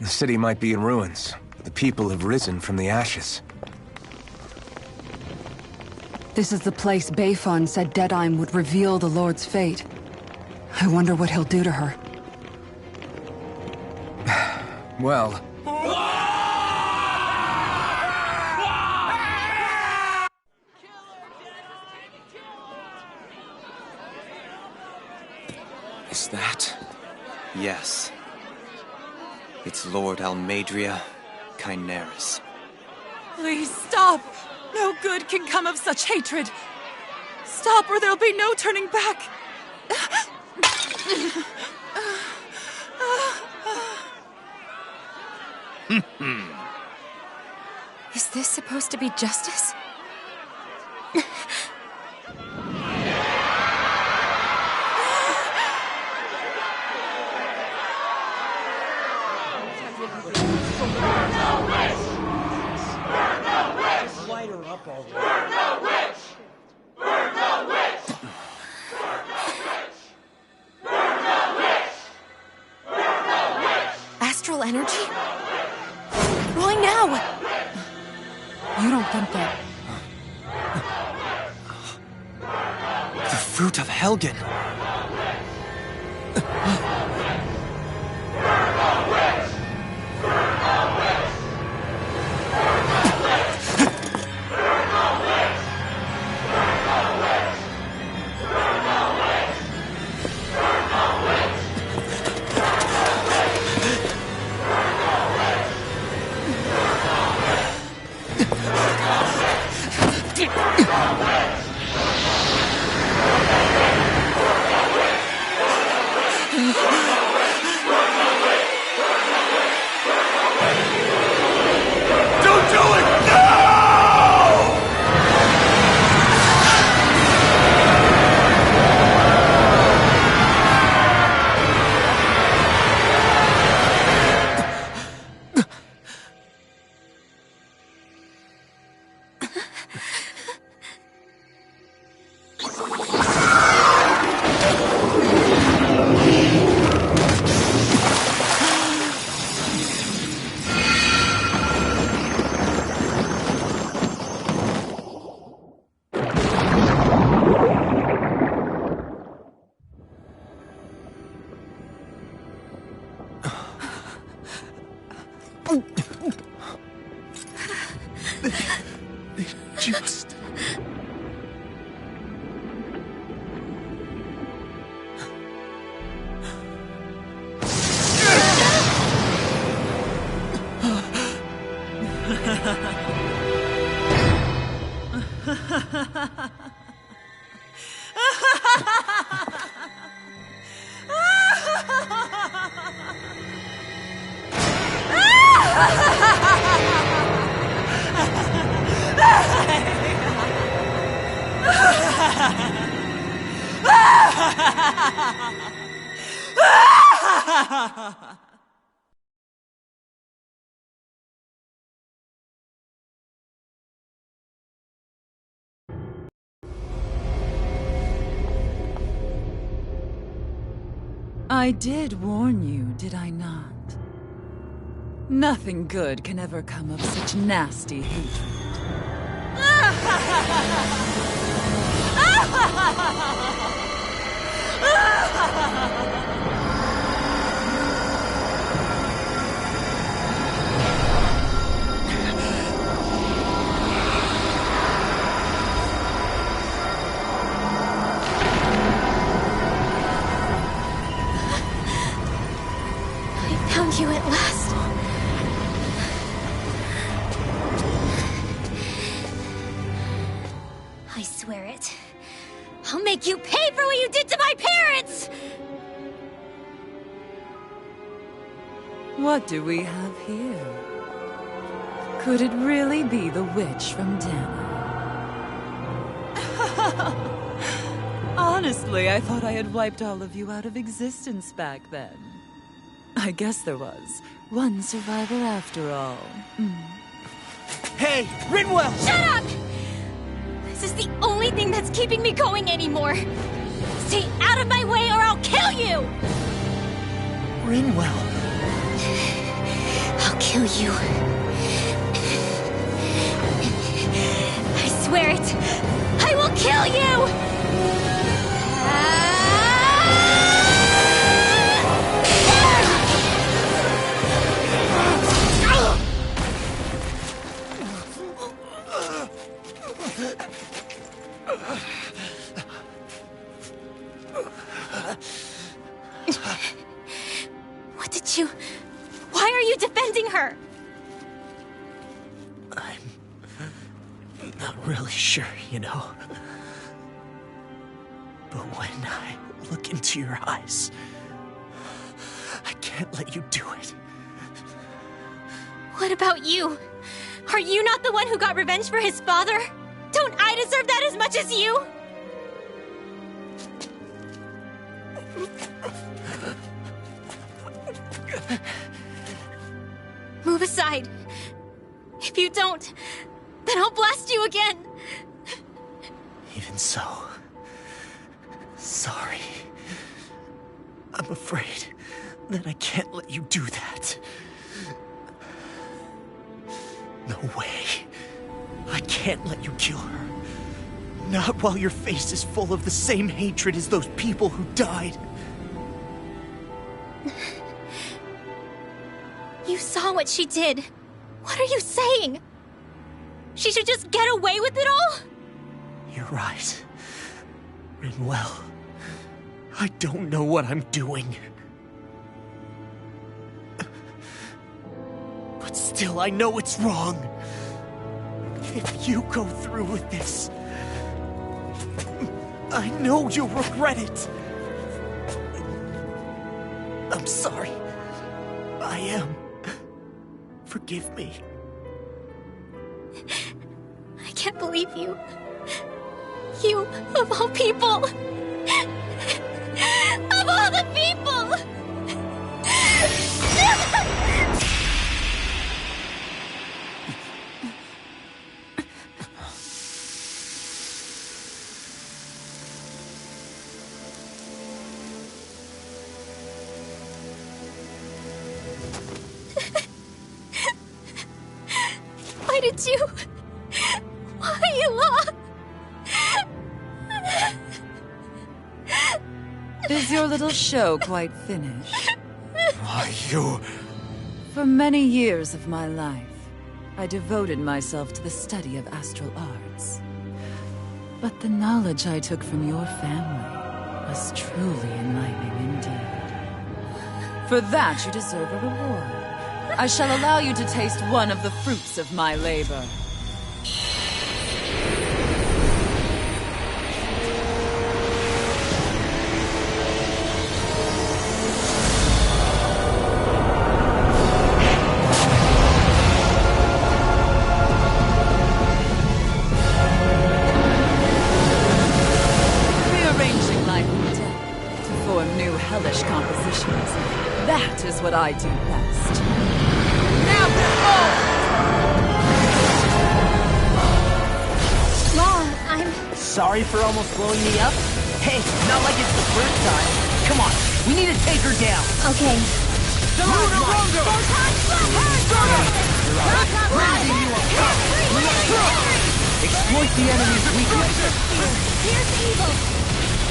The city might be in ruins, but the people have risen from the ashes. This is the place Bayfun said Deadime would reveal the Lord's fate. I wonder what he'll do to her. Well... Is that... Yes. It's Lord Almadria Kynaris. Please stop! No good can come of such hatred. Stop or there'll be no turning back. Is this supposed to be justice? Astral energy? Why now? You don't think that... The fruit of Helgen! I did warn you, did I not? Nothing good can ever come of such nasty hatred. Found you at last. I swear it. I'll make you pay for what you did to my parents! What do we have here? Could it really be the witch from Dana? Honestly, I thought I had wiped all of you out of existence back then. I guess there was one survivor after all. Hey, Rinwell! Shut up! This is the only thing that's keeping me going anymore. Stay out of my way or I'll kill you! Rinwell. I'll kill you. I swear it. I will kill you! What did you... Why are you defending her? I'm not really sure, you know. But when I look into your eyes, I can't let you do it. What about you? Are you not the one who got revenge for his father? Don't I deserve that as much as you? Move aside. If you don't, then I'll blast you again. Even so, sorry. I'm afraid that I can't let you do that. No way. I can't let you kill her. Not while your face is full of the same hatred as those people who died. You saw what she did. What are you saying? She should just get away with it all? You're right. Rinwell. I don't know what I'm doing. But still, I know it's wrong. If you go through with this, I know you'll regret it. I'm sorry. I am. Forgive me. I can't believe you. You, of all people. Of all the people! Why did you... Why you lost? Is your little show quite finished? Why, you... For many years of my life, I devoted myself to the study of astral arts. But the knowledge I took from your family was truly enlightening indeed. For that, you deserve a reward. I shall allow you to taste one of the fruits of my labor. Rearranging life and death to form new hellish compositions. That is what I do best. Mom, I'm... Sorry for almost blowing me up. Hey, not like it's the first time. Come on, we need to take her down. Okay. Exploit the enemy's weakness. Here's evil!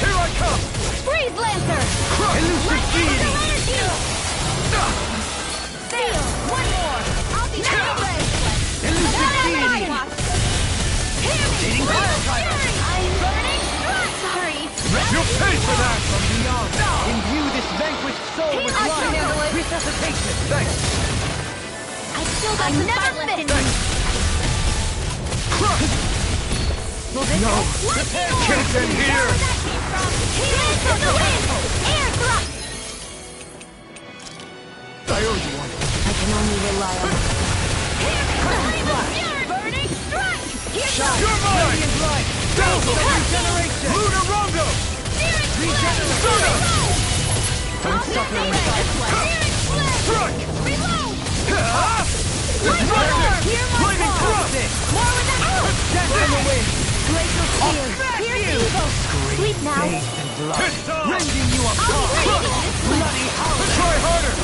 Here I come! Freeze Lancer! Elusive deity. Seal! One more! I'll be ready! Elusive deity. Hitting fire driver. I'm burning strike! Sorry. You'll pay for that! From beyond, imbue this vanquished soul with I can life. handle it. Resuscitation. Thanks! I've still got some fight left in me. No! Can't end here! Here's to the wind! Air thrust! I owe you one. can only rely on... Burning strike! Here's You're mine! Radiant light! Dazzle! Regeneration! Lunar Rondo! Regeneration! Don't suffer in Strike! Reload! Flaming thrust! More with that! Death in the wind! Glacial spear! Here's evil! Sleep now! Rending you apart! Bloody howl! Try harder!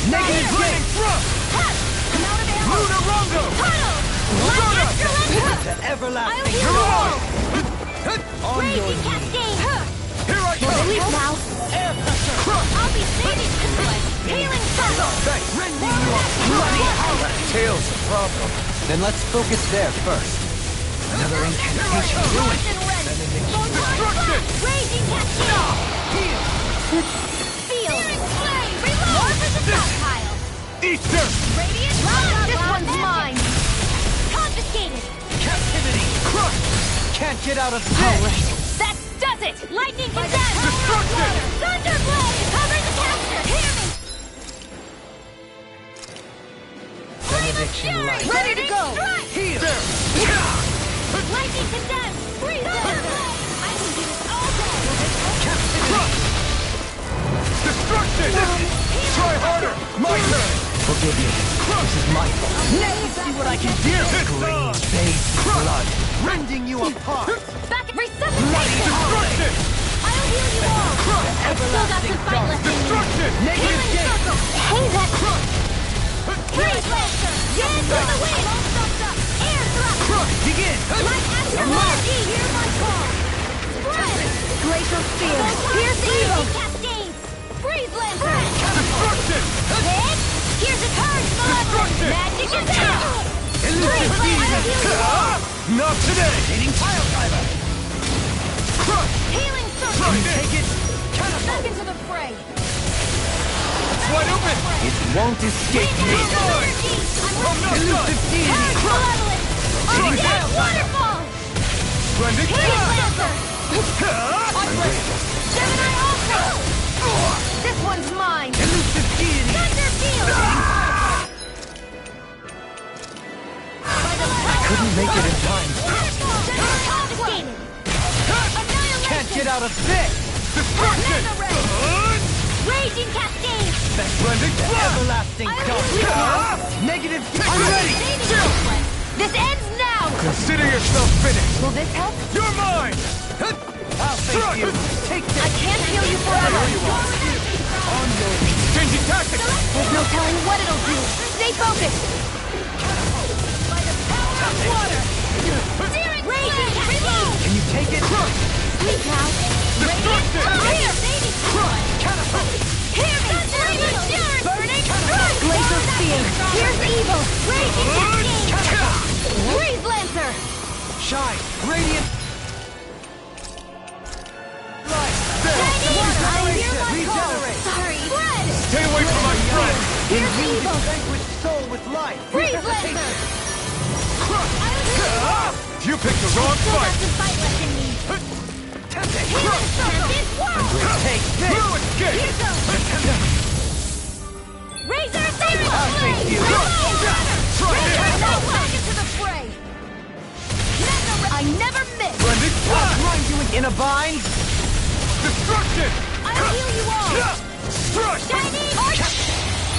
Negative flaming thrust! Lunar Rondo! The everlasting You're God! on your cascade! Here I come! Sleep now! Air pressure! I'll be saving this one! Healing circle! Rending you bloody howl! Tail's a problem. Then let's focus there first. Another incantation ruined. Destruction! Raging cascade! Feel! More for the stockpile! Easter! Radiant! This one's mine! Confiscated! Captivity! Crush! Can't get out of this! Alright, that does it! Lightning condemned! Destruction! Thunderblade! Cover the capture! Hear me! Benediction light. Ready to go! Heal! Lightning condemned! Breathe! I can do this all day! Destruction! Try harder! My turn! Forgive me. This is my fault. See what I can do! Green bathed blood. Rending you apart! Back at resuscitation! Destruction! I'll heal you all! I've still got some fight left in me! Destruction! Negative Healing gate! circle! Hey, that... Freeze Lancer! Dance to the wind! Air thrust! Begin! Light after energy! Hear my call! Spread! Glacial spear! Here's evil! Cascades! Freeze Lancer! Destruction! Hit! Here's a turn! Destruction! Magic is out! Elusive Freeze Lancer! Heal you all! Not today! Hitting pile driver! Crush! Healing circle! Try this! Take it! Back into the fray! It's wide open! It won't escape me! Elusive deity! Undead waterfall! Blending! Healing Lancer! Gemini Ultra! This one's mine! Elusive deity! Thunder Field! Couldn't make it in time. Confiscated! Can't get out of this! Destruction! Raging Cascade! Blending! Everlasting dark! Negative! I'm ready! This ends now! Consider yourself finished! Will this help? You're mine! I'll face you! Take I this! can't heal you forever! On your changing tactics! There's no telling what it'll do! Stay focused! By the power of water! Raging Cascade! Can you take it? Sleep now! Destruction! Here! Hear me! Burning strike! Glacial spear! Here's evil! Raging Cascade! Freeze Lancer! Shine! Radiant! Light! Regenerate! Sorry! Spread! Stay away from my friend! Here's evil! Vanquished soul with life! Freeze Lancer! You picked the wrong Still got fight! some fight left in me! Tempting! Healing circle! Take this! Blue escape! Here goes! Razor Assassin! I'll face you! Try this! Back into the fray! I never miss! Blending! I'll grind you in a bind! Destruction! I'll heal you all! Strike! Shiny Arch!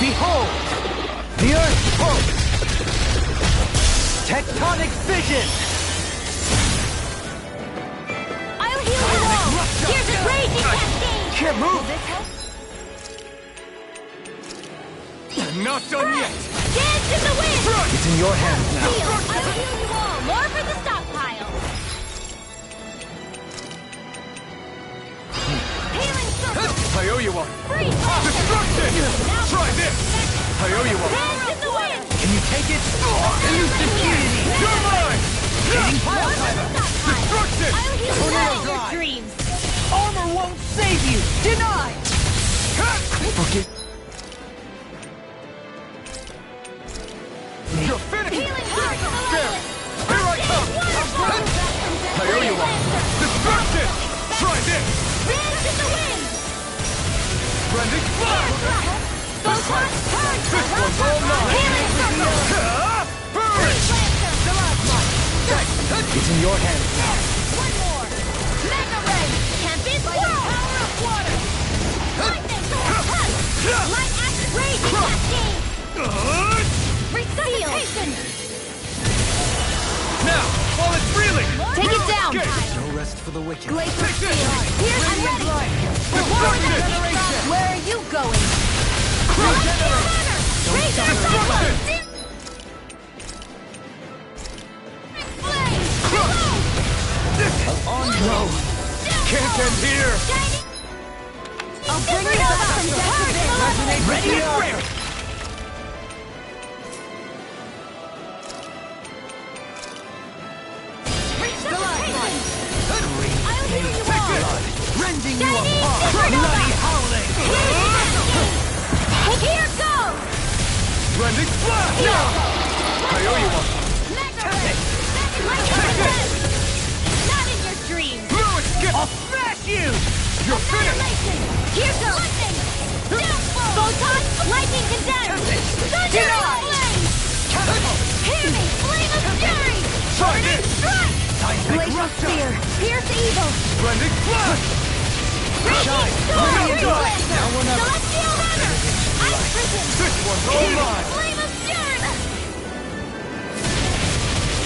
Behold! The Earth pulse! Tectonic vision! I'll heal you all! Here's a raging cascade! Can't move! This help? Not done yet! Dance in the wind! It's in your hands now. Heal! I'll heal you all! More for the stockpile! Healing circle! I owe you one! Freeze! Destruction! Try this! I owe you one! Dance in the wind! Can you take it? Elusive deity! You're mine! Hitting pile driver! Destruction! I'll heal you Tornado all! drive. Dreams! Armor won't save you! Denied! Forget. You're finished! Healing circle! There! Here I come! I owe you one! Destruction! Try this! Dance in the wind! Blending Flood! This one's all mine! Healing circle! Burn! It's in your hands now. One more! Mega Ray! Tempest Whirl! Power of water! Lightning! Light acid raging cascade! Resuscitation! Now, while it's reeling! Take it down! Okay. No rest for the wicked. Glacier Steel! Here's I'm ready! Where are you going? Raise your Destruction! No! Can't end here! I'll bring you back from death. Ready and rare! Rending you apart! Bloody howling! Here goes! Blending Flash! I owe you one! Not in your dreams! No escape! I'll smash you! You're finished! Here goes! Lightning! Downfall! Photon! Lightning condemned! Thunder! Flame! Hear me! Flame of fury! Try this! Strike! Glacial Spear! Pierce evil! Blending Flash! Raging Storm! Reflex! Now or never. Celestial Hammer! Ice Prison! This one's all mine! Flame of fury!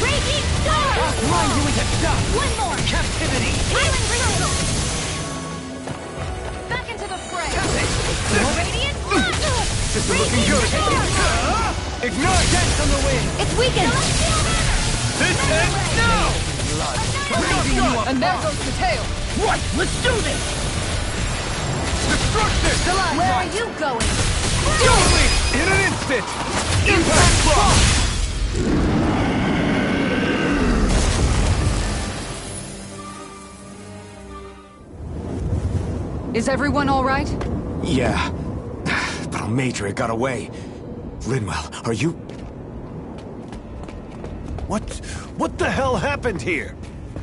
Raging Storm! Grind you into dust! One more! Captivity! Island Circle! Back into the fray! Radiant Blood! This is looking good! Ignite! Dance on the wind! It's weakened! This ends now! And there goes the tail! Right, let's do this! Destruction! Where are you going? Only in an instant! Impact Block! Is everyone all right? Yeah. But Almadria got away. Linwell, are you... What the hell happened here?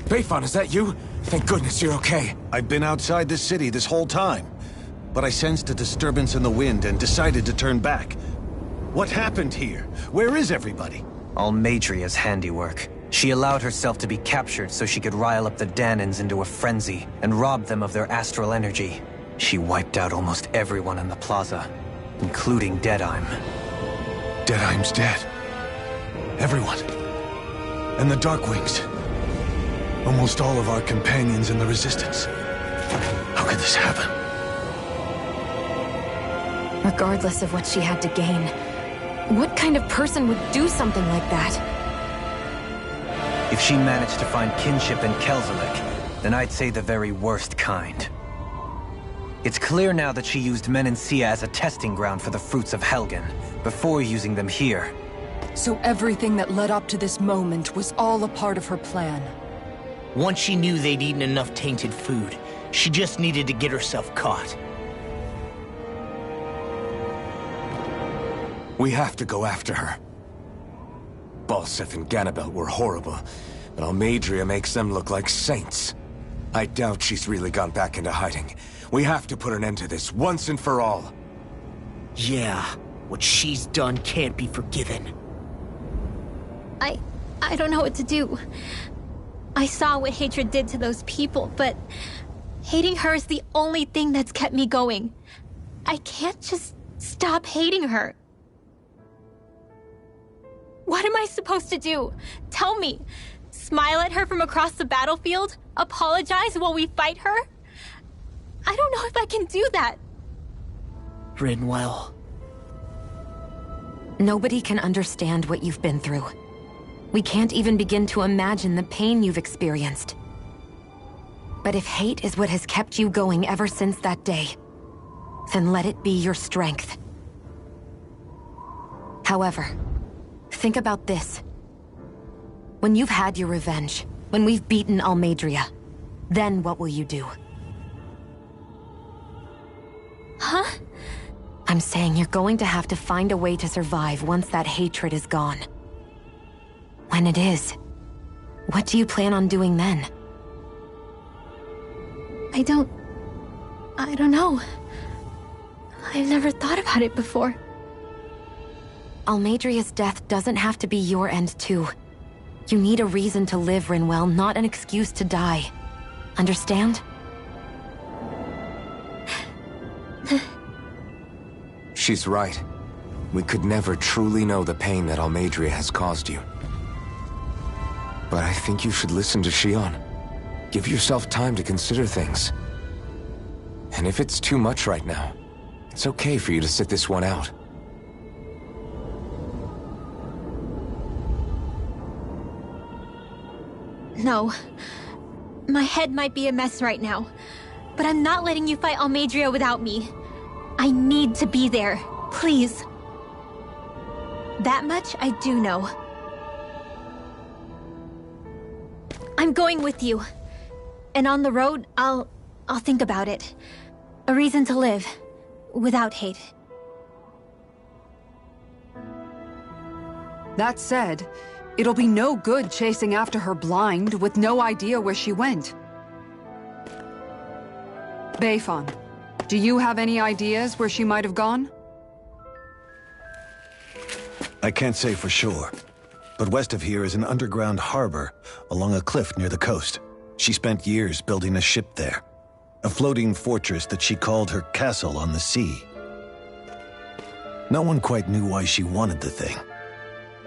Bayfon, is that you? Thank goodness you're okay. I've been outside the city this whole time, but I sensed a disturbance in the wind and decided to turn back. What happened here? Where is everybody? Almadria's handiwork. She allowed herself to be captured so she could rile up the Danans into a frenzy and rob them of their astral energy. She wiped out almost everyone in the plaza, including Deadheim. Deadheim's dead. Everyone. And the Darkwings. Almost all of our companions in the Resistance. How could this happen? Regardless of what she had to gain, what kind of person would do something like that? If she managed to find kinship in Kelzelik, then I'd say the very worst kind. It's clear now that she used Menancia as a testing ground for the fruits of Helgen, before using them here. So everything that led up to this moment was all a part of her plan. Once she knew they'd eaten enough tainted food, she just needed to get herself caught. We have to go after her. Balseth and Ganabelt were horrible, but Almadria makes them look like saints. I doubt she's really gone back into hiding. We have to put an end to this once and for all. Yeah, what she's done can't be forgiven. I don't know what to do. I saw what hatred did to those people, but hating her is the only thing that's kept me going. I can't just stop hating her. What am I supposed to do? Tell me. Smile at her from across the battlefield? Apologize while we fight her? I don't know if I can do that. Rinwell. Nobody can understand what you've been through. We can't even begin to imagine the pain you've experienced. But if hate is what has kept you going ever since that day, then let it be your strength. However, think about this. When you've had your revenge, when we've beaten Almadria, then what will you do? Huh? I'm saying you're going to have to find a way to survive once that hatred is gone. When it is, what do you plan on doing then? I don't know. I've never thought about it before. Almadria's death doesn't have to be your end, too. You need a reason to live, Rinwell, not an excuse to die. Understand? She's right. We could never truly know the pain that Almadria has caused you. But I think you should listen to Shion. Give yourself time to consider things. And if it's too much right now, it's okay for you to sit this one out. No. My head might be a mess right now, but I'm not letting you fight Almadria without me. I need to be there. Please. That much I do know. I'm going with you. And on the road, I'll think about it. A reason to live. Without hate. That said, it'll be no good chasing after her blind with no idea where she went. Beifan, do you have any ideas where she might have gone? I can't say for sure, but west of here is an underground harbor along a cliff near the coast. She spent years building a ship there, a floating fortress that she called her castle on the sea. No one quite knew why she wanted the thing,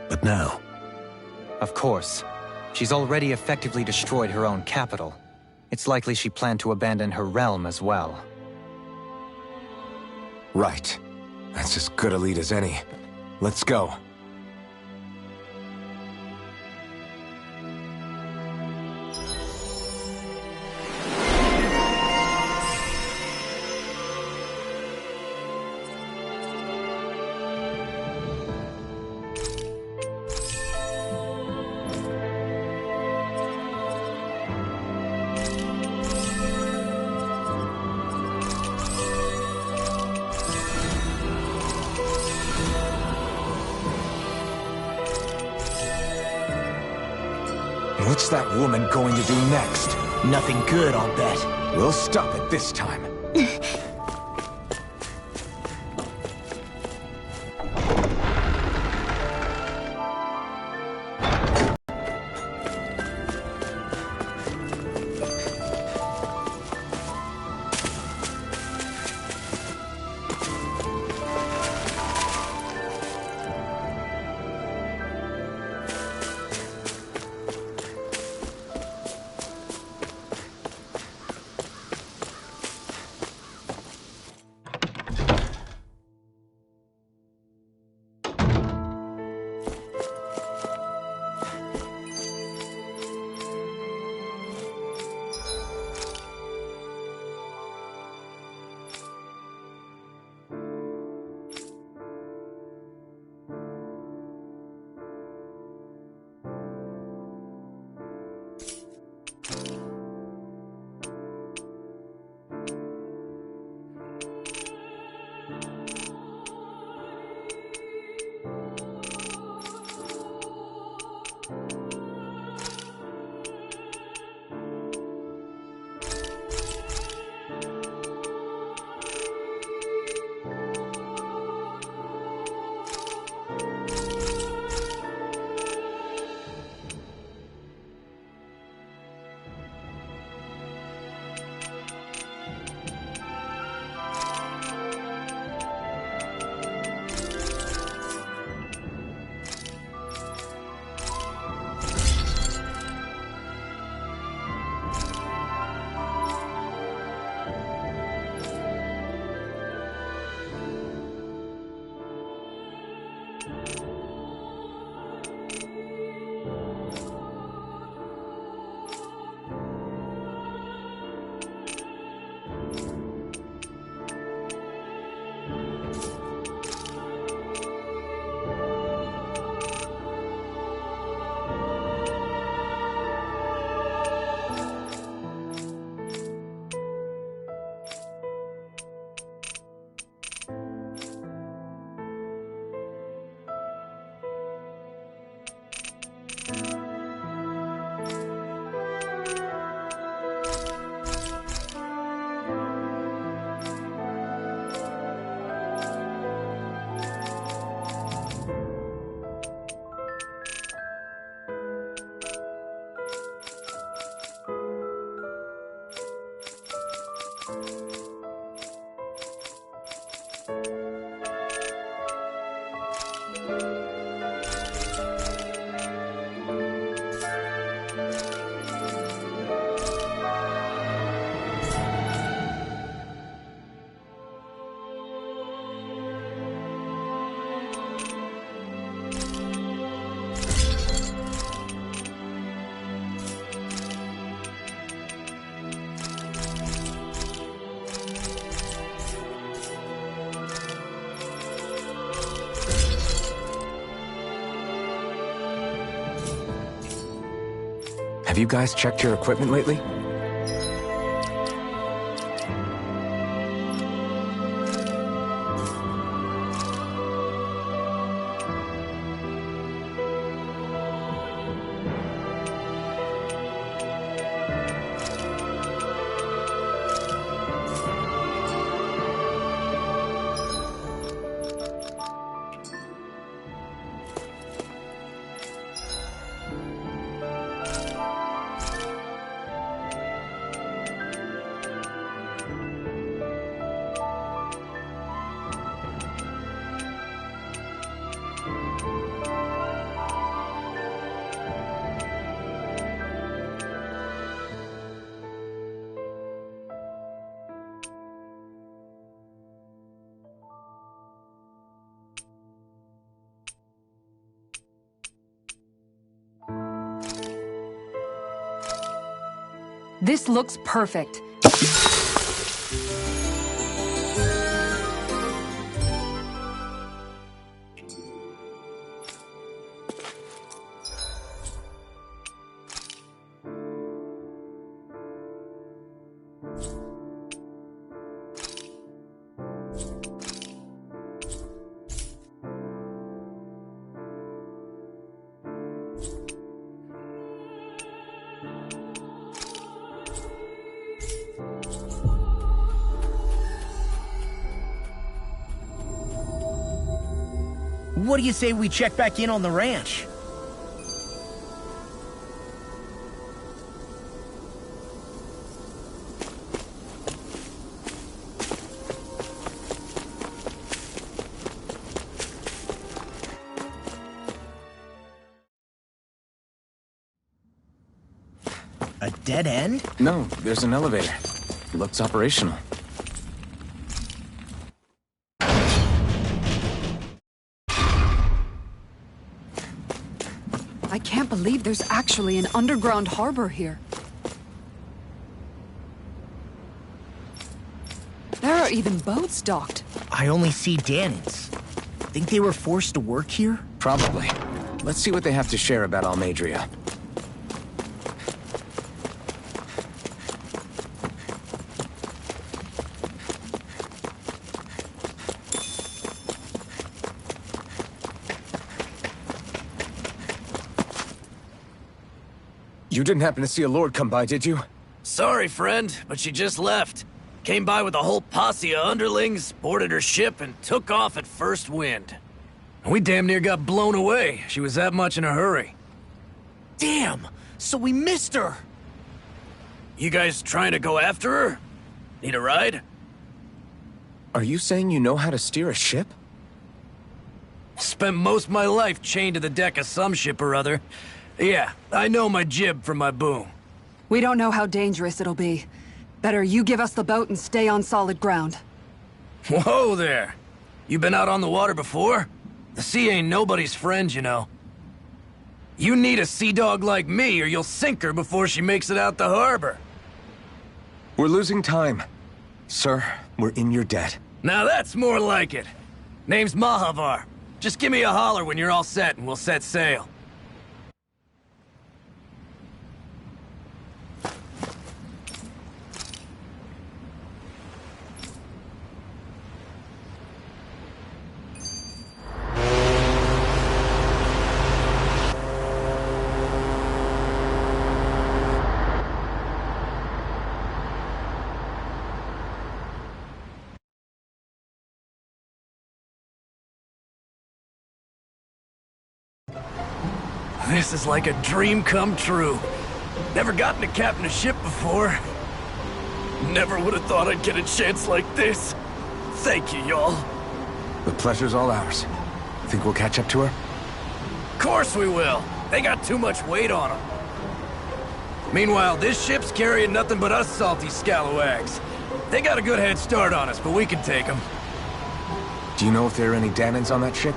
but now... Of course. She's already effectively destroyed her own capital. It's likely she planned to abandon her realm as well. Right. That's as good a lead as any. Let's go. What's that woman going to do next? Nothing good, I'll bet. We'll stop it this time. Have you guys checked your equipment lately? This looks perfect. What do you say we check back in on the ranch? A dead end? No, there's an elevator. Looks operational. I can't believe there's actually an underground harbor here. There are even boats docked. I only see Danins. Think they were forced to work here? Probably. Let's see what they have to share about Almadria. You didn't happen to see a lord come by, did you? Sorry, friend, but she just left. Came by with a whole posse of underlings, boarded her ship, and took off at first wind. We damn near got blown away. She was that much in a hurry. Damn! So we missed her! You guys trying to go after her? Need a ride? Are you saying you know how to steer a ship? Spent most of my life chained to the deck of some ship or other. Yeah, I know my jib from my boom. We don't know how dangerous it'll be. Better you give us the boat and stay on solid ground. Whoa there! You been out on the water before? The sea ain't nobody's friend, you know. You need a sea dog like me or you'll sink her before she makes it out the harbor. We're losing time. Sir, we're in your debt. Now that's more like it. Name's Mahavar. Just give me a holler when you're all set and we'll set sail. This is like a dream come true. Never gotten to captain a ship before. Never would have thought I'd get a chance like this. Thank you, y'all. The pleasure's all ours. Think we'll catch up to her? Of course we will. They got too much weight on them. Meanwhile, this ship's carrying nothing but us salty scalawags. They got a good head start on us, but we can take them. Do you know if there are any Danans on that ship?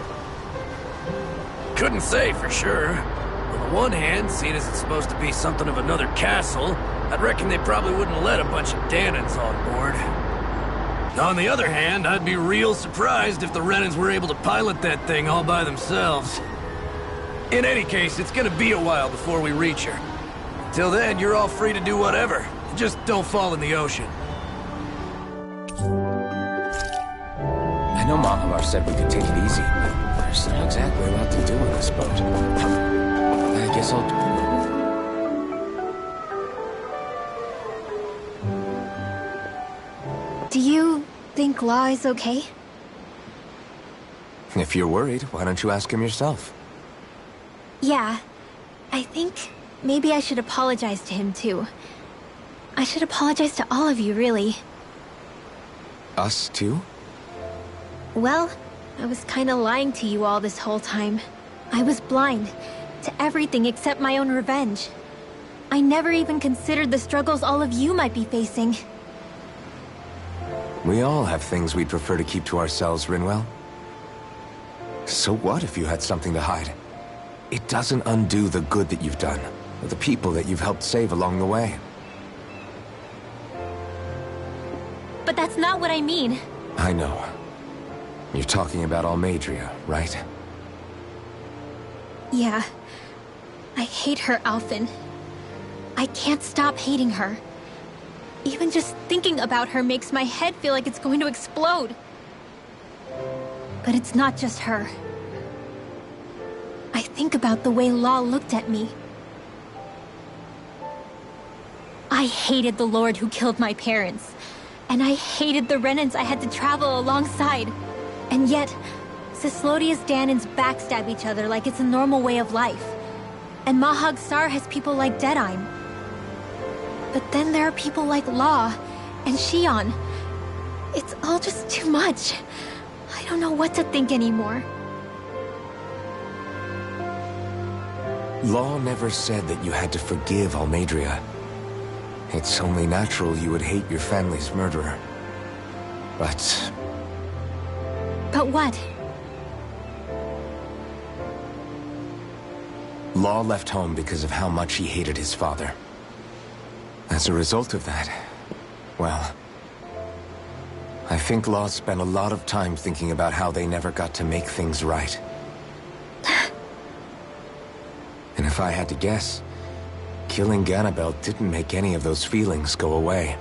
Couldn't say for sure. On the one hand, seeing as it's supposed to be something of another castle, I'd reckon they probably wouldn't let a bunch of Danans on board. On the other hand, I'd be real surprised if the Renans were able to pilot that thing all by themselves. In any case, it's gonna be a while before we reach her. Till then, you're all free to do whatever. Just don't fall in the ocean. I know Mahavar said we could take it easy, but there's not exactly a lot to do on this boat. I guess I'll... Do you think Law is okay? If you're worried, why don't you ask him yourself? Yeah. I think maybe I should apologize to him too. I should apologize to all of you, really. Us too? Well, I was kinda lying to you all this whole time. I was blind to everything except my own revenge. I never even considered the struggles all of you might be facing. We all have things we'd prefer to keep to ourselves, Rinwell. So what if you had something to hide? It doesn't undo the good that you've done, or the people that you've helped save along the way. But that's not what I mean. I know. You're talking about Almadria, right? Yeah. I hate her, Alphen. I can't stop hating her. Even just thinking about her makes my head feel like it's going to explode. But it's not just her. I think about the way Law looked at me. I hated the Lord who killed my parents. And I hated the Renans I had to travel alongside. And yet, Cislodia's Danans backstab each other like it's a normal way of life. And Mahag Sar has people like Deadime. But then there are people like Law and Shion. It's all just too much. I don't know what to think anymore. Law never said that you had to forgive Almadria. It's only natural you would hate your family's murderer. But... But what? Law left home because of how much he hated his father. As a result of that, well... I think Law spent a lot of time thinking about how they never got to make things right. And if I had to guess, killing Ganabel didn't make any of those feelings go away.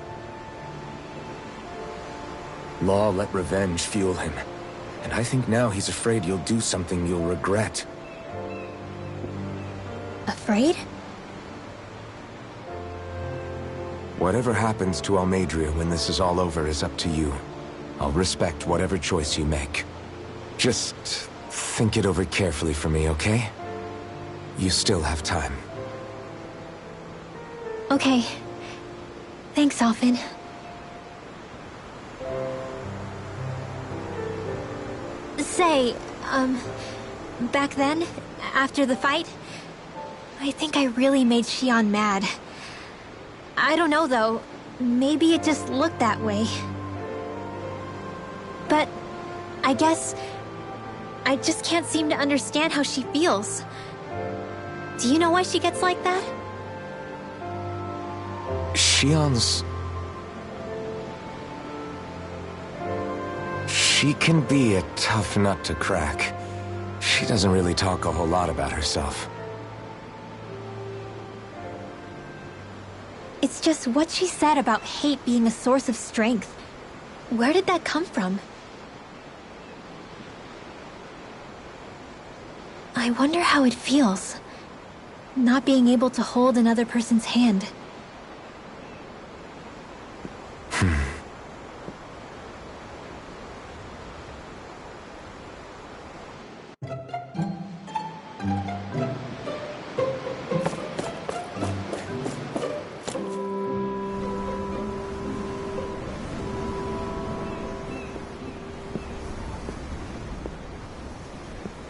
Law let revenge fuel him, and I think now he's afraid you'll do something you'll regret. Afraid? Whatever happens to Almadria when this is all over is up to you. I'll respect whatever choice you make. Just think it over carefully for me, okay? You still have time. Okay. Thanks, Alphen. Say, back then, after the fight, I think I really made Shion mad. I don't know, though. Maybe it just looked that way. But I guess I just can't seem to understand how she feels. Do you know why she gets like that? Shion's... She can be a tough nut to crack. She doesn't really talk a whole lot about herself. It's just what she said about hate being a source of strength. Where did that come from? I wonder how it feels, not being able to hold another person's hand.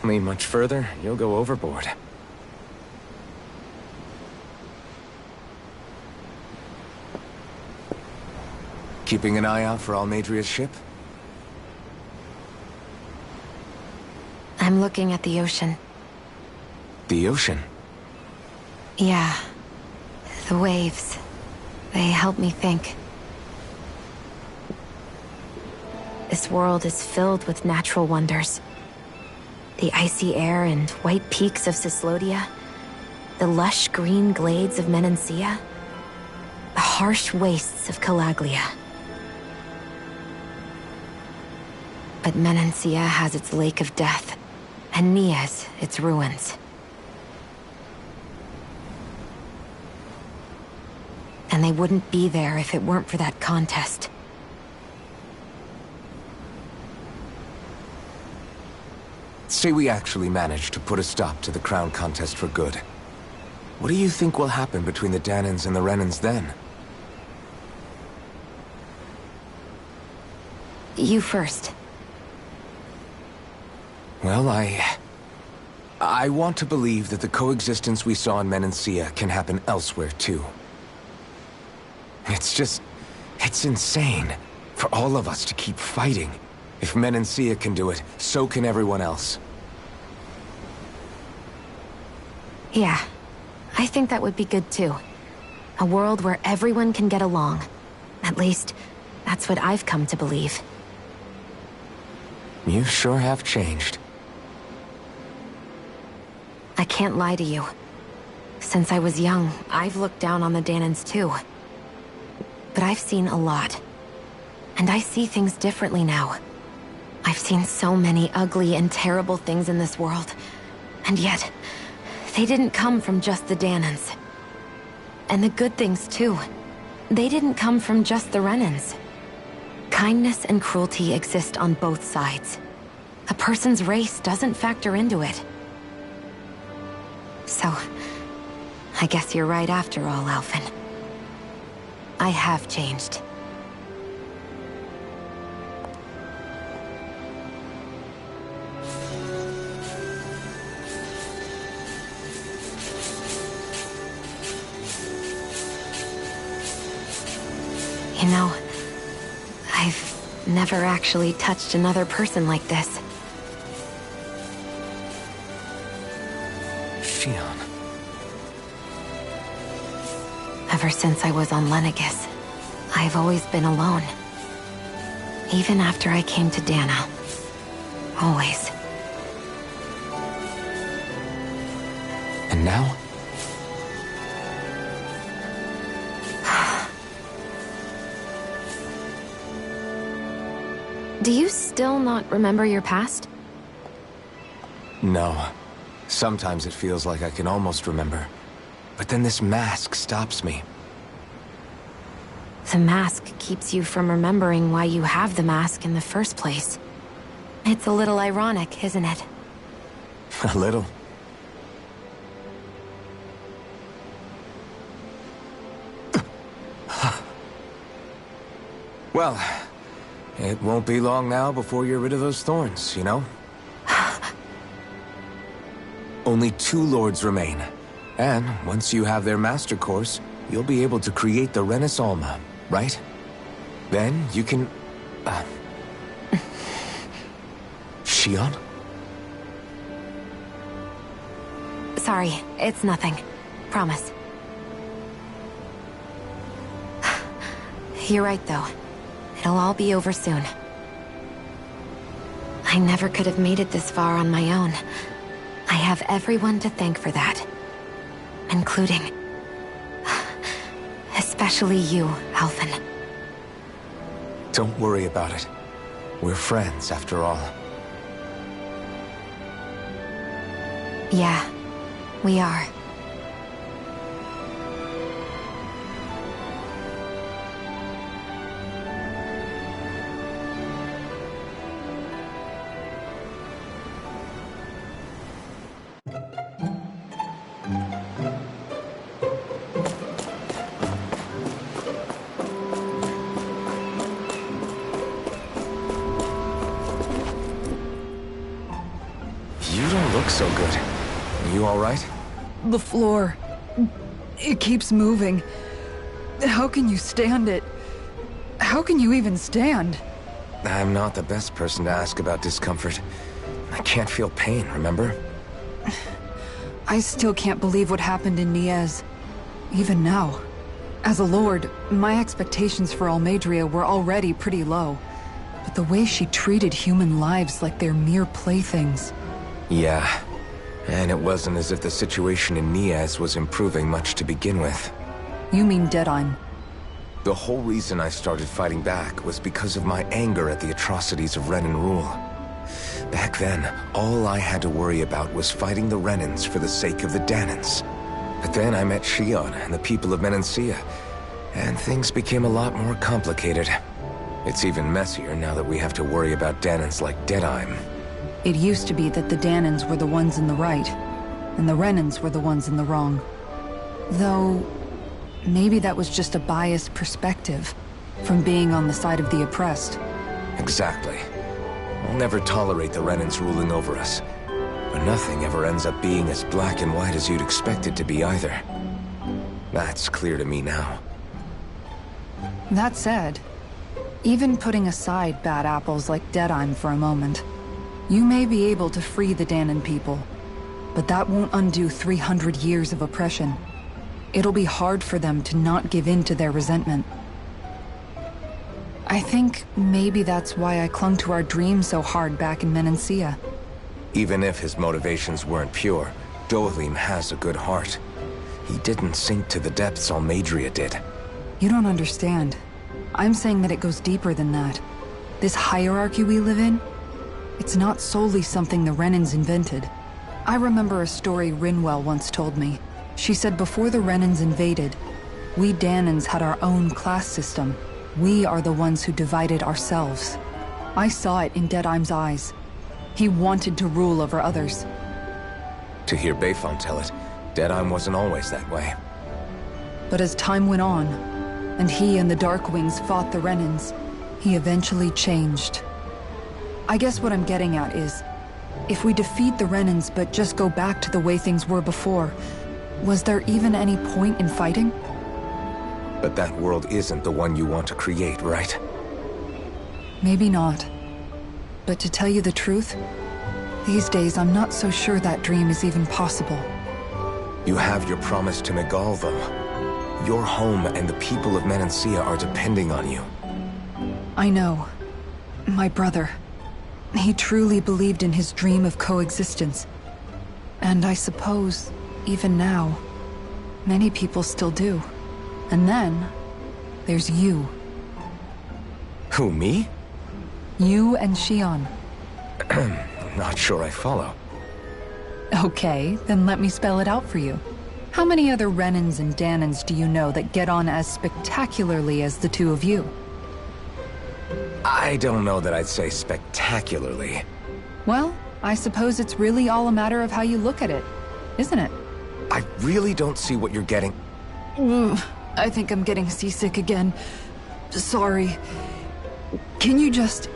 Lean much further, you'll go overboard. Keeping an eye out for Almadria's ship? I'm looking at the ocean. The ocean? Yeah. The waves. They help me think. This world is filled with natural wonders. The icy air and white peaks of Cislodia. The lush green glades of Menancia. The harsh wastes of Calaglia. But Menancia has its Lake of Death, and Nias its ruins. And they wouldn't be there if it weren't for that contest. Say we actually manage to put a stop to the crown contest for good. What do you think will happen between the Danans and the Renans then? You first. Well, I want to believe that the coexistence we saw in Menancia can happen elsewhere, too. It's insane for all of us to keep fighting. If Menancia can do it, so can everyone else. Yeah, I think that would be good too. A world where everyone can get along. At least, that's what I've come to believe. You sure have changed. I can't lie to you. Since I was young, I've looked down on the Danans too. But I've seen a lot. And I see things differently now. I've seen so many ugly and terrible things in this world. And yet, they didn't come from just the Danans. And the good things too. They didn't come from just the Renans. Kindness and cruelty exist on both sides. A person's race doesn't factor into it. So, I guess you're right after all, Alphen. I have changed. You know, I've never actually touched another person like this. Shion. Ever since I was on Lenegis, I've always been alone. Even after I came to Dana. Always. And now? Do you still not remember your past? No. Sometimes it feels like I can almost remember. But then this mask stops me. The mask keeps you from remembering why you have the mask in the first place. It's a little ironic, isn't it? A little. Well, it won't be long now before you're rid of those thorns, you know? Only 2 lords remain. And once you have their master course, you'll be able to create the Renis Alma, right? Then you can... Shion? Sorry, it's nothing. Promise. You're right, though. It'll all be over soon. I never could have made it this far on my own. I have everyone to thank for that. Including... especially you, Alphen. Don't worry about it. We're friends, after all. Yeah, we are. You don't look so good. Are you alright? The floor. It keeps moving. How can you stand it? How can you even stand? I'm not the best person to ask about discomfort. I can't feel pain, remember? I still can't believe what happened in Niez. Even now. As a lord, my expectations for Almeidrea were already pretty low. But the way she treated human lives like they're mere playthings... Yeah. And it wasn't as if the situation in Niez was improving much to begin with. You mean Deadheim? The whole reason I started fighting back was because of my anger at the atrocities of Renan rule. Back then, all I had to worry about was fighting the Renans for the sake of the Danans. But then I met Shion and the people of Menancia, and things became a lot more complicated. It's even messier now that we have to worry about Danans like Deadheim. It used to be that the Danans were the ones in the right, and the Renans were the ones in the wrong. Though, maybe that was just a biased perspective, from being on the side of the oppressed. Exactly. We'll never tolerate the Renans ruling over us. But nothing ever ends up being as black and white as you'd expect it to be either. That's clear to me now. That said, even putting aside bad apples like Deadheim for a moment, you may be able to free the Danan people, but that won't undo 300 years of oppression. It'll be hard for them to not give in to their resentment. I think maybe that's why I clung to our dream so hard back in Menancia. Even if his motivations weren't pure, Dohalim has a good heart. He didn't sink to the depths Almeidrea did. You don't understand. I'm saying that it goes deeper than that. This hierarchy we live in, it's not solely something the Renans invented. I remember a story Rinwell once told me. She said before the Renans invaded, we Danans had our own class system. We are the ones who divided ourselves. I saw it in Deadheim's eyes. He wanted to rule over others. To hear Bayfon tell it, Deadheim wasn't always that way. But as time went on, and he and the Darkwings fought the Renans, he eventually changed. I guess what I'm getting at is, if we defeat the Renans but just go back to the way things were before, was there even any point in fighting? But that world isn't the one you want to create, right? Maybe not. But to tell you the truth, these days I'm not so sure that dream is even possible. You have your promise to Megal, though. Your home and the people of Menancia are depending on you. I know. My brother. He truly believed in his dream of coexistence. And I suppose, even now, many people still do. And then, there's you. Who, me? You and Shion. Not sure I follow. Okay, then let me spell it out for you. How many other Renans and Danans do you know that get on as spectacularly as the two of you? I don't know that I'd say spectacularly. Well, I suppose it's really all a matter of how you look at it, isn't it? I really don't see what you're getting. I think I'm getting seasick again. Sorry. Can you just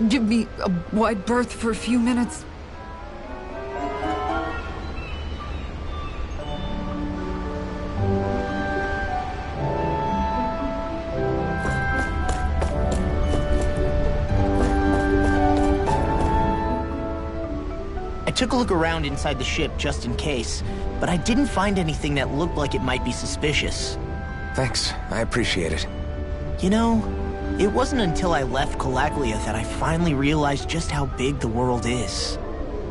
give me a wide berth for a few minutes? I took a look around inside the ship just in case, but I didn't find anything that looked like it might be suspicious. Thanks, I appreciate it. You know, it wasn't until I left Calaglia that I finally realized just how big the world is.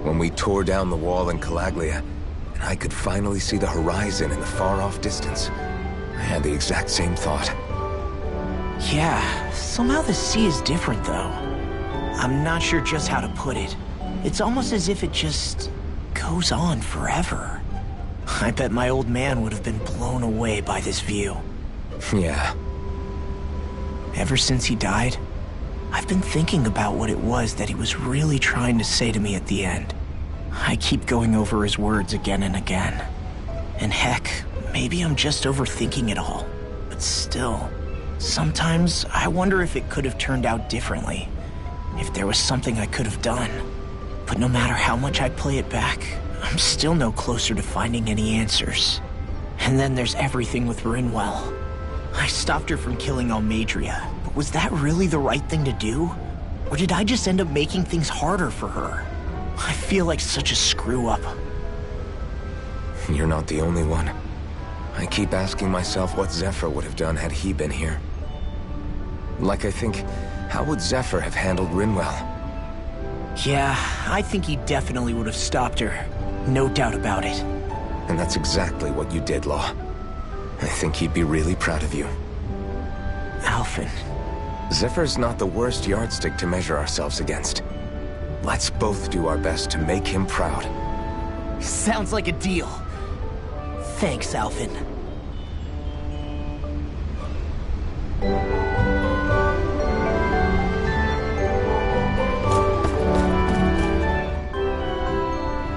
When we tore down the wall in Calaglia, and I could finally see the horizon in the far-off distance, I had the exact same thought. Yeah, somehow the sea is different though. I'm not sure just how to put it. It's almost as if it just goes on forever. I bet my old man would have been blown away by this view. Yeah. Ever since he died, I've been thinking about what it was that he was really trying to say to me at the end. I keep going over his words again and again. And heck, maybe I'm just overthinking it all. But still, sometimes I wonder if it could have turned out differently. If there was something I could have done. But no matter how much I play it back, I'm still no closer to finding any answers. And then there's everything with Rinwell. I stopped her from killing Almadria, but was that really the right thing to do? Or did I just end up making things harder for her? I feel like such a screw-up. You're not the only one. I keep asking myself what Zephyr would have done had he been here. Like, I think, how would Zephyr have handled Rinwell? Yeah, I think he definitely would have stopped her. No doubt about it. And that's exactly what you did, Law. I think he'd be really proud of you. Alphen. Zephyr's not the worst yardstick to measure ourselves against. Let's both do our best to make him proud. Sounds like a deal. Thanks, Alphen.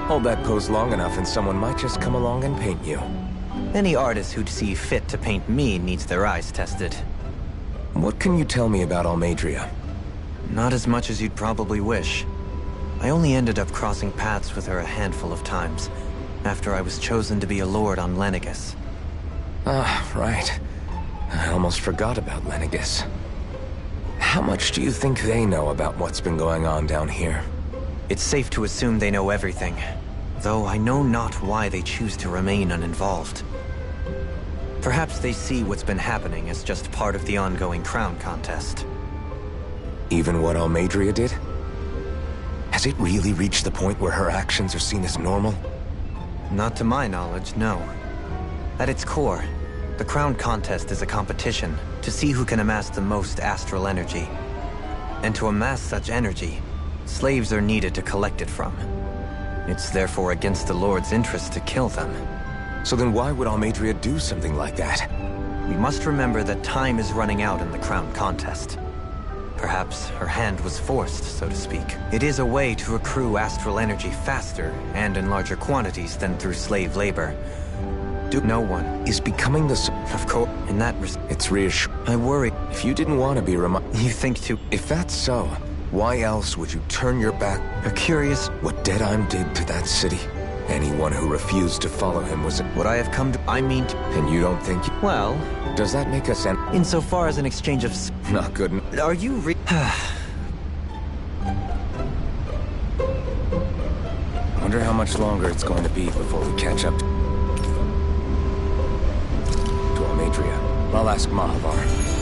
Hold that pose long enough and someone might just come along and paint you. Any artist who'd see fit to paint me needs their eyes tested. What can you tell me about Almadria? Not as much as you'd probably wish. I only ended up crossing paths with her a handful of times, after I was chosen to be a lord on Lenegis. Ah, right. I almost forgot about Lenegis. How much do you think they know about what's been going on down here? It's safe to assume they know everything, though I know not why they choose to remain uninvolved. Perhaps they see what's been happening as just part of the ongoing crown contest. Even what Almadria did? Has it really reached the point where her actions are seen as normal? Not to my knowledge, no. At its core, the crown contest is a competition to see who can amass the most astral energy. And to amass such energy, slaves are needed to collect it from. It's therefore against the Lord's interest to kill them. So then why would Almadria do something like that? We must remember that time is running out in the crown contest. Perhaps her hand was forced, so to speak. It is a way to accrue astral energy faster and in larger quantities than through slave labor. No one is becoming the... Of course, in that it's reassuring. I worry. If you didn't want to be You think to... If that's so, why else would you turn your back? A curious... What Deadheim did to that city? Anyone who refused to follow him was... What I have come to... I mean to... And you don't think... Well... Does that make us an... Insofar as an exchange of... Not good enough. Are you Wonder how much longer it's going to be before we catch up to Almadria. I'll ask Mahavar.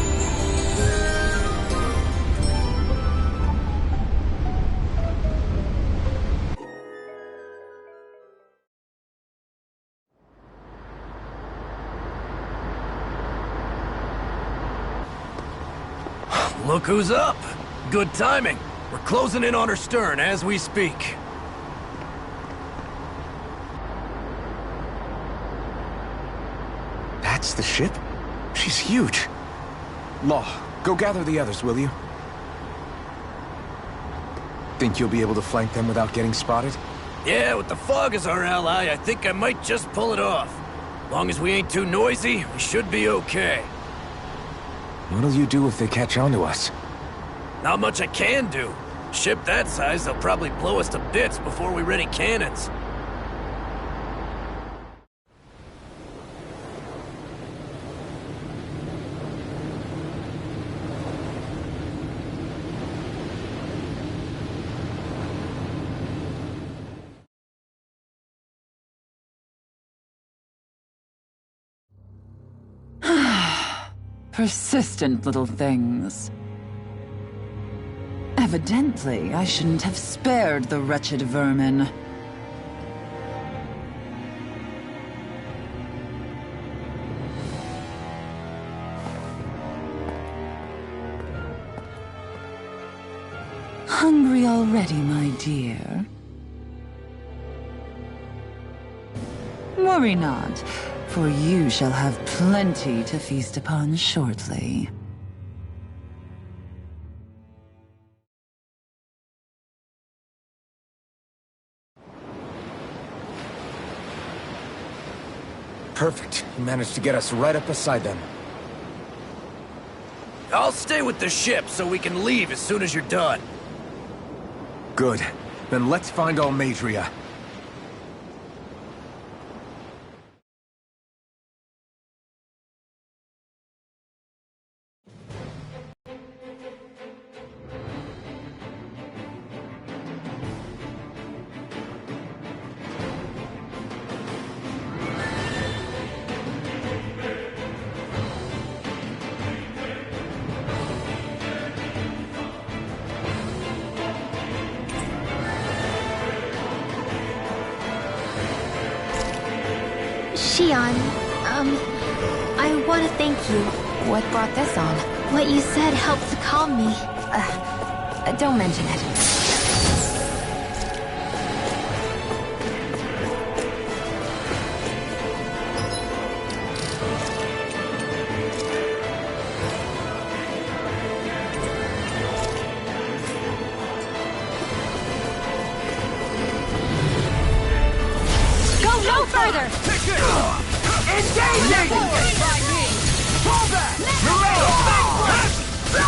Look who's up! Good timing. We're closing in on her stern as we speak. That's the ship? She's huge. Law, go gather the others, will you? Think you'll be able to flank them without getting spotted? Yeah, with the fog as our ally, I think I might just pull it off. Long as we ain't too noisy, we should be okay. What'll you do if they catch on to us? Not much I can do. Ship that size, they'll probably blow us to bits before we ready cannons. Persistent little things. Evidently, I shouldn't have spared the wretched vermin. Hungry already, my dear? Worry not, for you shall have plenty to feast upon shortly. Perfect. You managed to get us right up beside them. I'll stay with the ship so we can leave as soon as you're done. Good. Then let's find Almadria. Shion, I want to thank you. What brought this on? What you said helped to calm me. Don't mention it. No further! Engage! Fall back!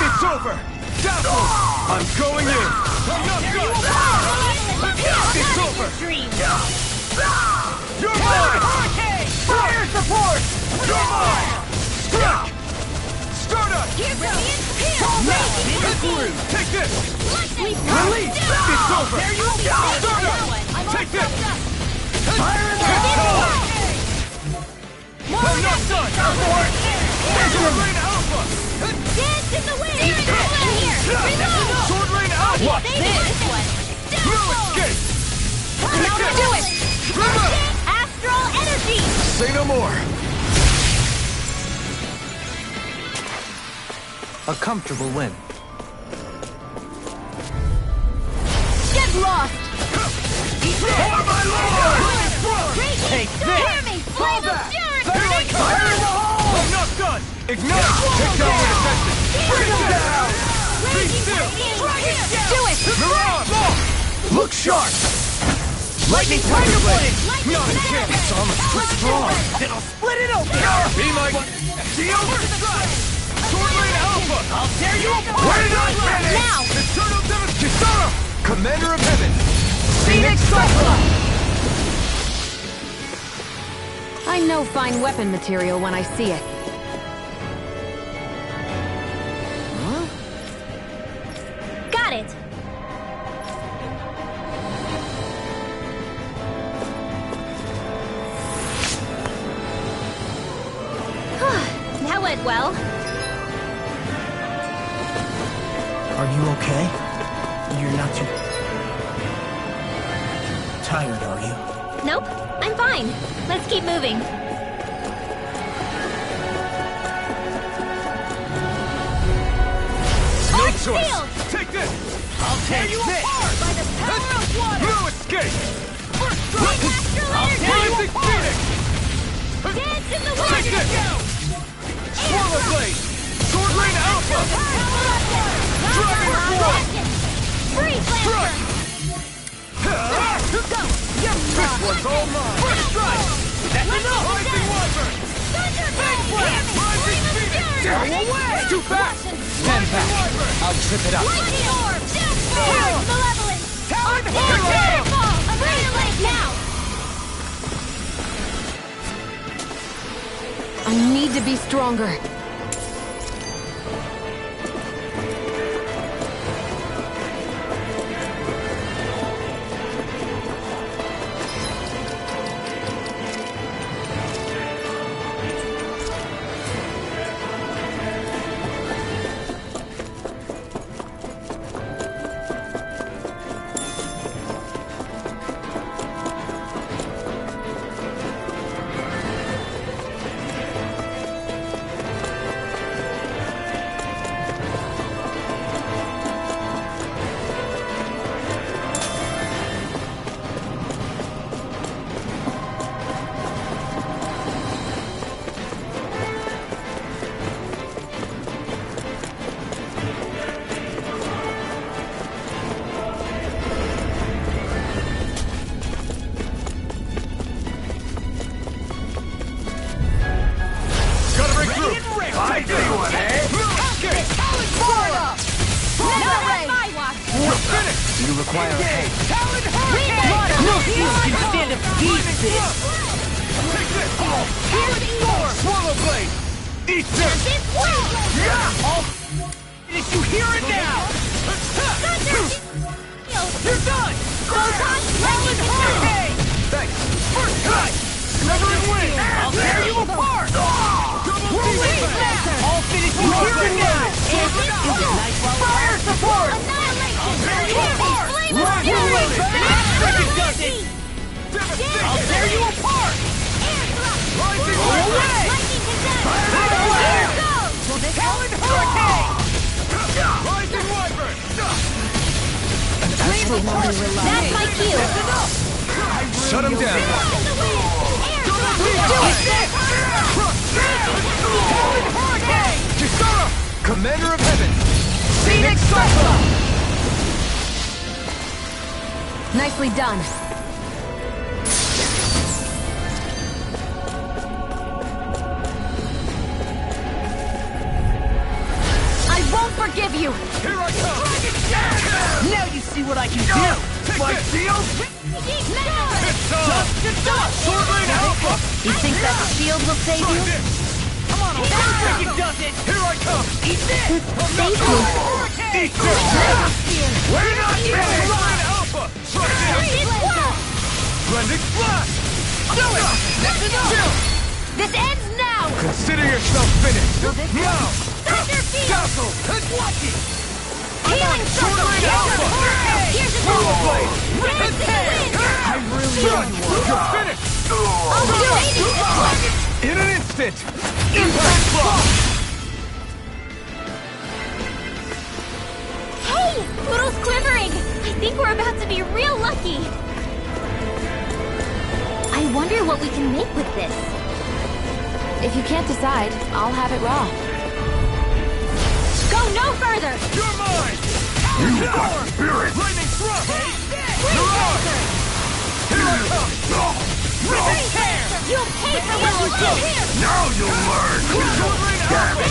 It's over! Dazzle! I'm going in! I'm not done! It's over! You're mine! Fire support! You're mine! Strike! Stardust! Fall back! Take this! Release! It's over! Stardust! Take this! Fire in the hole! I'm not done! Sword Rain Alpha! Dance in the wind! Reload! Sword Rain Alpha! Watch this! No escape! Now to do it! Astral energy! Say no more! A comfortable win. Get lost! For my lord! Take this! Hear me! Fall back! Fire in the hole! I'm not done! Ignite! Take down the defenses! Bring them down! Be still! Do it! Mirage! Look sharp! Lightning Tiger Blade! Not a chance! It's almost too strong! It'll split it open! Be my... Shield! Sword Rain Alpha! I'll tear you apart! Where did I finish? Now! Eternal Kisara! Commander of Heaven! Phoenix Cyclops! I know fine weapon material when I see it. Got it! That went well. Are you okay? You're not too tired, are you? Nope, I'm fine. Let's keep moving. Snake Source! Take this! I'll tear you apart! By the power of water! No escape! First strike! Astral energy! Rising Phoenix! Dance in the wind! Take this! Swallow Blade! Sword Rain Alpha! Dragon Force! Freeze Lancer! This one's all mine! First strike! That's enough! Rising Wyvern! Rising Phoenix! Go away! Too fast! Stand back. I'll trip it up. Lightning Orb! Tower's Malevolence! Talon Fire Fall! Annihilate now! I need to be stronger. No shield can stand up to these bits! Swallow blade! Eat this! Did you hear it now? You're done! Thanks! First cut! Never in win! I'll tear you apart! Double team attack! I'll finish you here and now! Nice fire support! I'll tear you apart! That does it! I'll tear you apart! Rising Go away! Talon Hurricane! Rising Wyvern! That's my cue. Shut him down! Talon Hurricane! Kisara! Commander of Heaven! Phoenix Cyclone! Nicely done. I won't forgive you! Here I come! Now you see what I can do! My shield! Dust to dust! Sword Lane Alpha! You think that shield will save you? Come on, I'll think it does it! Here I come! Eat this! Save you! Eat this! We're not getting Line Alpha! Blending Blast! Do it! That's enough! This ends now! Consider yourself finished! Now! Thunder Field! Castle! Watch it! Healing Sword Lane Alpha! Here's a Swallow Blade! Rinse in the wind! I really want you. You're finished! I'll do it! In an instant! Impact block! Hey! Poodle's quivering! I think we're about to be real lucky! I wonder what we can make with this. If you can't decide, I'll have it raw. Go no further! You're mine! You got spirit! Lightning thrust! You're on! Here I come! Rip tear! You'll pay for what you did! Now you'll learn! Sword Lane Alpha!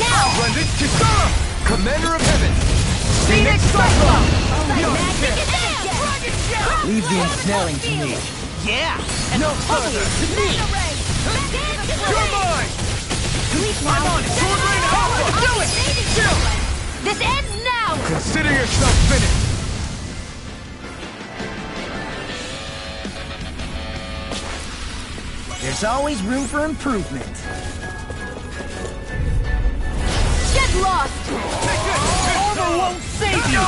Now! Blended Kisara! Commander of Heaven! Phoenix Cyclone! Leave the ensnaring to me. Yeah! And no further! To me! You're mine! I'm on Sword Lane Alpha! Do it! Chill! This ends now! Consider yourself finished! There's always room for improvement. Get lost! Armor won't save you!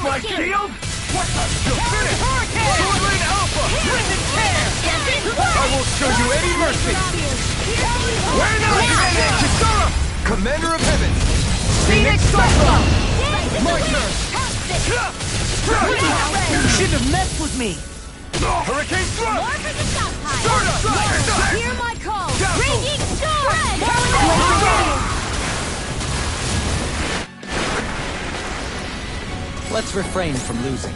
My shield! What the? You're finished! Hurricane! Sword Lane Alpha! Wind and tear! I won't show you any mercy! We're not finished! Kisara! Commander of Heaven! Phoenix Cyclone! My turn! You shouldn't have messed with me! Hurricane thrust! More for the south Start! Hear my call! Castle! Raging storm! Let's refrain from losing.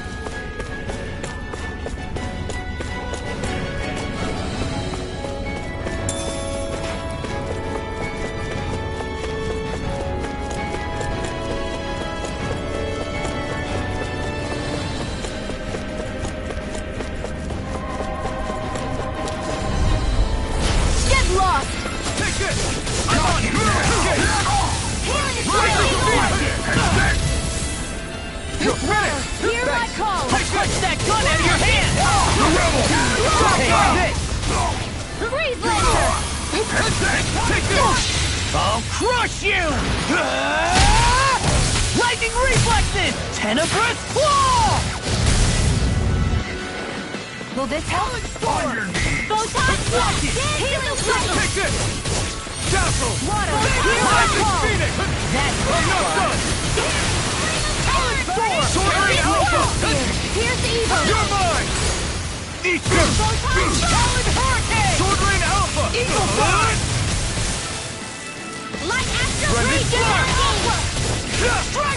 Get lost! Take this! I'm on you! You're finished! Hear my call! Punch that gun out of your hand! The rebel! Take this! Freeze Lancer! Take this! I'll crush you! Lightning reflexes! Tenebrous claw! Will this help? On your knees! Photon blast! Healing cycle! Take this! Castle! Water! Hear my Rising call! Phoenix! I'm not done! Sword Lane Alpha! Here's the evil! You're mine! Eat this! Solid hurricane! Sword Lane Alpha! Eagle Fire! Light Astral Blended Rage!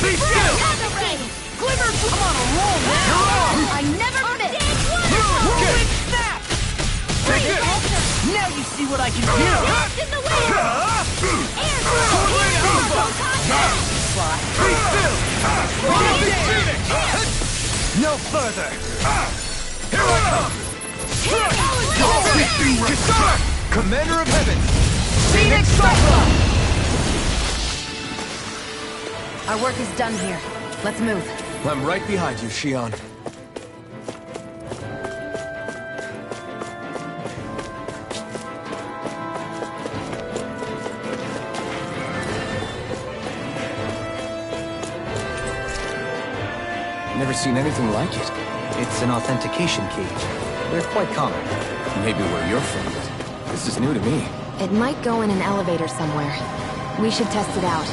Be still! Another ray! Glimmer! I'm on a roll now! You're on! I never miss! Whirlwind snap! Take this! Now you see what I can do! Blast in the wind! Air Sword Lane Alpha! Photon blast! Be still! Rising Phoenix! No further! Here I come! Disarm! Commander of Heaven! Phoenix Cyclone! Our work is done here. Let's move. I'm right behind you, Shion. Never seen anything like it. It's an authentication key. They're quite common. Maybe where you're from, but this is new to me. It might go in an elevator somewhere. We should test it out.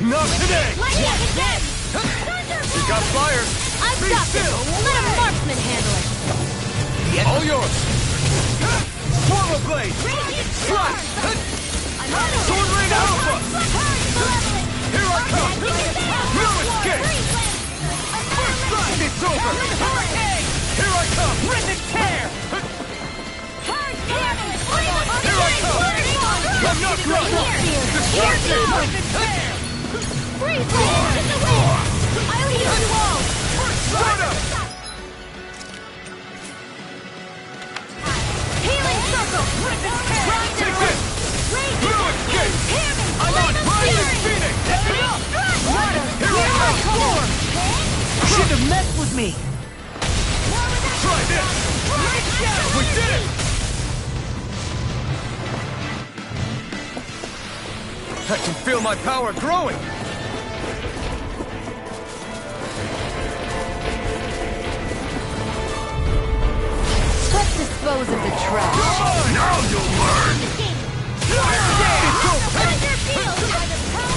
Not today! You got fire! I've got this! Let a marksman handle it! All yours! Swallow blade! Slash! Sword rain alpha! Here I come! No escape! First strike! It's over! Here I come! Rip and tear! Here I come! I'm not crushed! Destruction! Freeze! In the way! I'll heal you all! Run up! Healing circle! Take this! No escape! I'm on Rising Phoenix! Here I come! Shouldn't have messed with me! Try this! We did it! I can feel my power growing! Let's dispose of the trash. Now you'll learn!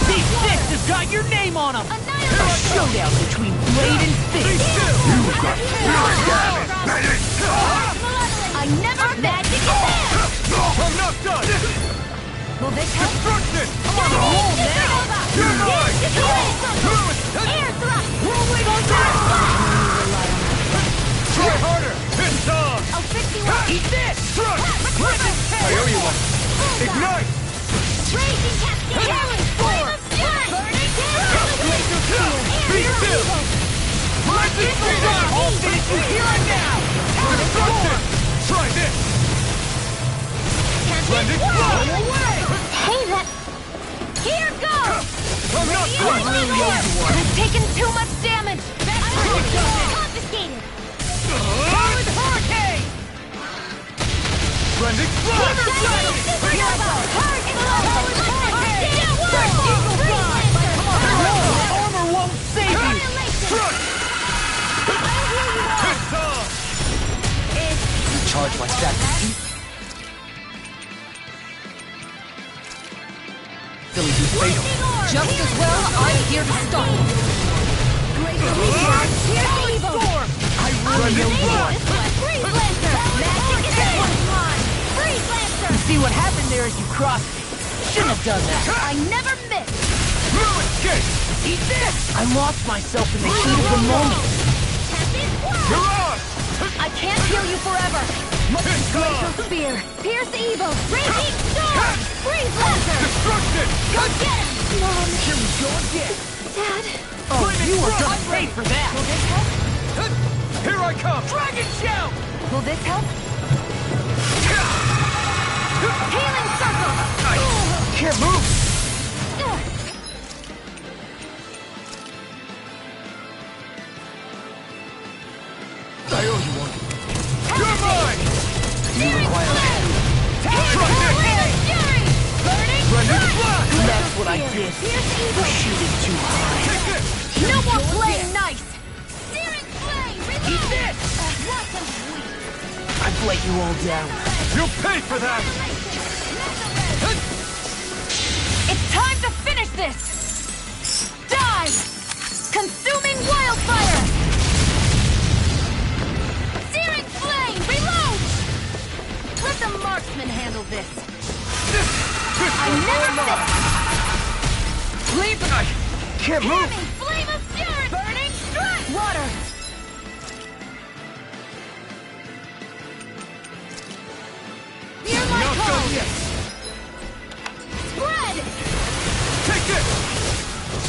These sticks have got your name on them! A showdown between blade and fist! I never magic it! I'm not done! Will this help? Destruction! I'm on a roll now! You're mine! Air thrust! Rolling on that! Try harder! It's on! I'll fix you up! Eat this! I owe you one! Ignite! Raging cascade! Healing flame of fury! Burning Be still! Rising Phoenix! I'll finish you here and now! Destruction! Try this! Splendid blow! Hey, that... Here goes! I'm not done! I've taken too much damage! Confiscated! Solid hurricane! Splendid blow! Armor won't save you! Struck! It's on! Charge like that, Silly be fatal. Just as well, I'm here to stop you. I really know one. You see what happened there as you crossed me. Shouldn't have done that. I never miss! No escape! Eat this! I lost myself in the heat of the moment. You're on! I can't heal you forever! It's on! Spear! Pierce evil! Raging storm! Freeze laser! Destruction! Go get him! Mom! Here we go again. Dad! Oh, you are gonna pay for that! Will this help? Here I come! Dragon shout! Will this help? Healing circle! Can't move! I owe you one. You're mine! You require That's what I did for shooting too high. No more playing nice! Eat this! I've let you all down. You'll pay for that! It's time to finish this! Die! Consuming wildfire! Searing flame! Reload! Let the marksman handle this. I never miss! Leave I can't move! Flame of fury! Burning strike! Water! Hear my Not call! done yet! Spread! Take this!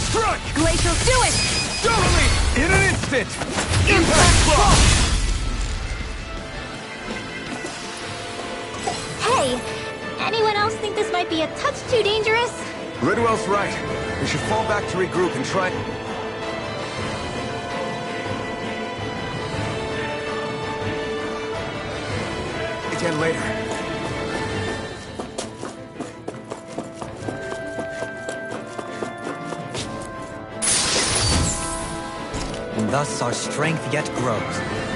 Strike! Glacial, do it! Totally! In an instant! Impact block! Hey, anyone else think this might be a touch too dangerous? Ridwell's right. We should fall back to regroup and try... Again later. And thus our strength yet grows.